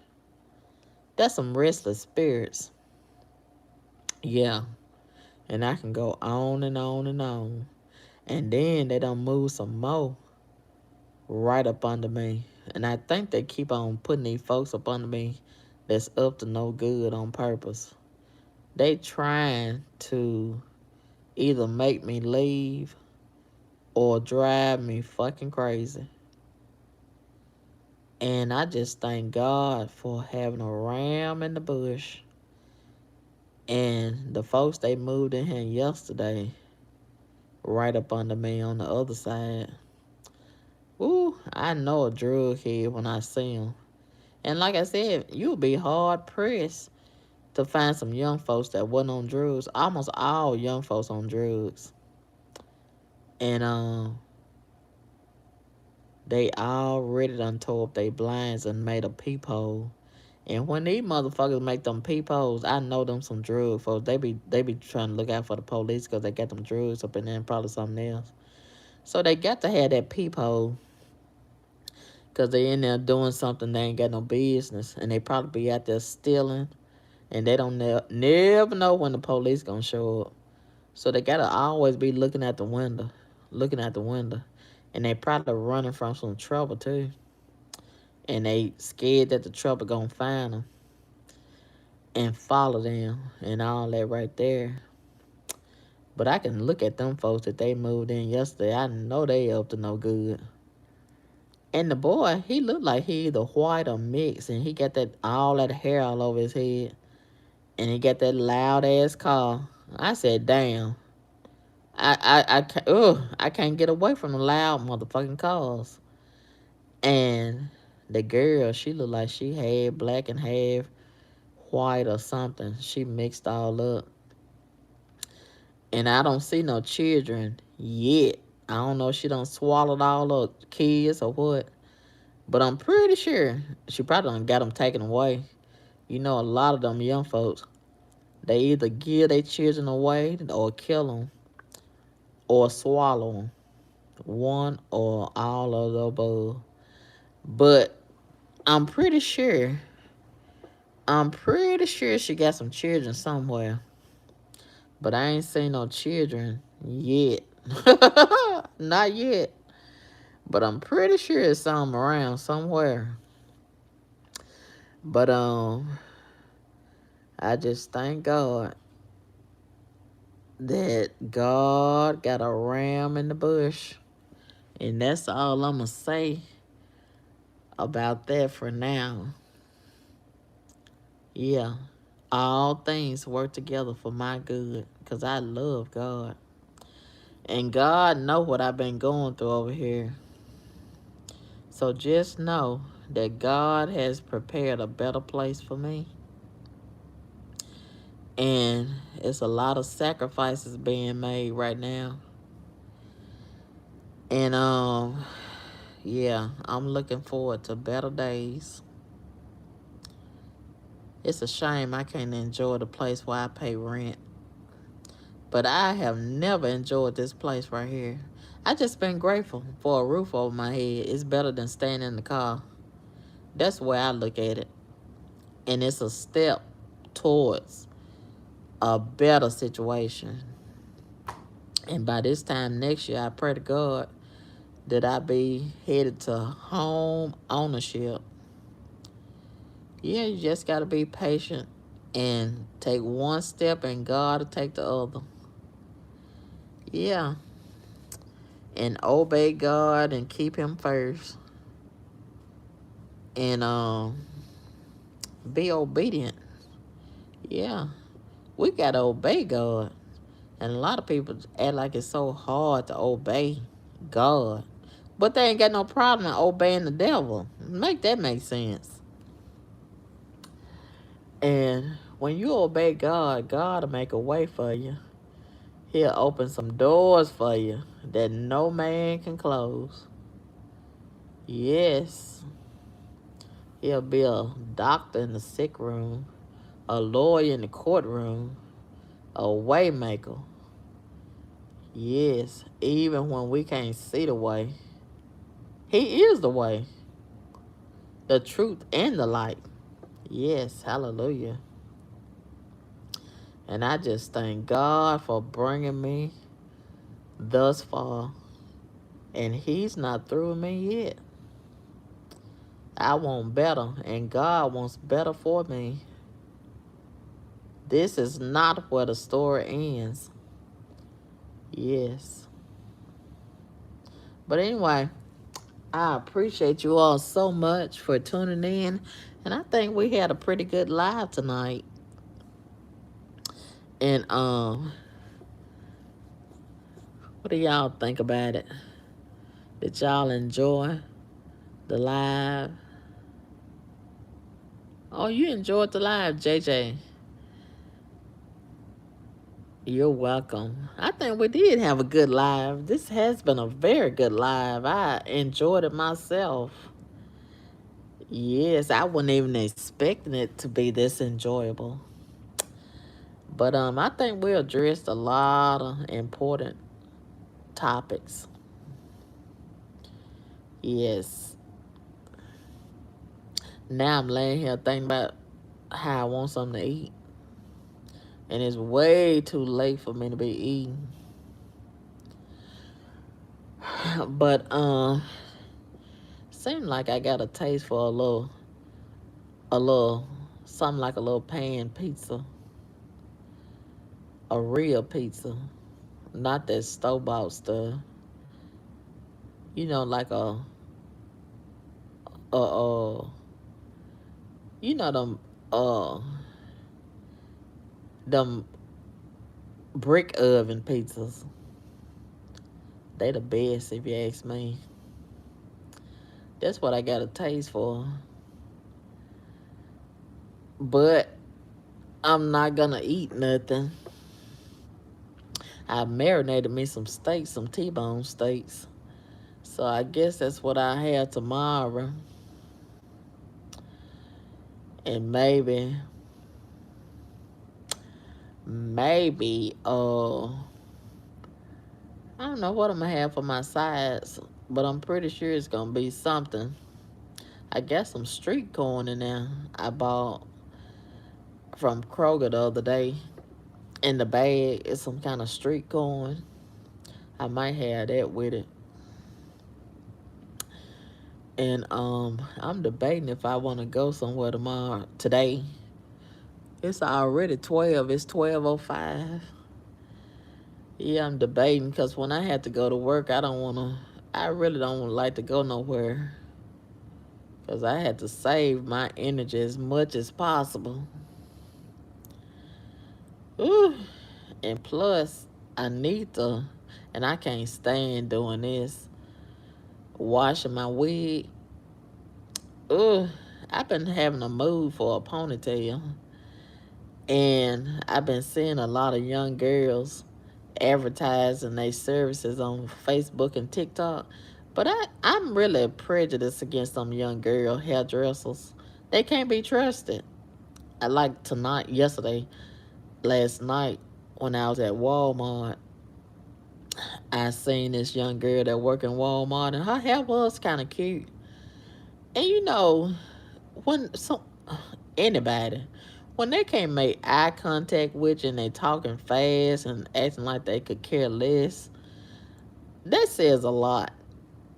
[SPEAKER 1] That's some restless spirits. Yeah. And I can go on and on and on. And then they done move some more right up under me. And I think they keep on putting these folks up under me that's up to no good on purpose. They trying to either make me leave or drive me fucking crazy. And I just thank God for having a ram in the bush. And the folks they moved in here yesterday, right up under me on the other side. Ooh, I know a drug head when I see him. And like I said, you'll be hard pressed to find some young folks that wasn't on drugs. Almost all young folks on drugs. And they already done tore up their blinds and made a peephole. And when these motherfuckers make them peepholes, I know them some drug folks. They be trying to look out for the police because they got them drugs up in there and probably something else. So they got to have that peephole because they in there doing something they ain't got no business. And they probably be out there stealing. And they don't never know when the police gonna show up. So they gotta always be looking at the window. Looking at the window. And they probably running from some trouble too. And they scared that the trouble gonna find them and follow them and all that right there. But I can look at them folks that they moved in yesterday. I know they up to no good. And the boy, he looked like he either white or mixed, and he got that all that hair all over his head, and he got that loud ass car. I said, damn, I can't get away from the loud motherfucking cars. And the girl, she looked like she had black and half white or something. She mixed all up. And I don't see no children yet. I don't know if she done swallowed all the kids or what. But I'm pretty sure she probably done got them taken away. You know, a lot of them young folks, they either give their children away or kill them or swallow them. One or all of the above. But I'm pretty sure she got some children somewhere. But I ain't seen no children yet. Not yet. But I'm pretty sure it's some around somewhere. But I just thank God that God got a ram in the bush. And that's all I'ma say about that for now. Yeah. All things work together for my good. Because I love God. And God know what I've been going through over here. So just know that God has prepared a better place for me. And it's a lot of sacrifices being made right now. And yeah, I'm looking forward to better days. It's a shame I can't enjoy the place where I pay rent. But I have never enjoyed this place right here. I just been grateful for a roof over my head. It's better than staying in the car. That's the way I look at it. And it's a step towards a better situation. And by this time next year, I pray to God that I be headed to home ownership. Yeah, you just got to be patient and take one step and God to take the other. Yeah, and obey God and keep him first. And be obedient. Yeah, we got to obey God. And a lot of people act like it's so hard to obey God. But they ain't got no problem in obeying the devil. Make that make sense. And when you obey God, God will make a way for you. He'll open some doors for you that no man can close. Yes. He'll be a doctor in the sick room, a lawyer in the courtroom, a waymaker. Yes, even when we can't see the way. He is the way, the truth, and the light. Yes, hallelujah. And I just thank God for bringing me thus far. And he's not through with me yet. I want better, and God wants better for me. This is not where the story ends. Yes. But anyway, I appreciate you all so much for tuning in. And I think we had a pretty good live tonight. And what do y'all think about it? Did y'all enjoy the live? Oh, you enjoyed the live, JJ. You're welcome. I think we did have a good live. This has been a very good live. I enjoyed it myself. Yes, I wasn't even expecting it to be this enjoyable. But I think we addressed a lot of important topics. Yes. Now I'm laying here thinking about how I want something to eat. And it's way too late for me to be eating. But seemed like I got a taste for a little something like a little pan pizza. A real pizza. Not that store-bought stuff. You know, like a you know them brick oven pizzas. They the best if you ask me. That's what I got a taste for. But I'm not gonna eat nothing. I marinated me some steaks, some T-bone steaks. So I guess that's what I have tomorrow. And maybe, I don't know what I'm gonna have for my sides, but I'm pretty sure it's gonna be something. I got some street corn in there I bought from Kroger the other day. In the bag is some kind of street corn. I might have that with it. And I'm debating if I want to go somewhere today. It's already 12. It's 12:05. Yeah, I'm debating because when I had to go to work, I really don't like to go nowhere because I had to save my energy as much as possible. Ooh. And plus, I need to, and I can't stand doing this, washing my wig. Ooh, I've been having a mood for a ponytail. And I've been seeing a lot of young girls advertising their services on Facebook and TikTok. But I'm really prejudiced against some young girl hairdressers. They can't be trusted. I like last night, when I was at Walmart, I seen this young girl that worked in Walmart, and her hair was kind of cute. And you know, when anybody, when they can't make eye contact with you and they talking fast and acting like they could care less, that says a lot.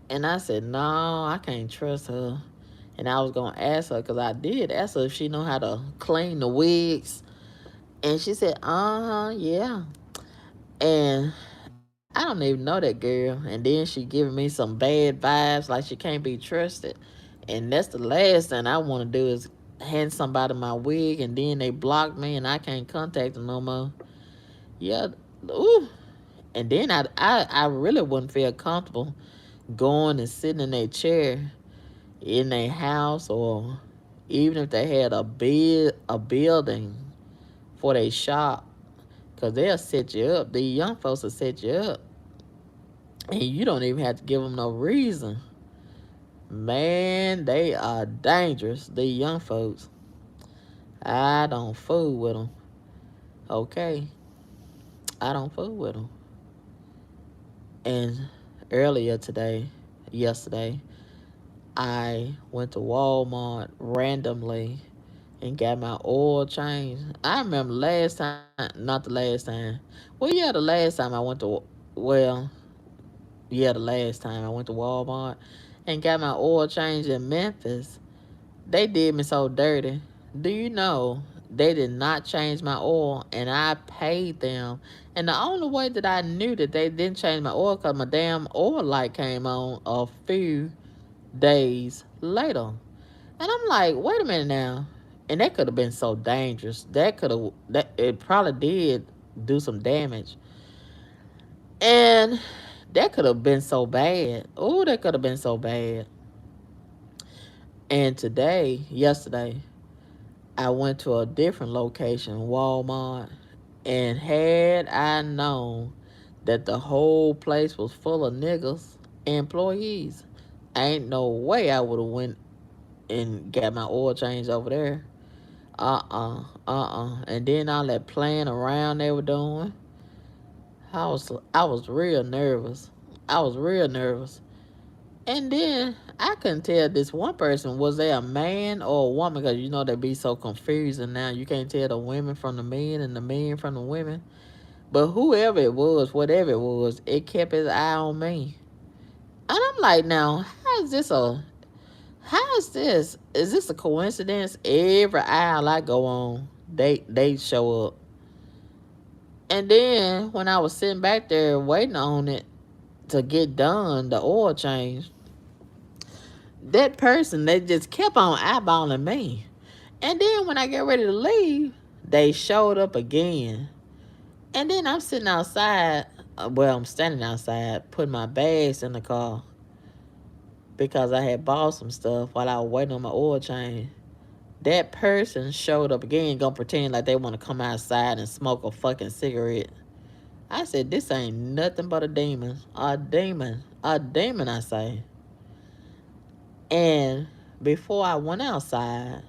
[SPEAKER 1] And I said, no, I can't trust her. And I was gonna ask her because I did ask her if she know how to clean the wigs, and she said, yeah. And I don't even know that girl. And then she giving me some bad vibes, like she can't be trusted. And that's the last thing I want to do is hand somebody my wig, and then they block me, and I can't contact them no more. Yeah, ooh. And then I really wouldn't feel comfortable going and sitting in their chair in their house, or even if they had a building for their shop, because they'll set you up. These young folks will set you up, and you don't even have to give them no reason. Man, they are dangerous. These young folks. I don't fool with them. Okay, I don't fool with them. And earlier today, yesterday, I went to Walmart randomly and got my oil changed. I remember last time, not the last time. Well, yeah, the last time I went to, well, yeah, the last time I went to Walmart and got my oil changed in Memphis. They did me so dirty. Do you know they did not change my oil, and I paid them? And the only way that I knew that they didn't change my oil because my damn oil light came on a few days later. And I'm like, wait a minute now. And that could have been so dangerous. That it probably did do some damage. And that could have been so bad. Oh, that could have been so bad. And yesterday, I went to a different location, Walmart, and had I known that the whole place was full of niggas, employees, ain't no way I would have went and got my oil changed over there. And then all that playing around they were doing, I was real nervous. I was real nervous. And then I couldn't tell this one person, was they a man or a woman, because you know they be so confusing now. You can't tell the women from the men and the men from the women. But whoever it was, whatever it was, it kept his eye on me. And I'm like, now, how is this? Is this a coincidence? Every aisle I go on, they show up. And then when I was sitting back there waiting on it to get done, the oil change, that person, they just kept on eyeballing me. And then when I get ready to leave, they showed up again. And then I'm sitting outside. Well, I'm standing outside, putting my bags in the car because I had bought some stuff while I was waiting on my oil change. That person showed up again, gonna pretend like they want to come outside and smoke a fucking cigarette. I said, this ain't nothing but a demon. A demon. A demon, I say. And before I went outside,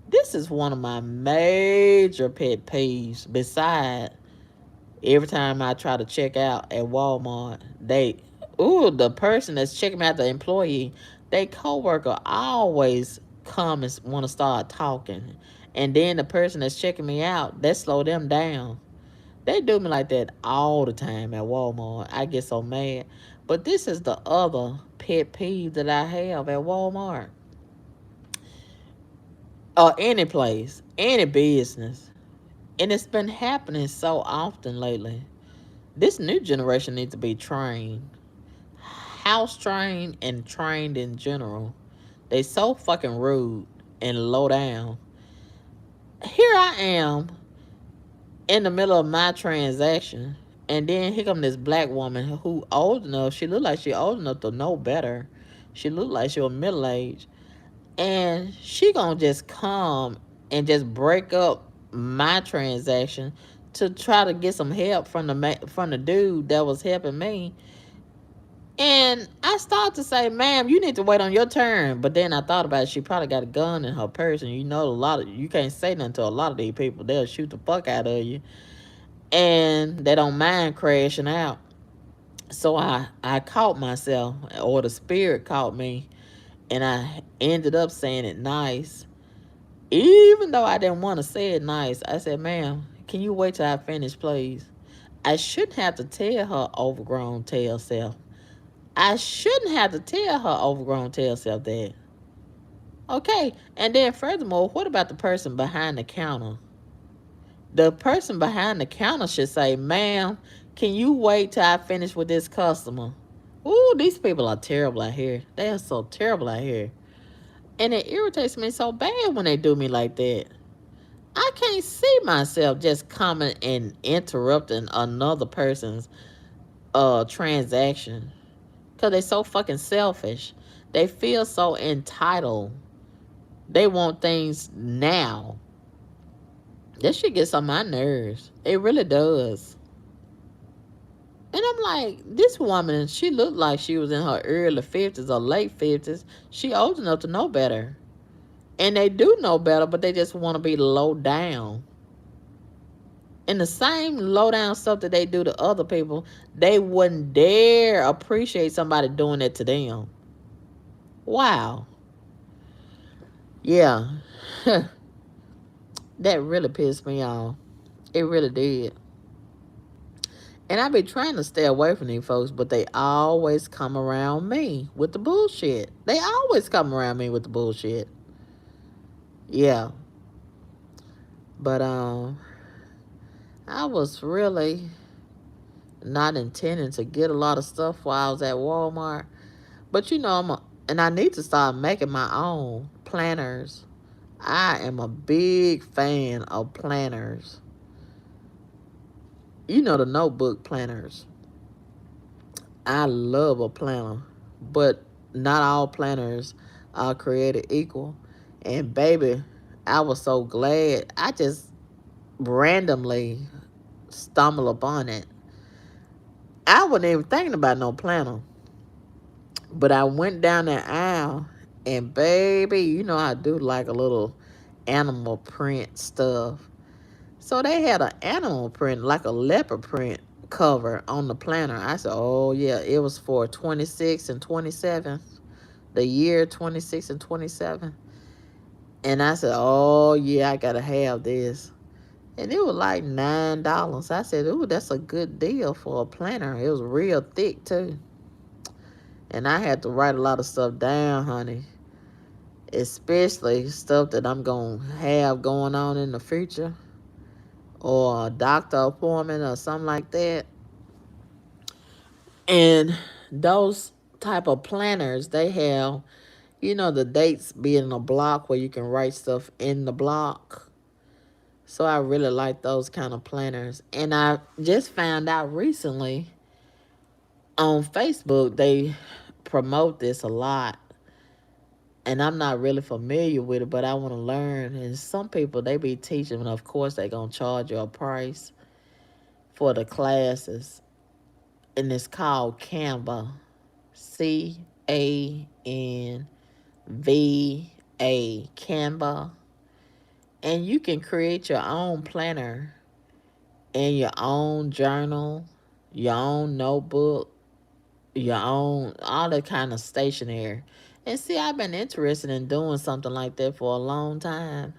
[SPEAKER 1] this is one of my major pet peeves. Beside every time I try to check out at Walmart, the person that's checking out, the employee, they coworker always come and want to start talking. And then the person that's checking me out, they slow them down. They do me like that all the time at Walmart. I get so mad. But this is the other pet peeve that I have at Walmart. Or any place, any business. And it's been happening so often lately. This new generation needs to be trained. House trained and trained in general. They so fucking rude and low down. Here I am in the middle of my transaction, and then here come this black woman who old enough. She look like she old enough to know better. She look like she was middle aged, and she gonna just come and just break up my transaction to try to get some help from the dude that was helping me. And I started to say, ma'am, you need to wait on your turn. But then I thought about it. She probably got a gun in her purse. And you know, you can't say nothing to a lot of these people. They'll shoot the fuck out of you. And they don't mind crashing out. So I caught myself, or the spirit caught me. And I ended up saying it nice. Even though I didn't want to say it nice, I said, ma'am, can you wait till I finish, please? I shouldn't have to tell her overgrown tail self. I shouldn't have to tell her overgrown tell self that. Okay. And then furthermore, what about the person behind the counter? The person behind the counter should say, ma'am, can you wait till I finish with this customer? Ooh, these people are terrible out here. They are so terrible out here. And it irritates me so bad when they do me like that. I can't see myself just coming and interrupting another person's transaction. Because they so fucking selfish. They feel so entitled. They want things now. This shit gets on my nerves. It really does. And I'm like, this woman, she looked like she was in her early 50s or late 50s. She old enough to know better. And they do know better, but they just want to be low down. And the same low down stuff that they do to other people, they wouldn't dare appreciate somebody doing it to them. Wow. Yeah. That really pissed me off. It really did. And I be trying to stay away from these folks, but they always come around me with the bullshit. They always come around me with the bullshit. Yeah. But I was really not intending to get a lot of stuff while I was at Walmart. But you know, and I need to start making my own planners. I am a big fan of planners. You know, the notebook planners. I love a planner, but not all planners are created equal. And baby, I was so glad. I just randomly stumbled upon it. I wasn't even thinking about no planner, but I went down that aisle, and baby, you know I do like a little animal print stuff. So they had an animal print, like a leopard print cover on the planner. I said, oh yeah, it was for 26 and 27, the year 26 and 27. And I said, oh yeah, I gotta have this. And it was like $9. I said, ooh, that's a good deal for a planner. It was real thick too. And I had to write a lot of stuff down, honey. Especially stuff that I'm going to have going on in the future. Or a doctor appointment or something like that. And those type of planners, they have, you know, the dates being in a block where you can write stuff in the block. So I really like those kind of planners. And I just found out recently on Facebook, they promote this a lot. And I'm not really familiar with it, but I want to learn. And some people, they be teaching, and of course, they going to charge you a price for the classes. And it's called Canva. Canva. Canva. And you can create your own planner and your own journal, your own notebook, your own, all that kind of stationery. And see, I've been interested in doing something like that for a long time.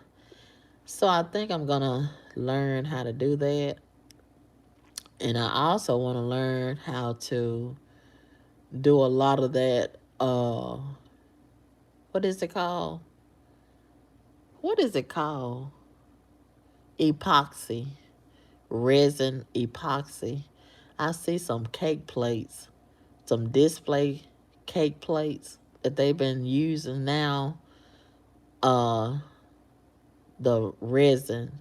[SPEAKER 1] So I think I'm going to learn how to do that. And I also want to learn how to do a lot of that. What is it called? What is it called? Epoxy. Resin epoxy. I see some cake plates, some display cake plates that they've been using now. Uh, the resin,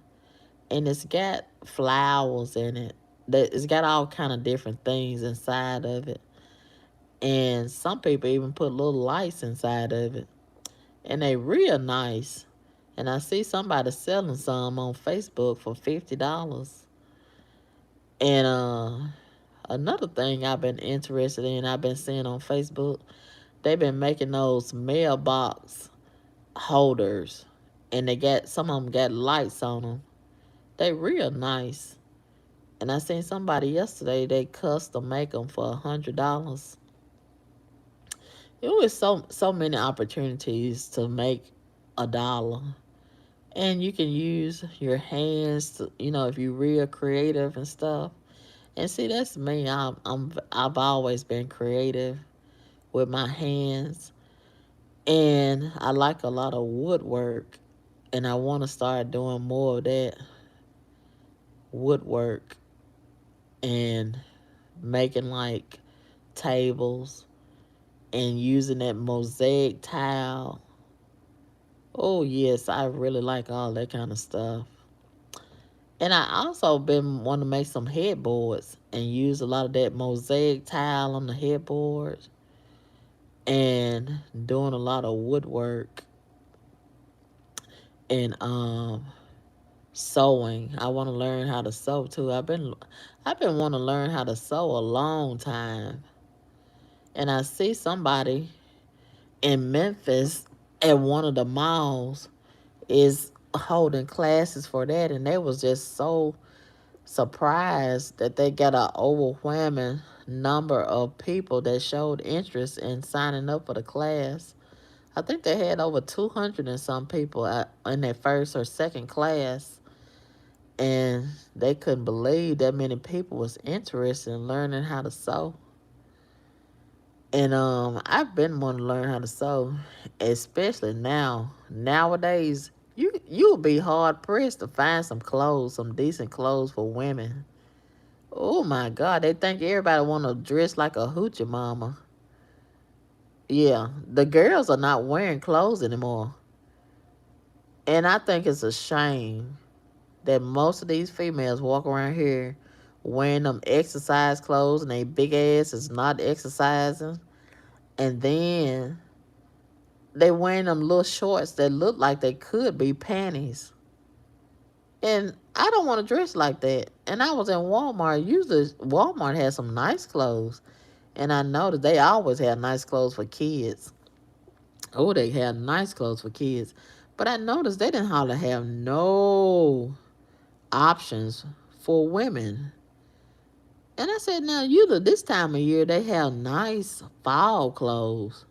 [SPEAKER 1] and it's got flowers in it. It's got all kind of different things inside of it, and some people even put little lights inside of it, and they real nice. And I see somebody selling some on Facebook for $50. And another thing I've been interested in, I've been seeing on Facebook, they've been making those mailbox holders, and they got some of them got lights on them. They real nice. And I seen somebody yesterday, they custom make them for $100. It was so many opportunities to make $1. And you can use your hands to, you know, if you're real creative and stuff. And see, that's me. I've always been creative. with my hands. And I like a lot of woodwork. And I want to start doing more of that woodwork and making like tables and using that mosaic tile. Oh, yes, I really like all that kind of stuff. And I also been wanting to make some headboards and use a lot of that mosaic tile on the headboards and doing a lot of woodwork and sewing. I want to learn how to sew too. I've been wanting to learn how to sew a long time. And I see somebody in Memphis at one of the malls is holding classes for that, and they was just so surprised that they got an overwhelming number of people that showed interest in signing up for the class. I think they had over 200 and some people in their first or second class, and they couldn't believe that many people was interested in learning how to sew. And I've been wanting to learn how to sew, especially now. Nowadays, you'll be hard pressed to find some decent clothes for women. Oh my God, they think everybody want to dress like a hoochie mama. Yeah, the girls are not wearing clothes anymore. And I think it's a shame that most of these females walk around here wearing them exercise clothes and they big ass is not exercising. And then they wearing them little shorts that look like they could be panties. And I don't want to dress like that. And I was in Walmart. Usually Walmart has some nice clothes. And I noticed they always have nice clothes for kids. Oh, they have nice clothes for kids. But I noticed they didn't hardly have no options for women. And I said, now, usually this time of year, they have nice fall clothes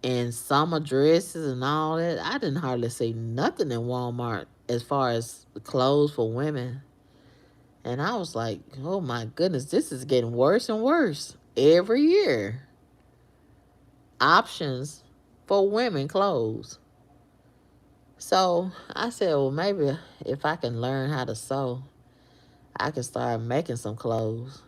[SPEAKER 1] and summer dresses and all that. I didn't hardly see nothing in Walmart as far as clothes for women. And I was like, oh my goodness, this is getting worse and worse every year. Options for women clothes. So I said, well, maybe if I can learn how to sew, I can start making some clothes.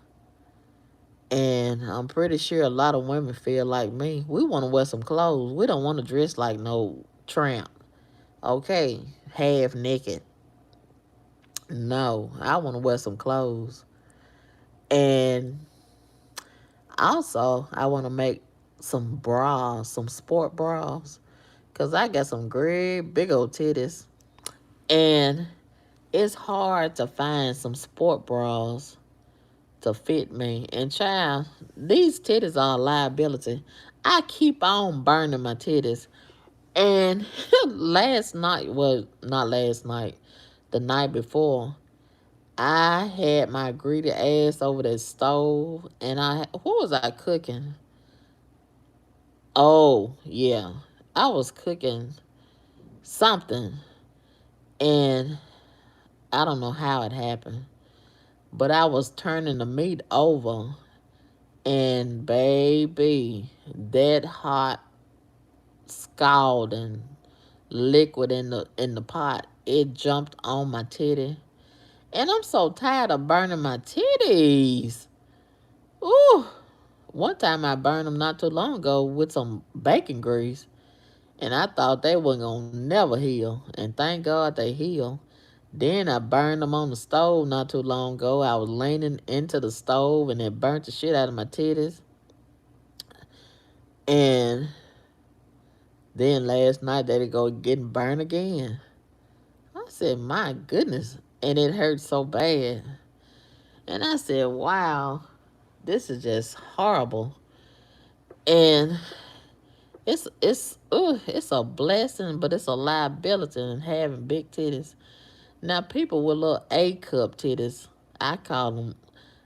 [SPEAKER 1] And I'm pretty sure a lot of women feel like me. We want to wear some clothes. We don't want to dress like no tramp. Okay, half naked. No, I want to wear some clothes. And also, I want to make some bras, some sport bras. Because I got some great big old titties. And it's hard to find some sport bras to fit me. And child, these titties are a liability. I keep on burning my titties. And last night, well, not last night, the night before, I had my greedy ass over the stove, and what was I cooking? Oh, yeah. I was cooking something, and I don't know how it happened, but I was turning the meat over, and baby, that hot scalding liquid in the pot, it jumped on my titty. And I'm so tired of burning my titties. Ooh. One time I burned them not too long ago with some bacon grease. And I thought they were going to never heal. And thank God they healed. Then I burned them on the stove not too long ago. I was leaning into the stove and it burnt the shit out of my titties. And then last night they go getting burned again. I said, my goodness. And it hurt so bad. And I said, wow, this is just horrible. And it's a blessing, but it's a liability in having big titties. Now people with little A cup titties, I call them,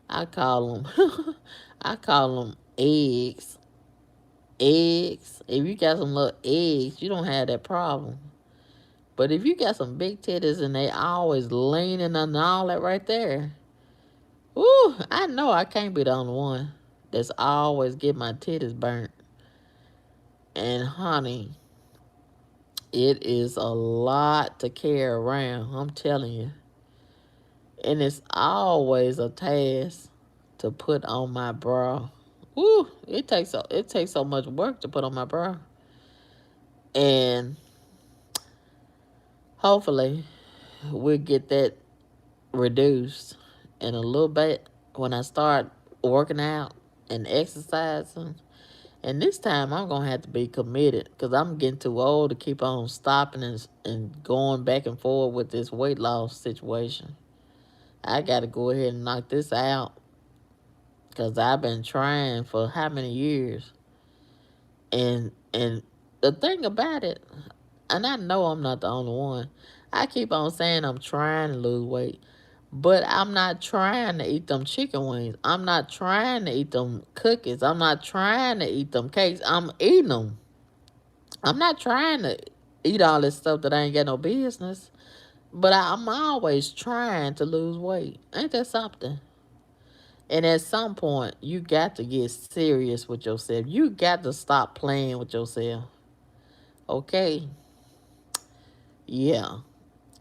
[SPEAKER 1] I call them, I call them eggs. Eggs. If you got some little eggs, you don't have that problem. But if you got some big titties and they always leaning and all that right there, ooh, I know I can't be the only one that's always get my titties burnt. And honey, it is a lot to carry around. I'm telling you. And it's always a task to put on my bra. Woo! It takes so much work to put on my bra. And hopefully we'll get that reduced in a little bit when I start working out and exercising. And this time I'm going to have to be committed because I'm getting too old to keep on stopping and going back and forth with this weight loss situation. I got to go ahead and knock this out because I've been trying for how many years. And the thing about it, and I know I'm not the only one, I keep on saying I'm trying to lose weight. But I'm not trying to eat them chicken wings. I'm not trying to eat them cookies. I'm not trying to eat them cakes. I'm eating them. I'm not trying to eat all this stuff that I ain't got no business. But I'm always trying to lose weight. Ain't that something? And at some point, you got to get serious with yourself. You got to stop playing with yourself. Okay? Yeah.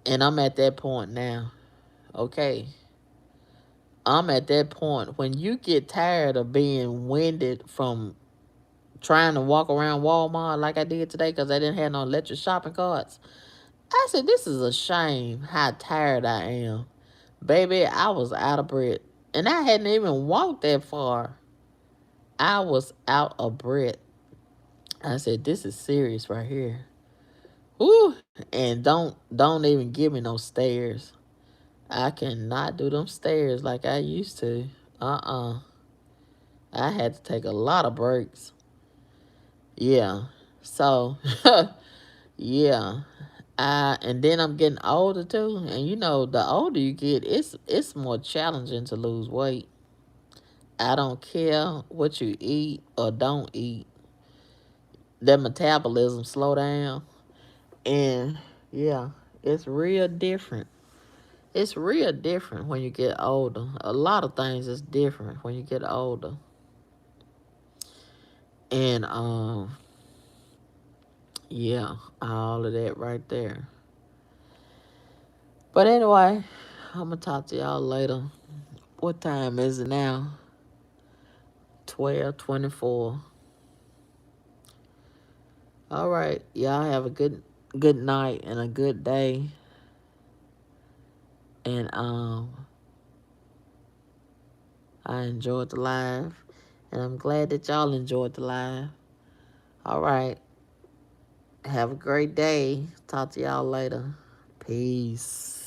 [SPEAKER 1] And I'm at that point now. Okay? I'm at that point when you get tired of being winded from trying to walk around Walmart like I did today because I didn't have no electric shopping carts. I said, this is a shame how tired I am. Baby, I was out of breath. And I hadn't even walked that far. I was out of breath. I said, this is serious right here. Woo! And don't even give me no stairs. I cannot do them stairs like I used to. I had to take a lot of breaks. Yeah. So, yeah. And then I'm getting older too. And you know, the older you get, it's more challenging to lose weight. I don't care what you eat or don't eat. That metabolism slow down. And yeah, it's real different. It's real different when you get older. A lot of things is different when you get older. And yeah, all of that right there. But anyway, I'm gonna talk to y'all later. What time is it now? 12:24. All right, y'all have a good night and a good day. And I enjoyed the live, and I'm glad that y'all enjoyed the live. All right, have a great day. Talk to y'all later. Peace.